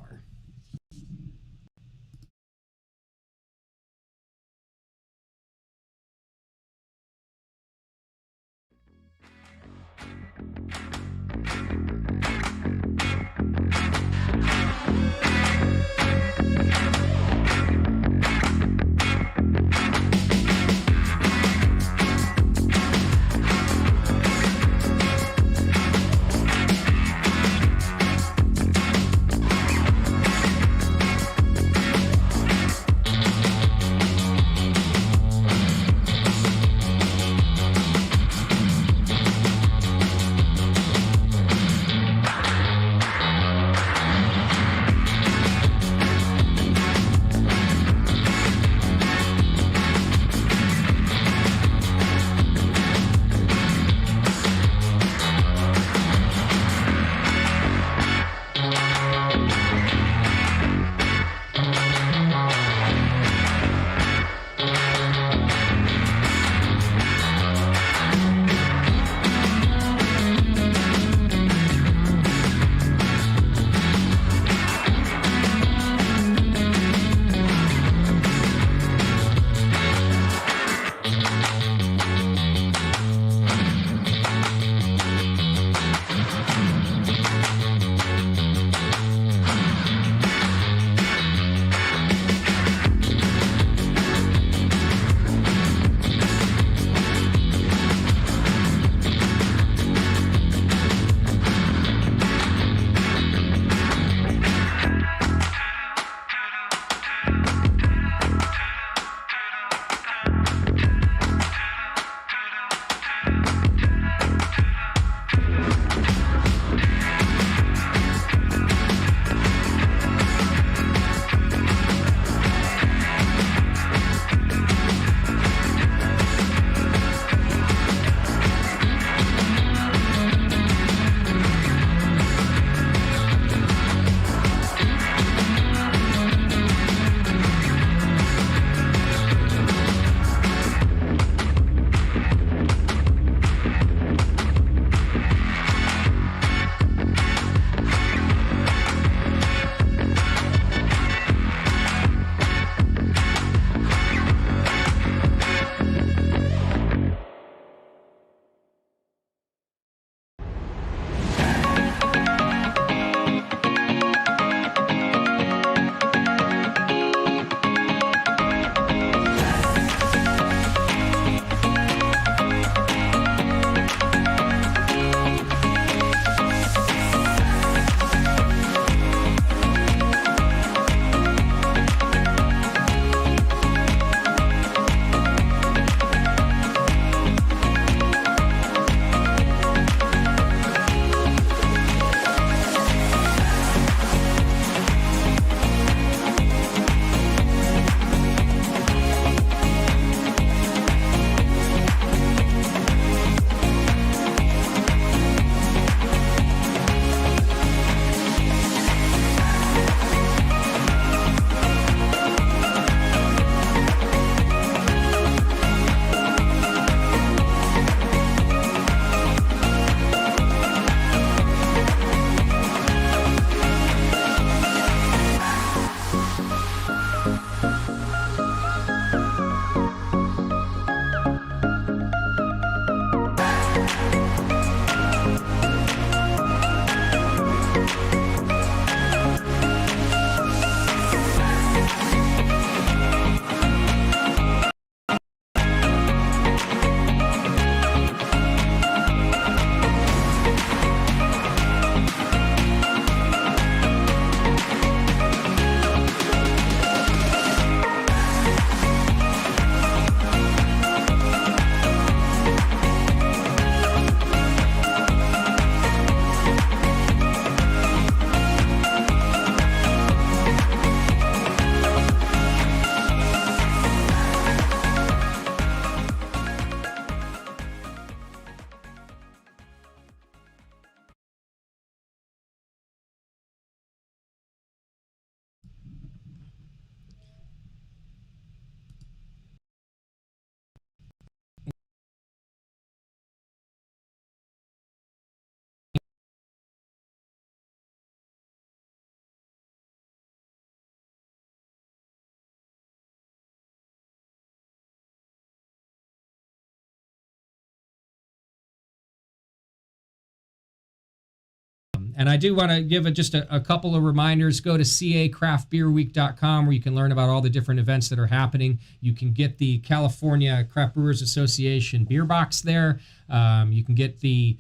And I do want to give just a couple of reminders. Go to cacraftbeerweek.com where you can learn about all the different events that are happening. You can get the California Craft Brewers Association beer box there. You can get the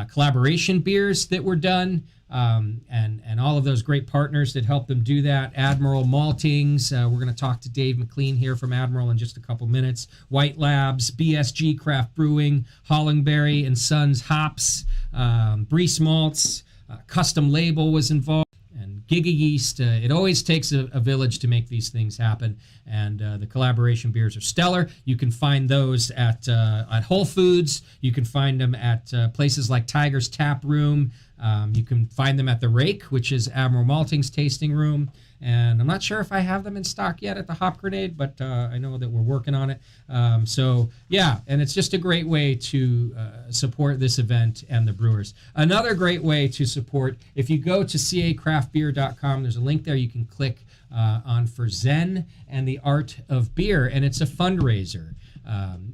collaboration beers that were done, and all of those great partners that help them do that. Admiral Maltings. We're going to talk to Dave McLean here from Admiral in just a couple minutes. White Labs, BSG Craft Brewing, Hollingberry and Sons Hops, Brees Malts, Custom Label was involved, and Giga Yeast. It always takes a village to make these things happen, and the collaboration beers are stellar. You can find those at Whole Foods. You can find them at places like Tiger's Tap Room. You can find them at The Rake, which is Admiral Malting's tasting room. And I'm not sure if I have them in stock yet at the Hop Grenade, but I know that we're working on it. So, yeah, and it's just a great way to support this event and the brewers. Another great way to support, if you go to cacraftbeer.com, there's a link there you can click on for Zen and the Art of Beer, and it's a fundraiser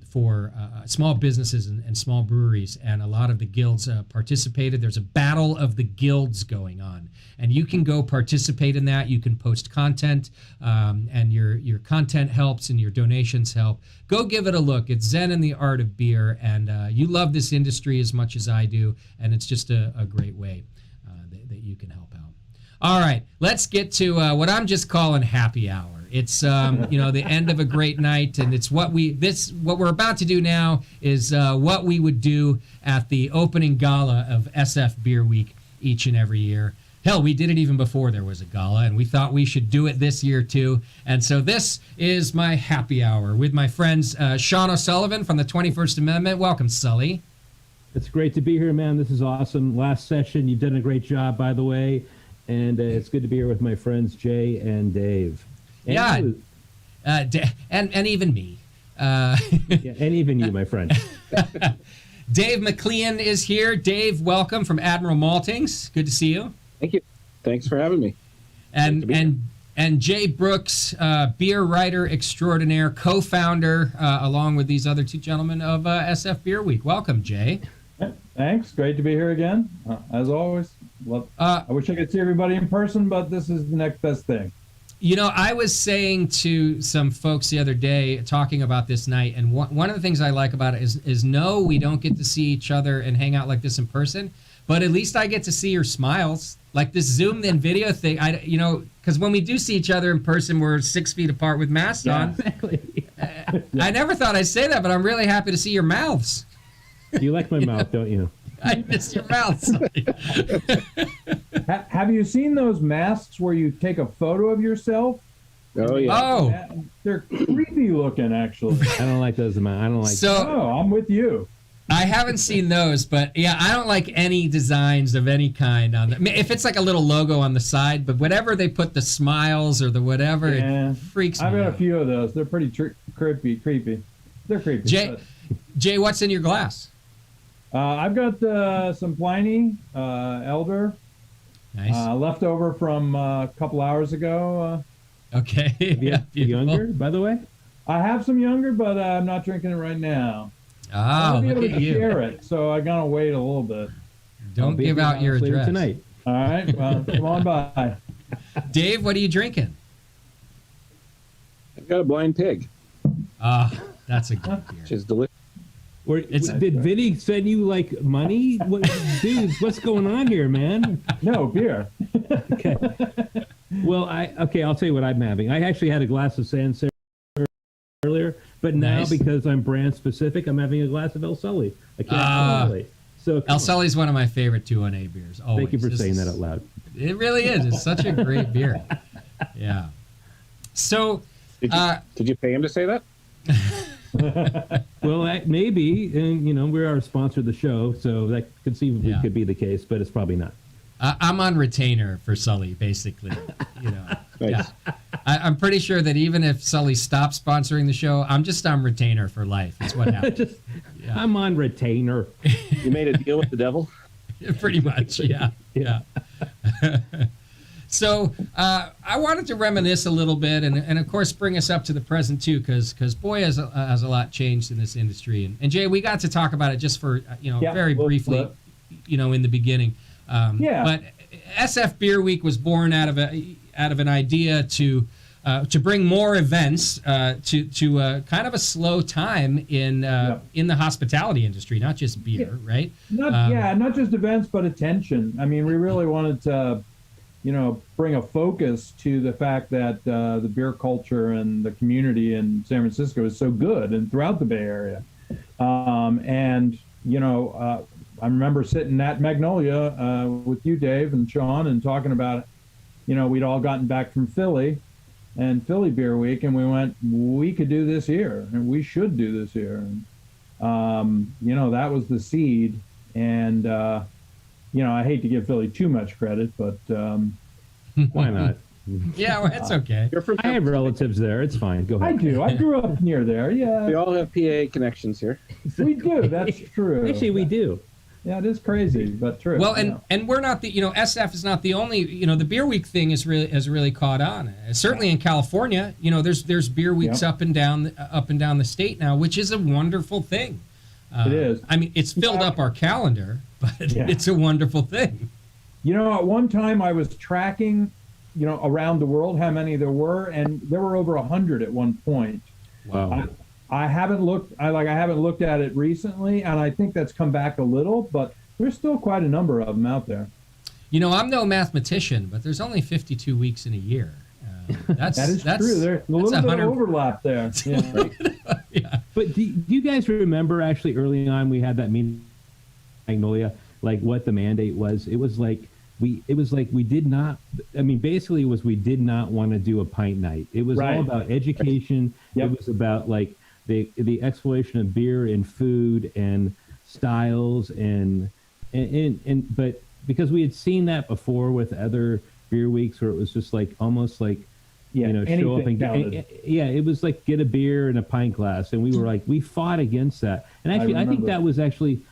for small businesses and small breweries, and a lot of the guilds participated. There's a battle of the guilds going on, and you can go participate in that. You can post content, and your content helps and your donations help. Go give it a look. It's Zen and the Art of Beer, and you love this industry as much as I do, and it's just a great way that you can help out. All right, let's get to what I'm just calling happy hour. It's the end of a great night, and it's what we're about to do now is what we would do at the opening gala of SF Beer Week each and every year. Hell, we did it even before there was a gala, and we thought we should do it this year too. And so this is my happy hour with my friends Sean O'Sullivan from the 21st Amendment. Welcome, Sully. It's great to be here, man. This is awesome. Last session, you've done a great job, by the way, and it's good to be here with my friends Jay and Dave. And and even me. Yeah, and even you, my friend. Dave McLean is here. Dave, welcome from Admiral Maltings. Good to see you. Thank you. Thanks for having me. And Jay Brooks, beer writer extraordinaire, co-founder, along with these other two gentlemen of SF Beer Week. Welcome, Jay. Thanks. Great to be here again. As always. I wish I could see everybody in person, but this is the next best thing. You know, I was saying to some folks the other day, talking about this night, and one of the things I like about it is no, we don't get to see each other and hang out like this in person, but at least I get to see your smiles. Like this zoomed-in video thing, because when we do see each other in person, we're 6 feet apart with masks on. Exactly. I never thought I'd say that, but I'm really happy to see your mouths. You like my mouth, don't you? I miss your mouth. Have you seen those masks where you take a photo of yourself? Oh yeah. Oh, they're creepy looking, actually. I don't like those. I don't like. Oh, I'm with you. I haven't seen those, but yeah, I don't like any designs of any kind on them. If it's like a little logo on the side, but whatever they put the smiles or the whatever, it freaks me out. I've got a few of those. They're pretty creepy. They're creepy. Jay, what's in your glass? I've got some Pliny Elder. Nice. Left over from a couple hours ago. Okay. Yeah, younger, by the way? I have some younger, but I'm not drinking it right now. Oh, I'll be look able at to you. share it, so I gotta wait a little bit. Don't give out your address. Tonight. All right, well, come on by. Dave, what are you drinking? I've got a blind pig. That's a good beer. Which is delicious. Did Vinny send you like money? Dudes, what's going on here, man? No, beer. Okay. Well, I'll tell you what I'm having. I actually had a glass of Sancerre earlier, but now because I'm brand specific, I'm having a glass of El Sully. I can't really. So El Sully's one of my favorite 2-1A beers. Always. Thank you for saying that out loud. It really is. It's such a great beer. Yeah. So, did you pay him to say that? Well, maybe, and we are a sponsor of the show, so that conceivably could be the case, but it's probably not. I'm on retainer for Sully, basically. Nice. Yeah. I'm pretty sure that even if Sully stops sponsoring the show, I'm just on retainer for life. That's what happens. I'm on retainer. You made a deal with the devil? Pretty much, yeah. So I wanted to reminisce a little bit, and of course bring us up to the present too, because boy has a lot changed in this industry. And Jay, we got to talk about it just for very briefly, in the beginning. But SF Beer Week was born out of an idea to bring more events to kind of a slow time in the hospitality industry, not just beer, right? Not just events, but attention. I mean, we really wanted to, bring a focus to the fact that the beer culture and the community in San Francisco is so good and throughout the Bay Area. I remember sitting at Magnolia with you, Dave, and Sean, and talking about, we'd all gotten back from Philly and Philly Beer Week, and we went, we could do this here, and we should do this here. And, that was the seed. And, I hate to give Philly too much credit, but... Why not? Yeah, well, it's okay. I have relatives there. It's fine. Go ahead. I do. I grew up near there, yeah. We all have PA connections here. We do. That's true. Actually, we do. Yeah, it is crazy, but true. Well, and we're not the SF is not the only the Beer Week thing has really caught on. Certainly in California, there's beer weeks up and down the state now, which is a wonderful thing. It is. I mean, it's filled up our calendar, but it's a wonderful thing. At one time I was tracking, around the world how many there were, and there were over 100 at one point. Wow. I haven't looked at it recently, and I think that's come back a little, but there's still quite a number of them out there. I'm no mathematician, but there's only 52 weeks in a year. That is true. There's a little bit of overlap there. Yeah. But do you guys remember actually early on we had that meeting in Magnolia, like what the mandate was? It was like we did not. I mean, basically, it was we did not want to do a pint night. It was all about education. Yep. It was about like the exploration of beer and food and styles and but because we had seen that before with other beer weeks where it was just like almost like show up and it was like get a beer and a pint glass, and we were like we fought against that. And actually, I think that was actually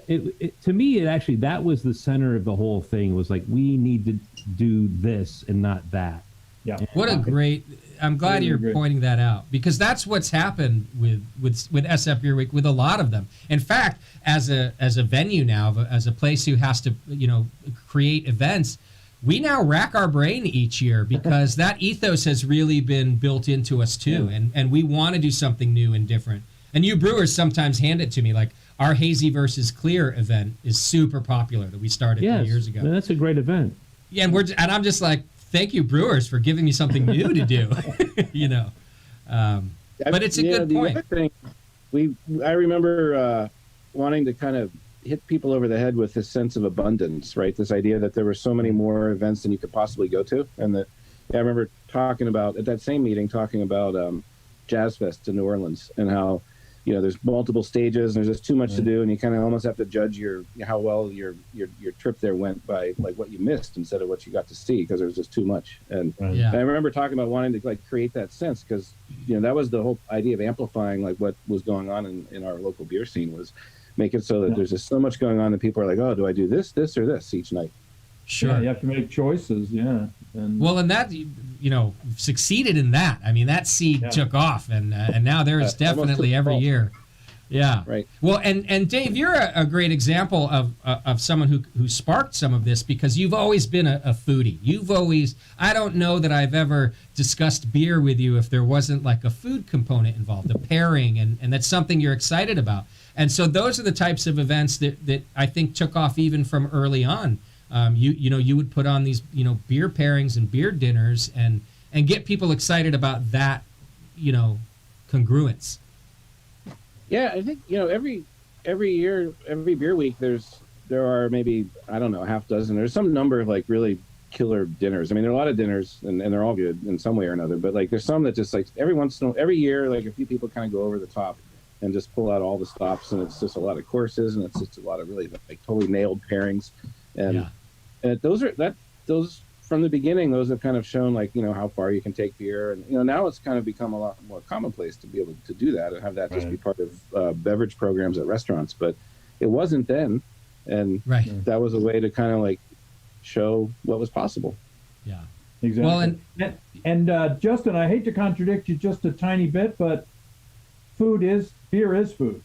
to me that was the center of the whole thing. Was like we need to do this and not that. Yeah. What a great. I'm glad you're pointing that out, because that's what's happened with SF Beer Week with a lot of them. In fact, as a venue now, as a place who has to create events, we now rack our brain each year because that ethos has really been built into us too, and we want to do something new and different. And you brewers sometimes hand it to me, like our hazy versus clear event is super popular that we started 3 years ago. That's a great event. Yeah, and I'm just like, thank you, brewers, for giving me something new to do. But it's a good point. Other thing, I remember wanting to kind of hit people over the head with this sense of abundance, right? This idea that there were so many more events than you could possibly go to, and that I remember talking about at that same meeting Jazz Fest in New Orleans and how there's multiple stages and there's just too much to do, and you kind of almost have to judge how well your trip there went by like what you missed instead of what you got to see, because there was just too much. And I remember talking about wanting to like create that sense, because that was the whole idea of amplifying like what was going on in our local beer scene, was make it so that there's just so much going on that people are like, oh, do I do this or this each night? Sure. Yeah, you have to make choices. Yeah. And that succeeded in that. I mean, that seed took off, and now there is definitely every year. Yeah. Right. Well, and Dave, you're a great example of someone who sparked some of this, because you've always been a foodie. I don't know that I've ever discussed beer with you if there wasn't like a food component involved, a pairing, and that's something you're excited about. And so those are the types of events that I think took off even from early on. You would put on these beer pairings and beer dinners and get people excited about that congruence. Yeah, I think every year, every beer week, there are maybe, I don't know, a half dozen. There's some number of like really killer dinners. I mean, there are a lot of dinners, and they're all good in some way or another. But like, there's some that just like every year, like a few people kind of go over the top and just pull out all the stops, and it's just a lot of courses, and it's just a lot of really like totally nailed pairings. And those from the beginning, those have kind of shown like how far you can take beer, and now it's kind of become a lot more commonplace to be able to do that and have that just be part of beverage programs at restaurants. But it wasn't then, and that was a way to kind of like show what was possible. Yeah, exactly. Well, and Justin, I hate to contradict you just a tiny bit, but beer is food.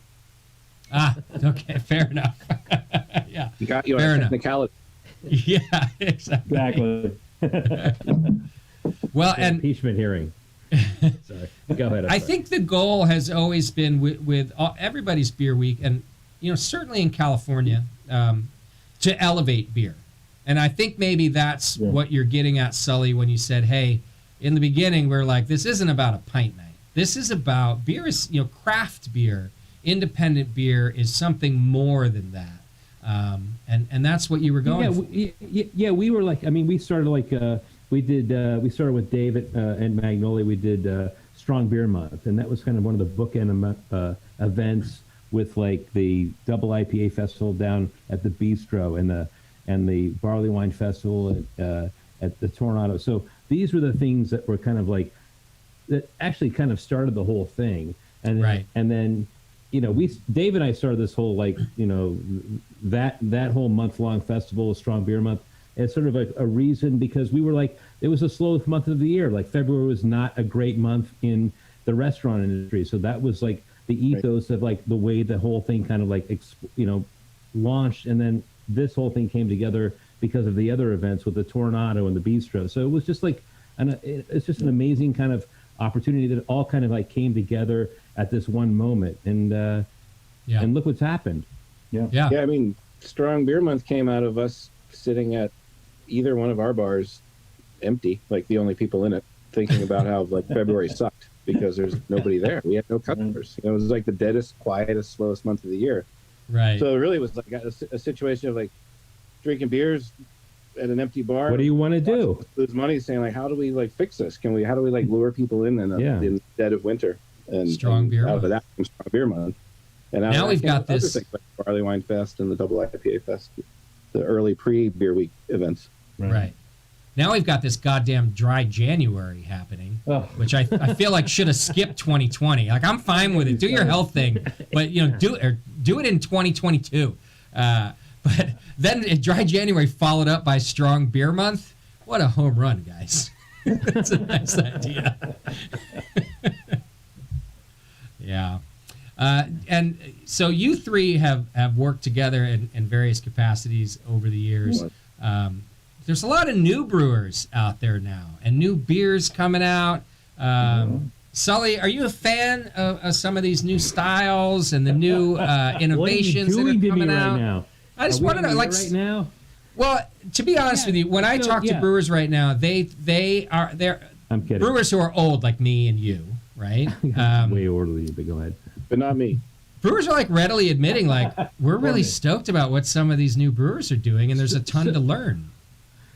Okay, fair enough. Yeah, you got you fair on enough. technicality. Yeah, exactly. Well, and impeachment hearing. Sorry, go ahead. I think the goal has always been with everybody's beer week, and certainly in California, to elevate beer. And I think maybe that's what you're getting at, Sully, when you said, "Hey, in the beginning, we're like, this isn't about a pint night. This is about beer. Is craft beer, independent beer is something more than that." And that's what you were going for. Yeah, we were like, I mean, we started like we started with David and Magnolia. We did Strong Beer Month, and that was kind of one of the bookend events with like the double IPA festival down at the Bistro and the Barley Wine Festival at the Tornado. So these were the things that were kind of like that actually kind of started the whole thing. And right. And then Dave and I started this whole that whole month-long festival, Strong Beer Month, as sort of a reason, because we were like, it was the slowest month of the year. Like February was not a great month in the restaurant industry, so that was like the ethos of like the way the whole thing kind of like launched, and then this whole thing came together because of the other events with the Tornado and the Bistro. So it was just like it's just an amazing kind of opportunity that all kind of like came together at this one moment, and and look what's happened. Yeah. I mean, Strong Beer Month came out of us sitting at either one of our bars empty, like the only people in it, thinking about how like February sucked because there's nobody there. We had no customers. It was like the deadest, quietest, slowest month of the year. Right. So it really was like a situation of like drinking beers at an empty bar. What do you want to do? Lose money, saying like, how do we like fix this? How do we like lure people in the dead of winter? And Strong Beer out Month. of that comes Strong Beer Month. And now we've got other this things like Barley Wine Fest and the Double IPA Fest, the early pre-beer week events. Right. Now we've got this goddamn dry January happening, which I feel like should have skipped 2020. Like, I'm fine with it. Do your health thing, but do it in 2022. But then dry January followed up by Strong Beer Month. What a home run, guys! That's a nice idea. Yeah. And so you three have worked together in various capacities over the years. There's a lot of new brewers out there now, and new beers coming out. Sully, are you a fan of some of these new styles and the new innovations that are coming out? Now? I just want to know, like, right now. Well, to be honest with you, when I talk to brewers right now, they're I'm kidding. Brewers who are old, like me and you, right? Way older than you, but go ahead. But not me. Brewers are like readily admitting, like, we're really stoked about what some of these new brewers are doing, and there's a ton to learn.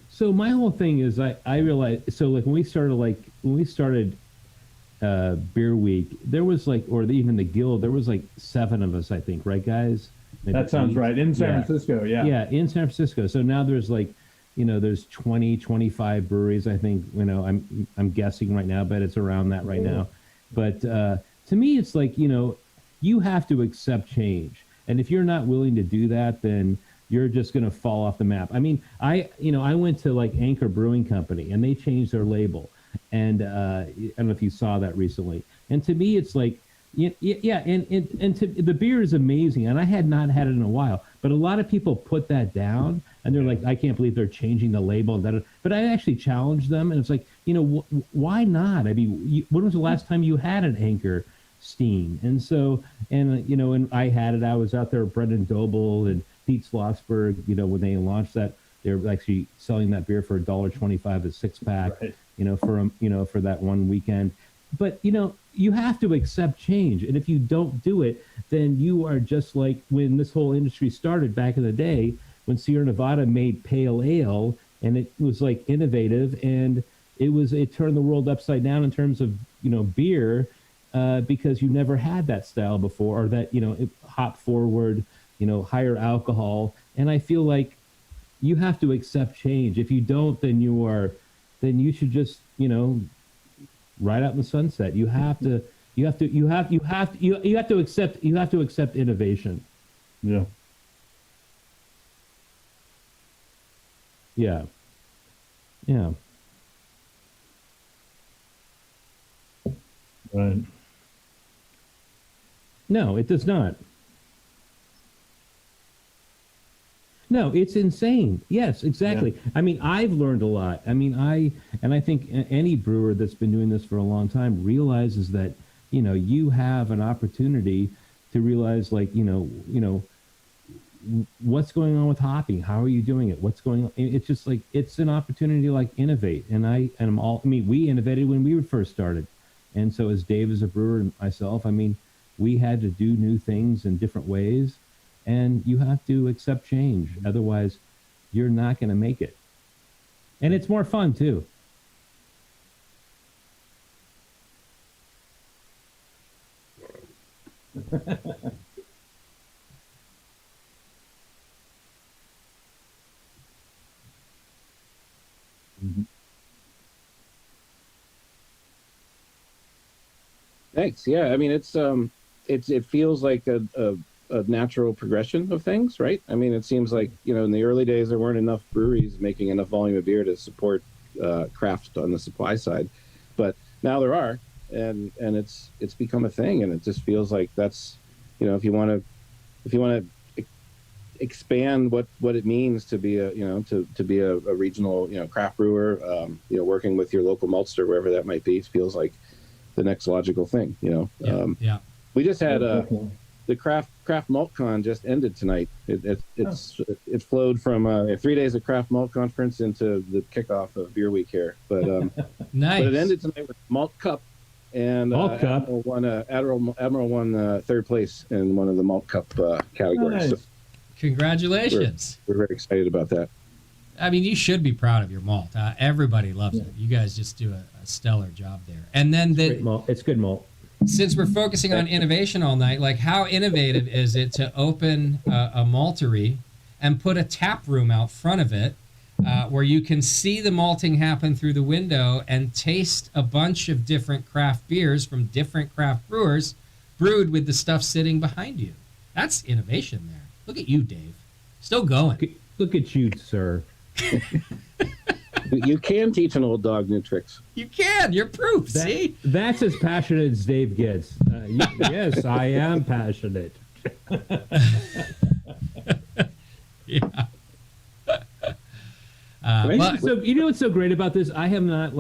So my whole thing is, I realized, so like when we started Beer Week, there was like, or even the Guild, there was like 7 of us, I think, right, guys? Maybe that sounds 8? right. In San Francisco, yeah. Yeah, in San Francisco. So now there's like, there's 20, 25 breweries, I think, I'm guessing right now, but it's around that right now. But to me, it's like, you have to accept change. And if you're not willing to do that, then you're just going to fall off the map. I mean, I went to like Anchor Brewing Company, and they changed their label. And I don't know if you saw that recently. And to me, it's like, yeah, and the beer is amazing, and I had not had it in a while. But a lot of people put that down, and they're like, I can't believe they're changing the label. But I actually challenged them, and it's like, why not? I mean, when was the last time you had an Anchor Steam? And so, and I had it. I was out there with Brendan Doble and Pete Schlossberg, when they launched that. They were actually selling that beer for $1.25 a 6-pack, right. For that one weekend. But, you have to accept change. And if you don't do it, then you are just like when this whole industry started back in the day, when Sierra Nevada made pale ale, and it was like innovative, and it turned the world upside down in terms of, beer, because you never had that style before, or that, hop forward, higher alcohol. And I feel like you have to accept change. If you don't, then you should just, ride out in the sunset. You have to accept innovation. Yeah. Yeah. Yeah. Right. No, it does not. No, it's insane. Yes, exactly. Yeah. I mean, I've learned a lot. I mean, I think any brewer that's been doing this for a long time realizes that, you have an opportunity to realize, like, what's going on with hopping? How are you doing it? What's going on? It's just like, it's an opportunity to like innovate. And we innovated when we first started. And so as Dave is a brewer and myself, I mean, we had to do new things in different ways, and you have to accept change. Otherwise, you're not going to make it. And it's more fun too. Thanks. Yeah, I mean, it feels like a natural progression of things, right? I mean, it seems like, in the early days there weren't enough breweries making enough volume of beer to support craft on the supply side, but now there are, and it's become a thing, and it just feels like that's, if you want to expand what it means to be a to be a regional craft brewer, working with your local maltster wherever that might be, it feels like the next logical thing. Yeah. We just had the craft MaltCon just ended tonight. It flowed from 3 days of craft malt conference into the kickoff of Beer Week here, but nice. But it ended tonight with Malt Cup, and Malt Cup. Admiral won third place in one of the Malt Cup categories. Nice. So Congratulations. we're very excited about that. I mean, you should be proud of your malt. Everybody loves it. You guys just do a stellar job there. And then it's good malt. Since we're focusing on innovation all night, like, how innovative is it to open a maltery and put a tap room out front of it, where you can see the malting happen through the window and taste a bunch of different craft beers from different craft brewers brewed with the stuff sitting behind you? That's innovation there. Look at you, Dave. Still going. Look at you, sir. You can teach an old dog new tricks. You can. You're proof. See? That's as passionate as Dave gets. Yes, I am passionate. Yeah. So you know what's so great about this? I have not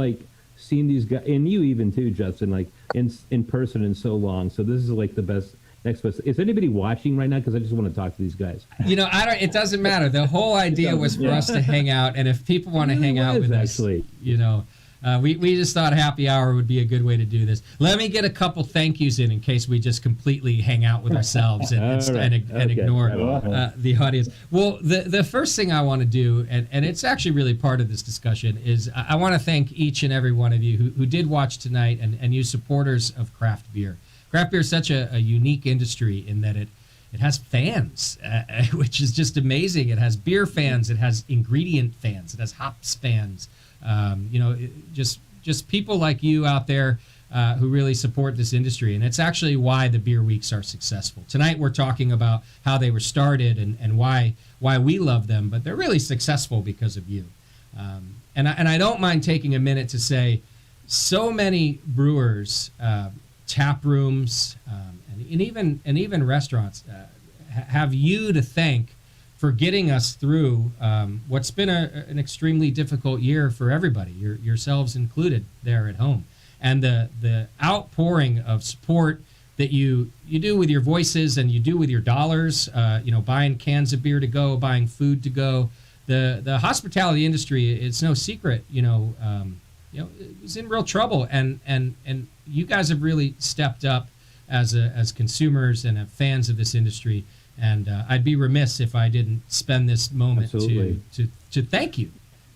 seen these guys, and you even too, Justin, in person in so long. So this is the best. Next best. Is anybody watching right now? Because I just want to talk to these guys. It doesn't matter. The whole idea was for us to hang out, and if people want to hang out with us, we just thought happy hour would be a good way to do this. Let me get a couple thank yous in case we just completely hang out with ourselves and ignore the audience. Well, the first thing I want to do, and it's actually really part of this discussion, is I want to thank each and every one of you who did watch tonight and you supporters of craft beer. Craft beer is such a unique industry in that it has fans, which is just amazing. It has beer fans, it has ingredient fans, it has hops fans. Just people like you out there who really support this industry. And it's actually why the beer weeks are successful. Tonight we're talking about how they were started and why we love them, but they're really successful because of you. And I don't mind taking a minute to say, so many brewers, tap rooms, and even restaurants have you to thank for getting us through what's been an extremely difficult year for everybody, yourselves included there at home. And the outpouring of support that you do with your voices and you do with your dollars, buying cans of beer to go, buying food to go. The hospitality industry, it's no secret, is in real trouble, and you guys have really stepped up as consumers and fans of this industry, and I'd be remiss if I didn't spend this moment to thank you.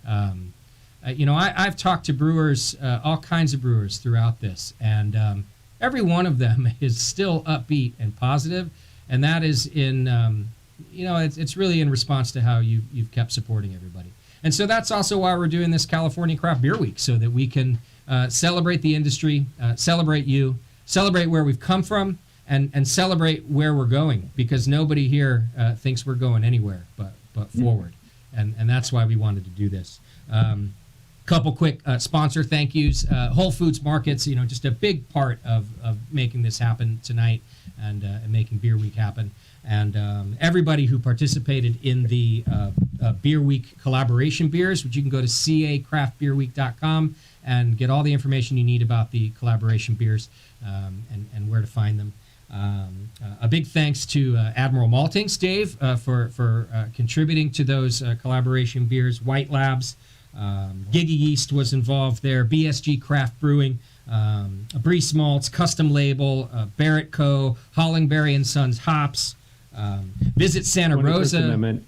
I've talked to brewers, all kinds of brewers throughout this, and every one of them is still upbeat and positive, and that is it's really in response to how you've kept supporting everybody. And so that's also why we're doing this California Craft Beer Week, so that we can celebrate the industry, celebrate you, celebrate where we've come from, and celebrate where we're going, because nobody here thinks we're going anywhere but forward. And that's why we wanted to do this. Couple quick sponsor thank yous. Whole Foods Markets, just a big part of making this happen tonight. and making Beer Week happen. And everybody who participated in the Beer Week collaboration beers, which you can go to cacraftbeerweek.com and get all the information you need about the collaboration beers and where to find them. A big thanks to Admiral Maltings, Dave, for contributing to those collaboration beers. White Labs, Giga Yeast was involved there, BSG Craft Brewing, Breeze Malts, Custom Label, Barrett Co., Hollingberry and Sons Hops, Visit Santa 21st Rosa. Amendment.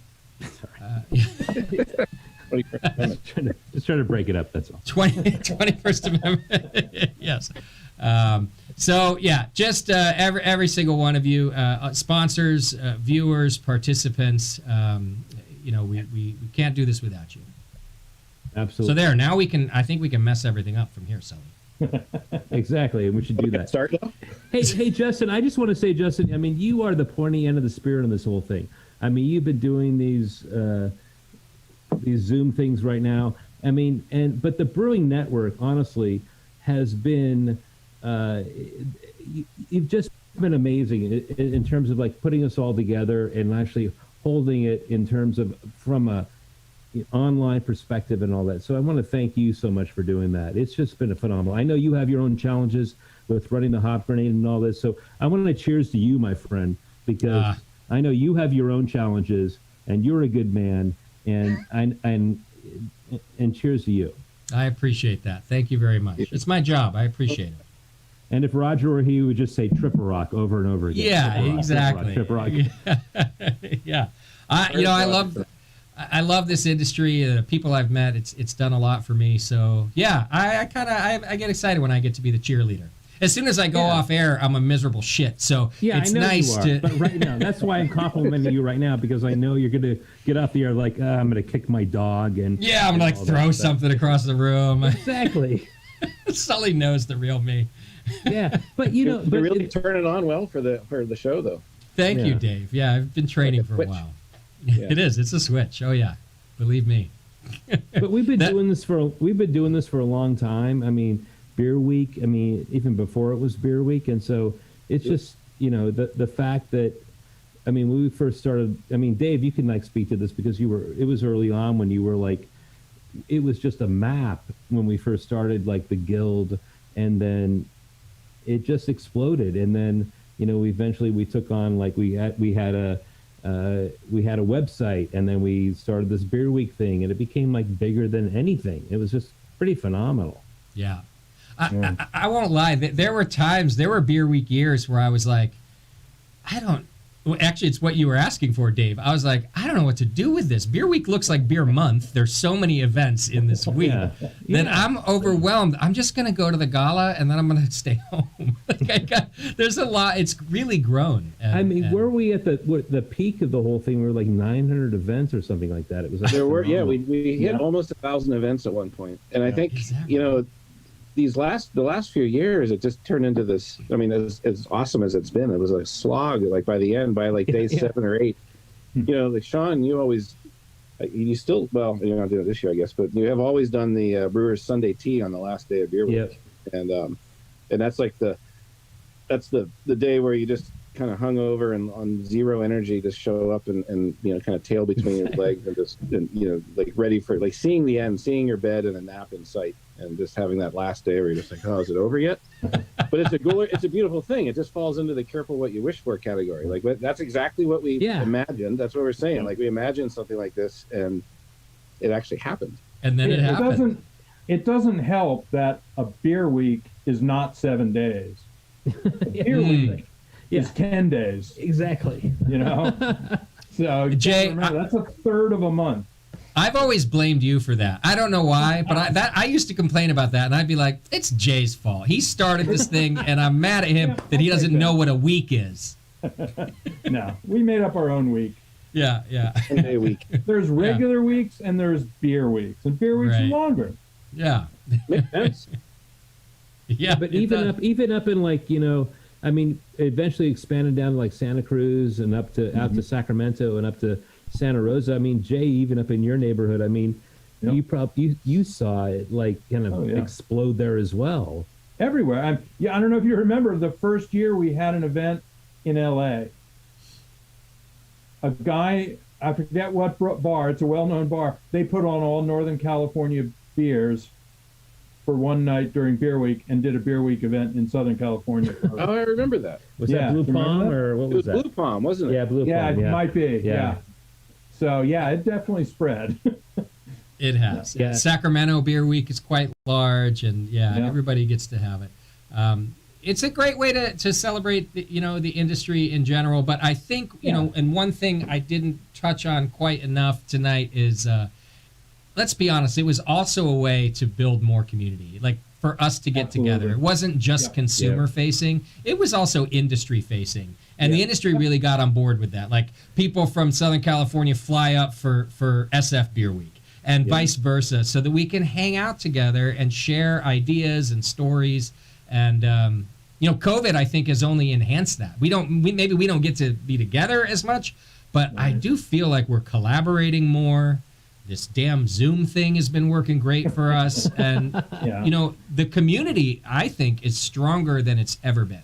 Just trying to break it up, that's all. 21st Amendment. Yes. So yeah, just every single one of you, sponsors, viewers, participants. We can't do this without you. Absolutely. So there. Now I think we can mess everything up from here, Sully. Exactly, and we should do that. Start now? Hey, Justin, I just want to say, Justin, I mean, you are the pointy end of the spear in this whole thing. I mean, you've been doing these Zoom things right now. I mean, but the Brewing Network, honestly, has been you've just been amazing in terms of like putting us all together and actually holding it in terms of from a online perspective and all that. So I want to thank you so much for doing that. It's just been a phenomenal. I know you have your own challenges with running the hop grenade and all this. So I want to cheers to you, my friend, because I know you have your own challenges and you're a good man, and cheers to you. I appreciate that. Thank you very much. It's my job. I appreciate it. And if Roger were here, he would just say Triple Rock over and over again. Yeah, Triple Rock, exactly. Triple Rock, Yeah. I love this industry. The people I've met, it's done a lot for me. So yeah, I get excited when I get to be the cheerleader. As soon as I go off air, I'm a miserable shit. So yeah, it's I know nice you are, to. But right now, that's why I'm complimenting you right now, because I know you're going to get off the air like I'm going to kick my dog and Yeah, I'm gonna like throw something across the room. Exactly. Sully knows the real me. Yeah, but you know, you're really turning on well for the show, though. Thank you, Dave. Yeah, I've been training for a while. Yeah. It is. It's a switch. Oh yeah, believe me. But we've been doing this for a long time. I mean, Beer Week. I mean, even before it was Beer Week, and so it's just the fact that, I mean, when we first started. I mean, Dave, you can like speak to this because it was early on when you were like, it was just a map when we first started like the guild, and then it just exploded, and then eventually we took on like we had a website, and then we started this Beer Week thing, and it became like bigger than anything. It was just pretty phenomenal. Yeah. I won't lie. There were Beer Week years where I was like, actually, it's what you were asking for, Dave. I was like, I don't know what to do with this. Beer Week looks like Beer Month. There's so many events in this week. Then I'm overwhelmed. I'm just going to go to the gala, and then I'm going to stay home. There's a lot. It's really grown. I mean, were we at the peak of the whole thing? We were like 900 events or something like that. It was. There were, we hit almost 1,000 events at one point, and I think the last few years, it just turned into this. I mean, as awesome as it's been, it was a slog. Like by the end, by like day 7 or 8, like Sean, you always, you still, well, you're not doing it this year, I guess, but you have always done the Brewers Sunday Tea on the last day of Beer Week, and that's like the day where you just kind of hung over and on zero energy, just show up and kind of tail between your legs and just like ready for like seeing the end, seeing your bed and a nap in sight, and just having that last day where you're just like, oh, is it over yet? But it's a beautiful thing. It just falls into the careful what you wish for category. Like that's exactly what we imagined. That's what we're saying. Like we imagined something like this, and it actually happened. And then it happened. It doesn't help that a Beer Week is not 7 days. Beer Week is 10 days. Exactly. So Jay, that's a third of a month. I've always blamed you for that. I don't know why, but I used to complain about that, and I'd be like, it's Jay's fault. He started this thing, and I'm mad at him that he doesn't know what a week is. No, we made up our own week. Yeah. 10-day week. There's regular weeks and there's Beer Weeks, and Beer Weeks are longer. Yeah. Makes sense. Yeah, but even up in like I mean, eventually expanded down to like Santa Cruz and up to out to Sacramento and up to Santa Rosa. I mean, Jay, even up in your neighborhood. I mean, you saw it like kind of explode there as well. Everywhere. I don't know if you remember the first year we had an event in LA. A guy, I forget what bar, it's a well-known bar, they put on all Northern California beers for one night during Beer Week and did a Beer Week event in Southern California. Oh, I remember that. Was that Blue Palm or what was that? It was Blue Palm, wasn't it? Yeah, Blue Yeah, Palm. it might be. Yeah. So yeah, it definitely spread. It has. Yeah. Sacramento Beer Week is quite large, and everybody gets to have it. It's a great way to celebrate, the industry in general. But I think, and one thing I didn't touch on quite enough tonight is, let's be honest, it was also a way to build more community. Like for us to get together. It wasn't just consumer facing. It was also industry facing. And the industry really got on board with that. Like people from Southern California fly up for SF Beer Week and vice versa, so that we can hang out together and share ideas and stories. And COVID, I think, has only enhanced that. Maybe we don't get to be together as much, but I do feel like we're collaborating more. This damn Zoom thing has been working great for us. And, the community, I think, is stronger than it's ever been.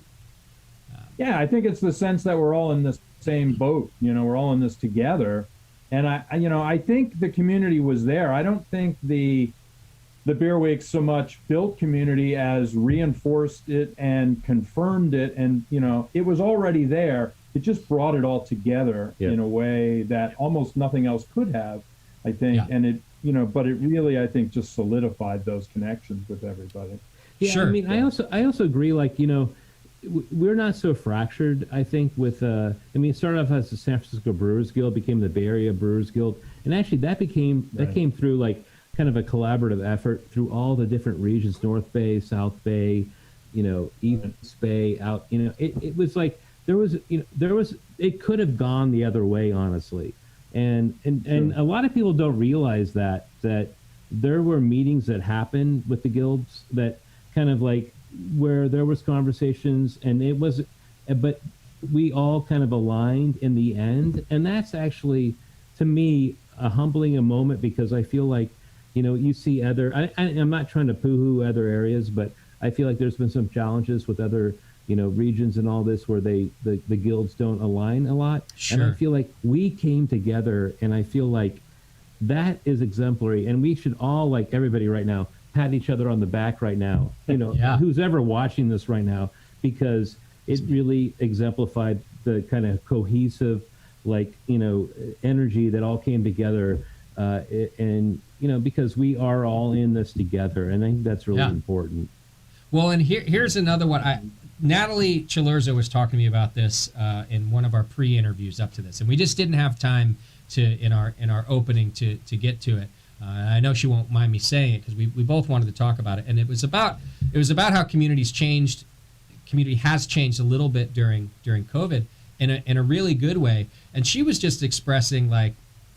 Yeah, I think it's the sense that we're all in the same boat. We're all in this together. And I think the community was there. I don't think the Beer Week so much built community as reinforced it and confirmed it. And, it was already there. It just brought it all together in a way that almost nothing else could have, I think. And it, but it really, I think, just solidified those connections with everybody. Yeah, sure. I mean, I also agree, we're not so fractured, I think, with, it started off as the San Francisco Brewers Guild, became the Bay Area Brewers Guild. And actually that came through kind of a collaborative effort through all the different regions, North Bay, South Bay, East Bay, out, it was like, it could have gone the other way, honestly. And a lot of people don't realize that there were meetings that happened with the guilds that kind of where there was conversations and it was, but we all kind of aligned in the end. And that's actually, to me, a humbling moment, because I feel like, you see I'm not trying to poo-hoo other areas, but I feel like there's been some challenges with other, regions and all this where the guilds don't align a lot. Sure. And I feel like we came together, and I feel like that is exemplary. And we should all, everybody right now, pat each other on the back right now, who's ever watching this right now, because it really exemplified the kind of cohesive, energy that all came together. And, because we are all in this together. And I think that's really important. Well, and here's another one. Natalie Chilurzo was talking to me about this in one of our pre-interviews up to this, and we just didn't have time in our opening to get to it. I know she won't mind me saying it because we both wanted to talk about it, and it was about how communities changed. Community has changed a little bit during COVID in a really good way, and she was just expressing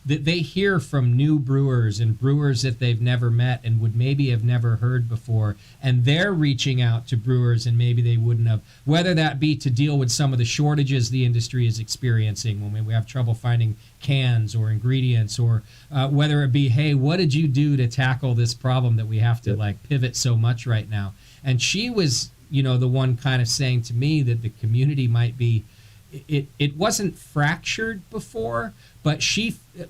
that they hear from new brewers and brewers that they've never met and would maybe have never heard before, and they're reaching out to brewers and maybe they wouldn't have, whether that be to deal with some of the shortages the industry is experiencing when we have trouble finding cans or ingredients, or whether it be, hey, what did you do to tackle this problem that we have to pivot so much right now? And she was, the one kind of saying to me that the community might be, it wasn't fractured before, but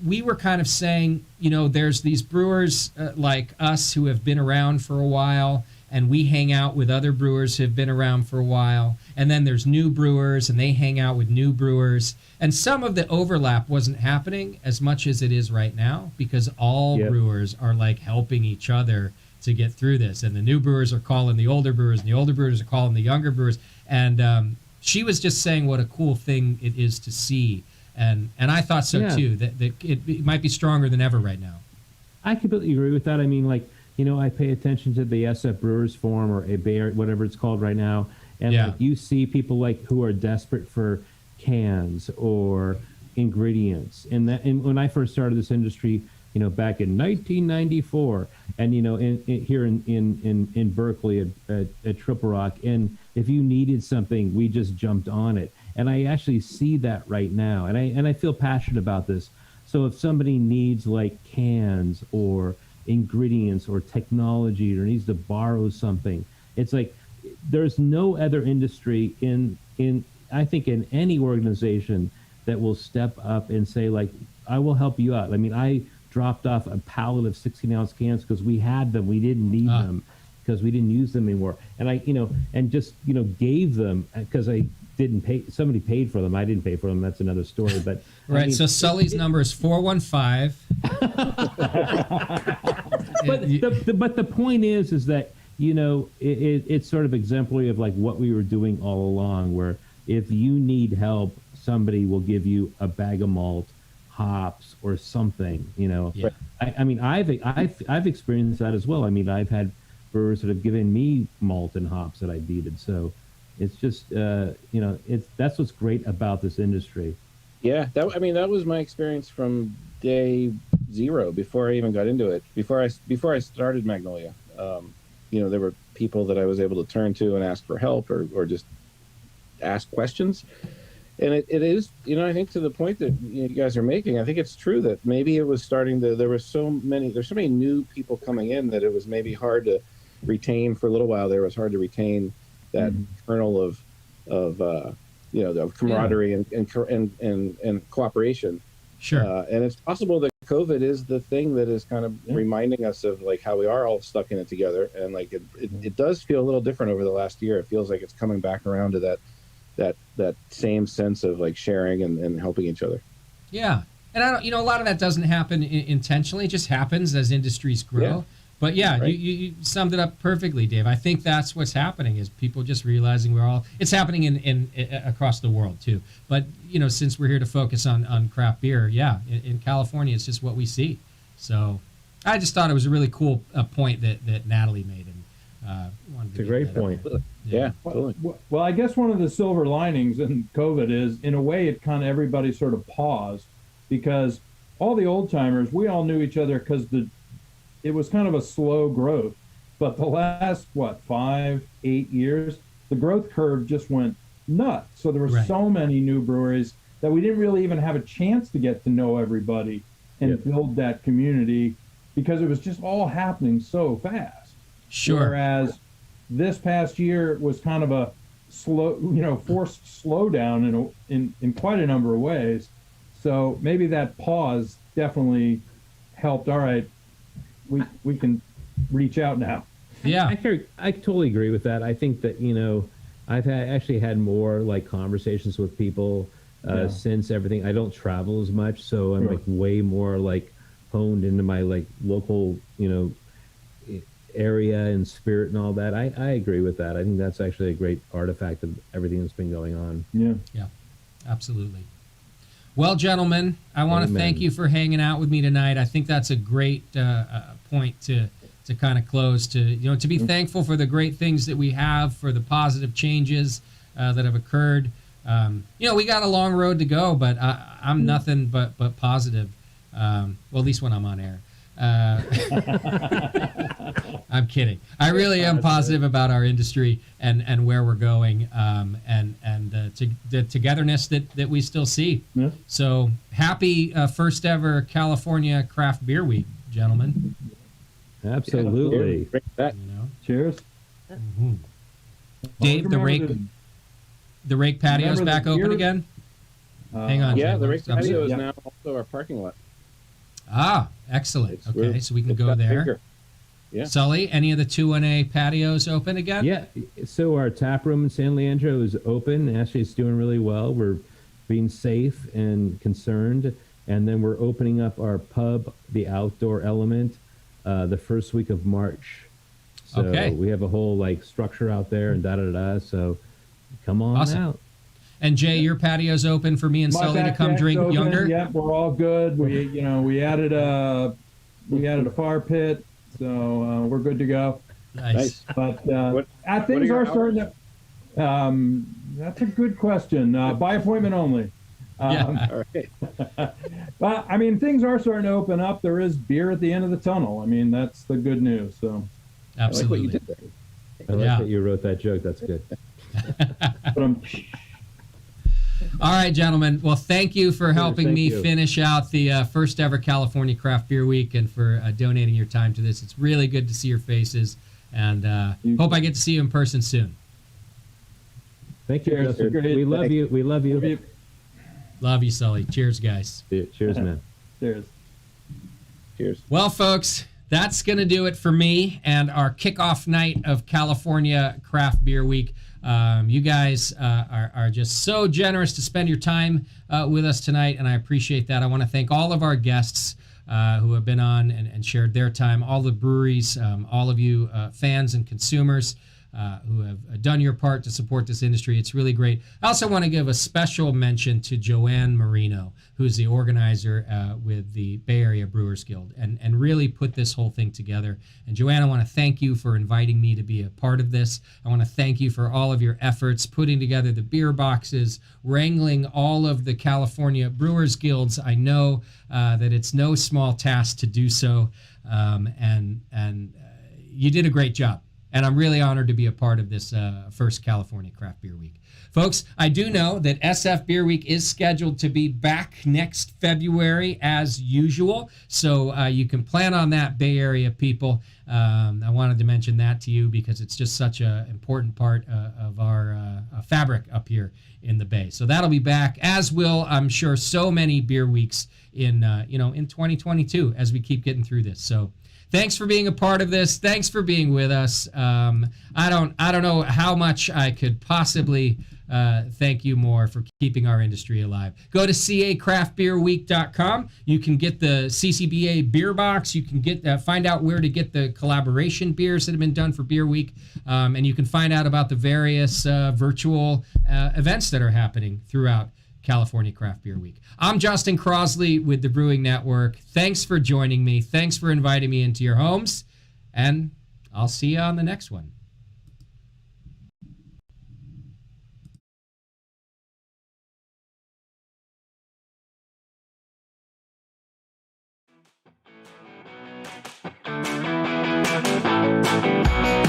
we were kind of saying, there's these brewers like us who have been around for a while, and we hang out with other brewers who have been around for a while. And then there's new brewers, and they hang out with new brewers. And some of the overlap wasn't happening as much as it is right now, because all brewers are helping each other to get through this. And the new brewers are calling the older brewers, and the older brewers are calling the younger brewers. And she was just saying what a cool thing it is to see. And I thought so too, that it might be stronger than ever right now. I completely agree with that. I mean, I pay attention to the SF Brewers Forum or a Bay, whatever it's called right now. And you see people who are desperate for cans or ingredients. And when I first started this industry, back in 1994, and here in Berkeley at Triple Rock, and if you needed something, we just jumped on it. And I actually see that right now, and I feel passionate about this. So if somebody needs cans or ingredients or technology, or needs to borrow something, it's there's no other industry I think in any organization that will step up and say, like, I will help you out. I mean, I dropped off a pallet of 16-ounce cans because we had them. We didn't need them because we didn't use them anymore. And I, and just, gave them because I didn't pay. Somebody paid for them. I didn't pay for them. That's another story. But right. I mean, so Sully's number is 415. But the point is that, it's sort of exemplary of like what we were doing all along, where if you need help, somebody will give you a bag of malt, hops, or something. Yeah. I mean, I've experienced that as well. I mean, I've had brewers that have given me malt and hops that I needed. So it's just, that's what's great about this industry. Yeah, that was my experience from day zero before I even got into it. Before I started Magnolia, there were people that I was able to turn to and ask for help or just ask questions. And it is, I think to the point that you guys are making, I think it's true that maybe it was there's so many new people coming in that it was maybe hard to retain for a little while. There was hard to retain that kernel of the camaraderie and cooperation. Sure. And it's possible that COVID is the thing that is kind of reminding us of like how we are all stuck in it together. And like it does feel a little different over the last year. It feels like it's coming back around to that same sense of like sharing and helping each other. Yeah. And I don't, a lot of that doesn't happen intentionally. It just happens as industries grow. Yeah. But yeah, right. you summed it up perfectly, Dave. I think that's what's happening is people just realizing it's happening in across the world too. But, since we're here to focus on craft beer, in California, it's just what we see. So I just thought it was a really cool point that Natalie made. And it's a great point. Yeah, totally. Well, I guess one of the silver linings in COVID is, in a way, it kind of everybody sort of paused because all the old timers, we all knew each other because it was kind of a slow growth. But the last, 5, 8 years, the growth curve just went nuts. So there were so many new breweries that we didn't really even have a chance to get to know everybody and build that community because it was just all happening so fast. Sure. Whereas this past year was kind of a slow, forced slowdown in quite a number of ways. So maybe that pause definitely helped. All right, we can reach out now. Yeah, I totally agree with that. I think that I've actually had more like conversations with people since everything. I don't travel as much, so I'm like way more like honed into my like local area and spirit and all that. I agree with that. I think that's actually a great artifact of everything that's been going on. Yeah, absolutely. Well, gentlemen, I want to thank you for hanging out with me tonight. I think that's a great point to kind of close, to be thankful for the great things that we have, for the positive changes that have occurred. We got a long road to go, but I'm nothing but positive. Well, at least when I'm on air. I'm kidding. I really am positive about our industry and where we're going, and the togetherness that we still see. Yeah. So happy first ever California Craft Beer Week, gentlemen. Absolutely. Cheers. Mm-hmm. Dave, the rake patio's back open again. Hang on. Yeah, the rake patio is now also our parking lot. Ah, excellent. Okay, so we can go there. Bigger. Yeah. Sully, any of the 2-1A patios open again? Yeah. So our tap room in San Leandro is open. Actually, it's doing really well. We're being safe and concerned. And then we're opening up our pub, the Outdoor Element, the first week of March. So we have a whole like structure out there and da-da-da. So come on out. And Jay, your patio's open for me and Sully to come drink open. younger. Yep, we're all good. We added a fire pit, so we're good to go. Nice. But things are starting to. That's a good question. By appointment only. All right. But I mean, things are starting to open up. There is beer at the end of the tunnel. I mean, that's the good news. So. Absolutely. I like what you did there. I like that you wrote that joke. That's good. All right, gentlemen. Well, thank you for helping me finish out the first ever California Craft Beer Week and for donating your time to this. It's really good to see your faces, and hope I get to see you in person soon. Thank you, Cheers. Justin. Great. We love you. We love you. Love you, Sully. Cheers, guys. Cheers, man. Cheers. Cheers. Well, folks, that's going to do it for me and our kickoff night of California Craft Beer Week. You guys are just so generous to spend your time with us tonight, and I appreciate that. I want to thank all of our guests who have been on and shared their time, all the breweries, all of you fans and consumers who have done your part to support this industry. It's really great. I also want to give a special mention to Joanne Marino, who's the organizer with the Bay Area Brewers Guild, and really put this whole thing together. And Joanne, I want to thank you for inviting me to be a part of this. I want to thank you for all of your efforts putting together the beer boxes, wrangling all of the California Brewers Guilds. I know that it's no small task to do so, and you did a great job. And I'm really honored to be a part of this first California Craft Beer Week. Folks, I do know that SF Beer Week is scheduled to be back next February as usual. So you can plan on that, Bay Area people. I wanted to mention that to you because it's just such an important part of our fabric up here in the Bay. So that'll be back, as will, I'm sure, so many beer weeks in 2022 as we keep getting through this. So thanks for being a part of this. Thanks for being with us. I don't know how much I could possibly thank you more for keeping our industry alive. Go to cacraftbeerweek.com. You can get the CCBA beer box. You can get find out where to get the collaboration beers that have been done for Beer Week, and you can find out about the various virtual events that are happening throughout California Craft Beer Week. I'm Justin Crosley with the Brewing Network. Thanks for joining me. Thanks for inviting me into your homes, and I'll see you on the next one. Thank you.